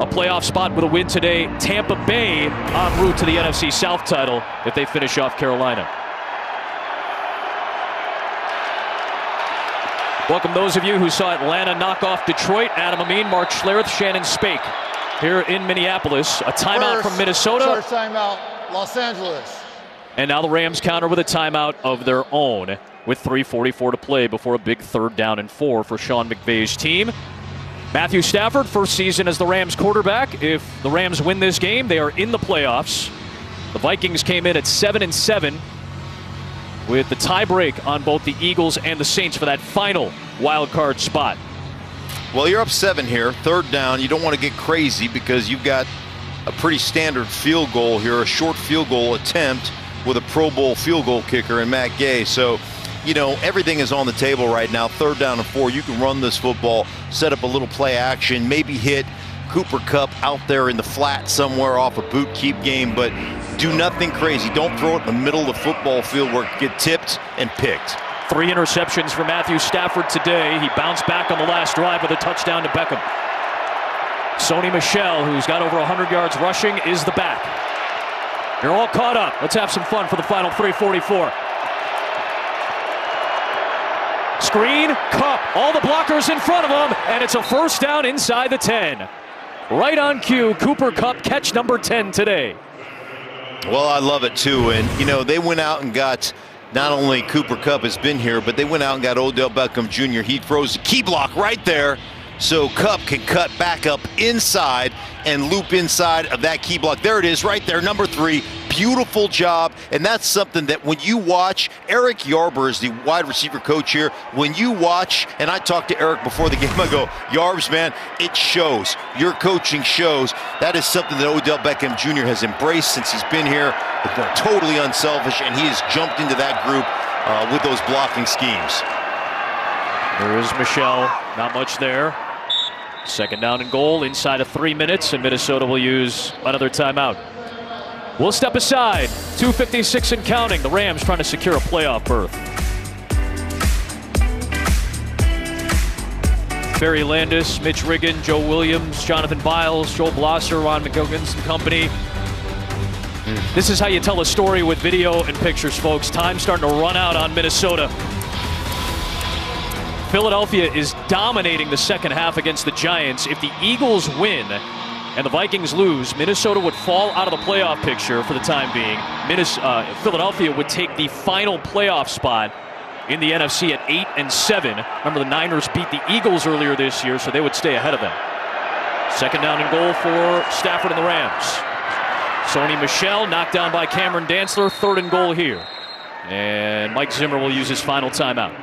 a playoff spot with a win today. Tampa Bay en route to the NFC South title if they finish off Carolina. Welcome those of you who saw Atlanta knock off Detroit. Adam Amin, Mark Schlereth, Shannon Spake here in Minneapolis. A timeout from Minnesota. First timeout, Los Angeles. And now the Rams counter with a timeout of their own with 3:44 to play before a big 3rd down and 4 for Sean McVay's team. Matthew Stafford, first season as the Rams quarterback. If the Rams win this game, they are in the playoffs. The Vikings came in at 7-7 with the tiebreak on both the Eagles and the Saints for that final wild card spot. Well, you're up 7 here, 3rd down. You don't want to get crazy because you've got a pretty standard field goal here, a short field goal attempt with a Pro Bowl field goal kicker in Matt Gay. So, you know, everything is on the table right now. 3rd down and 4. You can run this football, set up a little play action, maybe hit Cooper Kupp out there in the flat somewhere off a boot keep game, but do nothing crazy. Don't throw it in the middle of the football field where it can get tipped and picked. 3 interceptions for Matthew Stafford today. He bounced back on the last drive with a touchdown to Beckham. Sony Michel, who's got over 100 yards rushing, is the back. You're all caught up. Let's have some fun for the final 3:44. Screen, Kupp, all the blockers in front of him, and it's a 1st down inside the 10. Right on cue, Cooper Kupp, catch number 10 today. Well, I love it too, and you know, they went out and got, not only Cooper Kupp has been here, but they went out and got Odell Beckham Jr. He throws the key block right there, so Kupp can cut back up inside and loop inside of that key block. There it is right there, number 3. Beautiful job, and that's something that when you watch, Eric Yarber is the wide receiver coach here. When you watch, and I talked to Eric before the game, I go, Yarbs, man, it shows. Your coaching shows. That is something that Odell Beckham Jr. has embraced since he's been here. They're totally unselfish, and he has jumped into that group with those blocking schemes. There is Michel, not much there. 2nd down and goal inside of 3 minutes, and Minnesota will use another timeout. We'll step aside. 2:56 and counting. The Rams trying to secure a playoff berth. Barry Landis, Mitch Riggin, Joe Williams, Jonathan Biles, Joel Blosser, Ron McGuggins and company. This is how you tell a story with video and pictures, folks. Time's starting to run out on Minnesota. Philadelphia is dominating the 2nd half against the Giants. If the Eagles win and the Vikings lose, Minnesota would fall out of the playoff picture for the time being. Philadelphia would take the final playoff spot in the NFC at 8-7. Remember, the Niners beat the Eagles earlier this year, so they would stay ahead of them. 2nd down and goal for Stafford and the Rams. Sony Michel knocked down by Cameron Dantzler. 3rd and goal here. And Mike Zimmer will use his final timeout.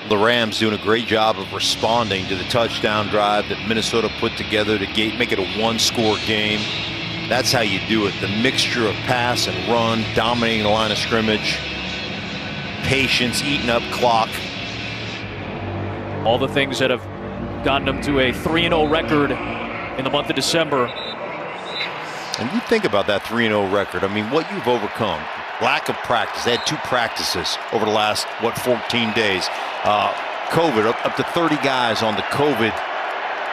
The Rams doing a great job of responding to the touchdown drive that Minnesota put together to make it a 1-score game. That's how you do it. The mixture of pass and run, dominating the line of scrimmage, patience, eating up clock. All the things that have gotten them to a 3-0 record in the month of December. And you think about that 3-0 record. I mean, what you've overcome. Lack of practice. They had 2 practices over the last, 14 days. COVID, up to 30 guys on the COVID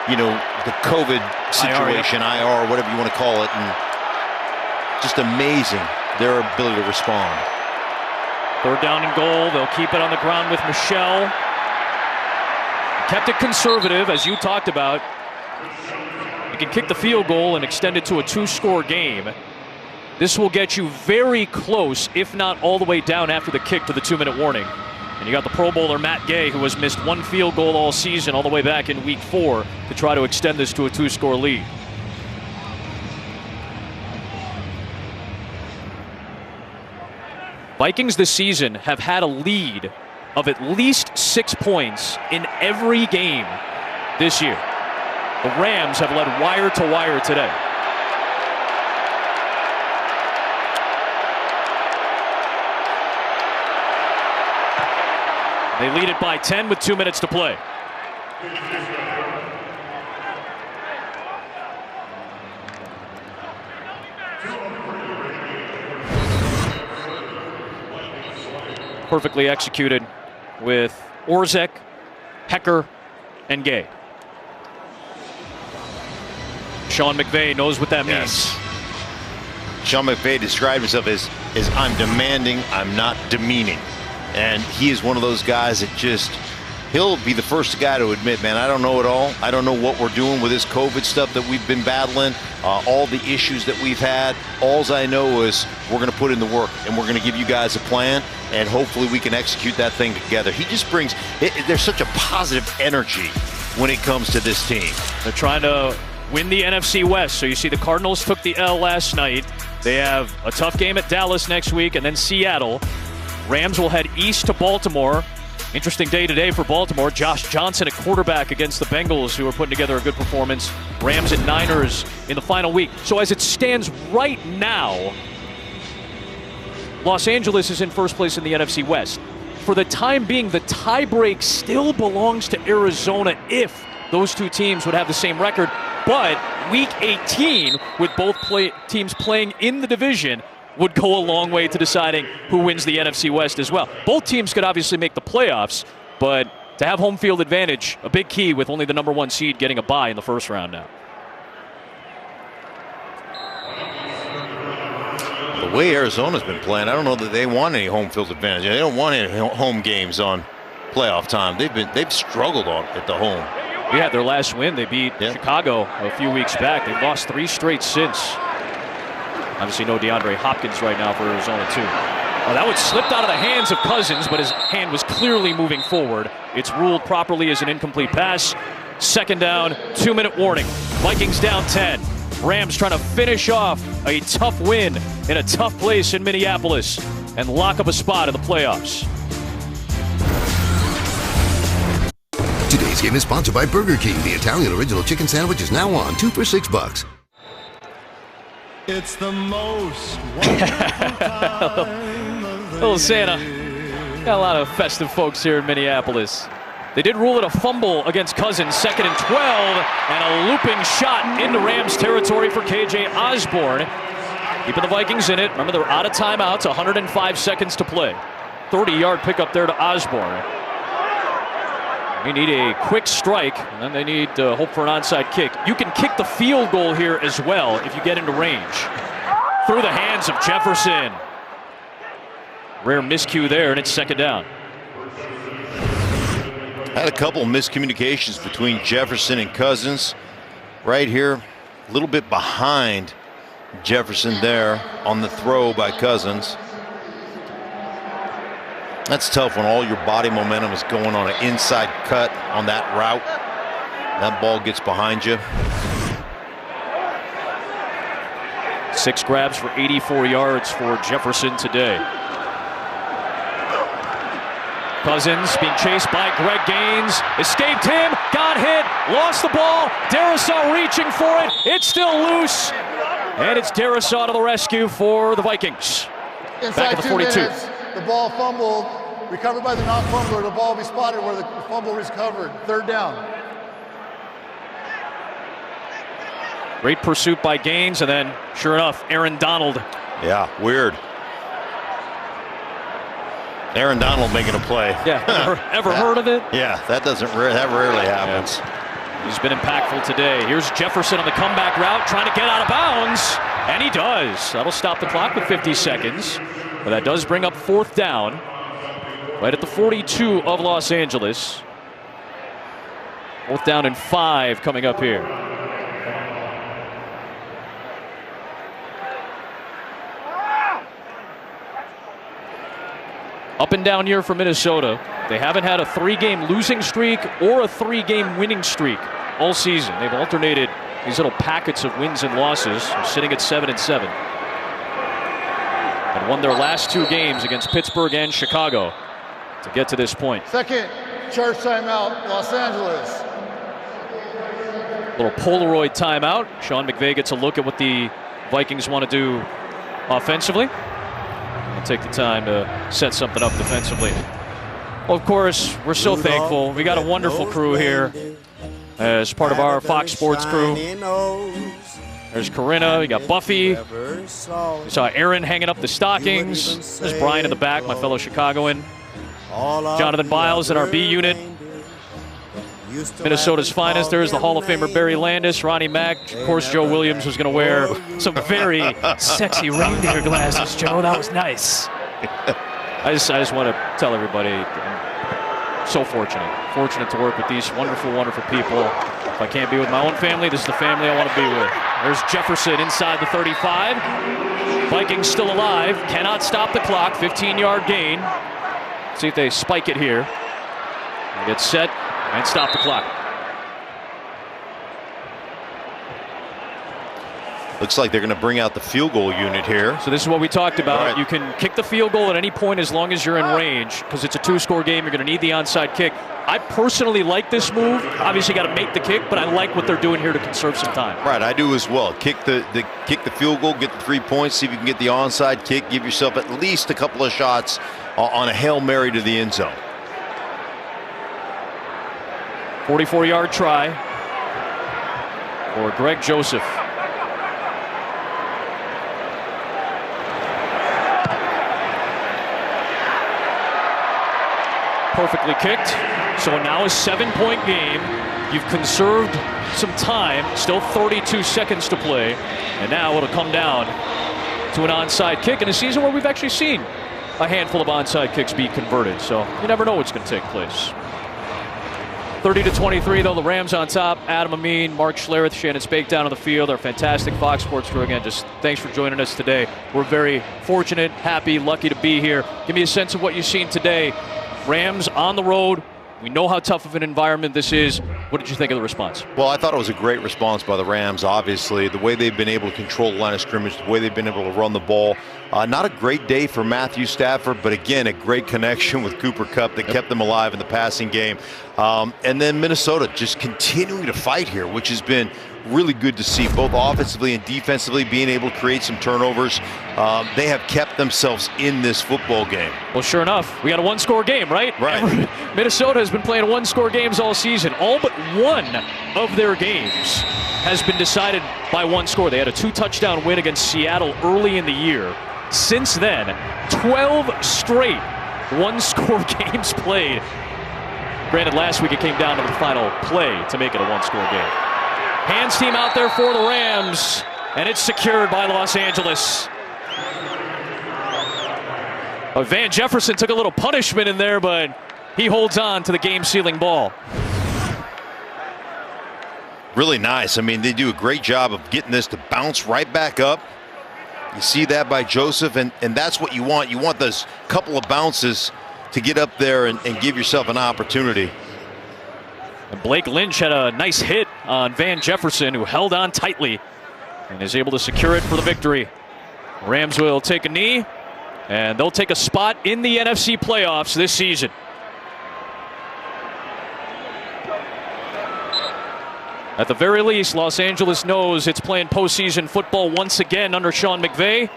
the COVID situation, IR, whatever you want to call it, and just amazing their ability to respond. 3rd down and goal. They'll keep it on the ground with Michelle. Kept it conservative, as you talked about. You can kick the field goal and extend it to a 2-score game. This will get you very close, if not all the way down after the kick to the 2-minute warning. And you got the Pro Bowler Matt Gay, who has missed 1 field goal all season, all the way back in week 4, to try to extend this to a 2-score lead. Vikings this season have had a lead of at least 6 points in every game this year. The Rams have led wire to wire today. They lead it by 10 with 2 minutes to play. Perfectly executed with Orzek, Hecker, and Gay. Sean McVay knows what that means. Sean McVay described himself as I'm demanding, I'm not demeaning. And he is one of those guys that he'll be the first guy to admit, man, I don't know it all. I don't know what we're doing with this COVID stuff that we've been battling, all the issues that we've had. All I know is we're going to put in the work, and we're going to give you guys a plan, and hopefully we can execute that thing together. He just brings there's such a positive energy when it comes to this team. They're trying to win the NFC West. So you see the Cardinals took the L last night. They have a tough game at Dallas next week, and then Seattle. Rams will head east to Baltimore. Interesting day today for Baltimore. Josh Johnson at quarterback against the Bengals, who are putting together a good performance. Rams and Niners in the final week. So as it stands right now, Los Angeles is in first place in the NFC West. For the time being, the tiebreak still belongs to Arizona if those two teams would have the same record. But week 18, with both teams playing in the division, would go a long way to deciding who wins the NFC West as well. Both teams could obviously make the playoffs, but to have home field advantage, a big key with only the number 1 seed getting a bye in the first round now. The way Arizona's been playing, I don't know that they want any home field advantage. They don't want any home games on playoff time. They've struggled at the home. Yeah, their last win, they beat Chicago a few weeks back. They've lost 3 straight since. Obviously no DeAndre Hopkins right now for Arizona too. Oh, that one slipped out of the hands of Cousins, but his hand was clearly moving forward. It's ruled properly as an incomplete pass. 2nd down, 2-minute warning. Vikings down 10. Rams trying to finish off a tough win in a tough place in Minneapolis and lock up a spot in the playoffs. Today's game is sponsored by Burger King. The Italian Original Chicken Sandwich is now on 2 for $6. It's the most wonderful time of the Little Santa. Got a lot of festive folks here in Minneapolis. They did rule it a fumble against Cousins, 2nd and 12, and a looping shot into Rams territory for KJ Osborne. Keeping the Vikings in it. Remember, they're out of timeouts, 105 seconds to play. 30-yard pickup there to Osborne. They need a quick strike, and then they need to hope for an onside kick. You can kick the field goal here as well if you get into range. Through the hands of Jefferson. Rare miscue there, and it's 2nd down. Had a couple miscommunications between Jefferson and Cousins. Right here, a little bit behind Jefferson there on the throw by Cousins. That's tough when all your body momentum is going on an inside cut on that route. That ball gets behind you. 6 grabs for 84 yards for Jefferson today. Cousins being chased by Greg Gaines. Escaped him, got hit, lost the ball. Darisaw reaching for it. It's still loose. And it's Darisaw to the rescue for the Vikings. Inside back at the 2 42. minutes, the ball fumbled, recovered by the non-fumbler. The ball will be spotted where the fumble is covered. 3rd down. Great pursuit by Gaines, and then, sure enough, Aaron Donald. Yeah, weird. Aaron Donald making a play. Yeah, ever heard of it? Yeah, that rarely happens. He's been impactful today. Here's Jefferson on the comeback route, trying to get out of bounds, and he does. That'll stop the clock with 50 seconds, but that does bring up 4th down, right at the 42 of Los Angeles. 4th down and 5 coming up here. Up and down year for Minnesota. They haven't had a 3-game losing streak or a 3-game winning streak all season. They've alternated these little packets of wins and losses. They're sitting at 7-7. And won their last 2 games against Pittsburgh and Chicago to get to this point. Second charge timeout, Los Angeles. Little Polaroid timeout. Sean McVay gets a look at what the Vikings want to do offensively. And take the time to set something up defensively. Well, of course, we're so thankful. We got a wonderful crew here as part of our Fox Sports crew. There's Corinna, we got Buffy. We saw Aaron hanging up the stockings. There's Brian in the back, my fellow Chicagoan. Jonathan Biles in our B unit. Minnesota's finest. There's the Hall of Famer Barry Landis, Ronnie Mack. Of course, Joe Williams was going to wear some very sexy reindeer glasses, Joe. That was nice. I just want to tell everybody I'm so fortunate to work with these wonderful, wonderful people. If I can't be with my own family, this is the family I want to be with. There's Jefferson inside the 35. Vikings still alive. Cannot stop the clock. 15-yard gain. See if they spike it here. They get set and stop the clock. Looks like they're going to bring out the field goal unit here. So this is what we talked about. Right. You can kick the field goal at any point as long as you're in range, because it's a 2-score game. You're going to need the onside kick. I personally like this move. Obviously got to make the kick, but I like what they're doing here to conserve some time. Right, I do as well. Kick the field goal, get the 3 points, see if you can get the onside kick, give yourself at least a couple of shots on a Hail Mary to the end zone. 44-yard try for Greg Joseph. Perfectly kicked. So now a 7-point game. You've conserved some time. Still 32 seconds to play. And now it'll come down to an onside kick in a season where we've actually seen a handful of onside kicks be converted. So you never know what's going to take place. 30-23, though, the Rams on top. Adam Amin, Mark Schlereth, Shannon Spake down on the field. Our fantastic Fox Sports crew. Again, just thanks for joining us today. We're very fortunate, happy, lucky to be here. Give me a sense of what you've seen today. Rams on the road. We know how tough of an environment this is. What did you think of the response? Well, I thought it was a great response by the Rams, obviously. The way they've been able to control the line of scrimmage, the way they've been able to run the ball. Not a great day for Matthew Stafford, but again, a great connection with Cooper Kupp that kept them alive in the passing game. And then Minnesota just continuing to fight here, which has been really good to see, both offensively and defensively, being able to create some turnovers. They have kept themselves in this football game. Well, sure enough, we got a 1-score game, right? Right. Minnesota has been playing 1-score games all season. All but one of their games has been decided by 1 score. They had a 2-touchdown win against Seattle early in the year. Since then, 12 straight 1-score games played. Granted, last week it came down to the final play to make it a 1-score game. Hands team out there for the Rams, and it's secured by Los Angeles. Van Jefferson took a little punishment in there, but he holds on to the game-sealing ball. Really nice. I mean, they do a great job of getting this to bounce right back up. You see that by Joseph, and that's what you want. You want those couple of bounces to get up there and give yourself an opportunity. And Blake Lynch had a nice hit on Van Jefferson, who held on tightly and is able to secure it for the victory. Rams will take a knee, and they'll take a spot in the NFC playoffs this season. At the very least, Los Angeles knows it's playing postseason football once again under Sean McVay.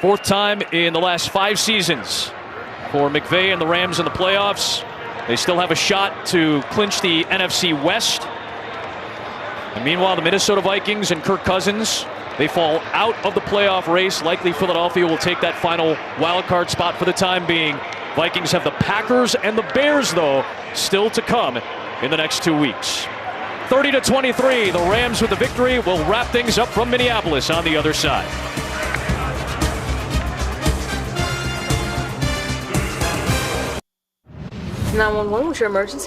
4th time in the last 5 seasons for McVay and the Rams in the playoffs. They still have a shot to clinch the NFC West. And meanwhile, the Minnesota Vikings and Kirk Cousins, they fall out of the playoff race. Likely Philadelphia will take that final wild card spot for the time being. Vikings have the Packers and the Bears, though, still to come in the next 2 weeks. 30-23, the Rams with the victory will wrap things up from Minneapolis on the other side. 911, what's your emergency?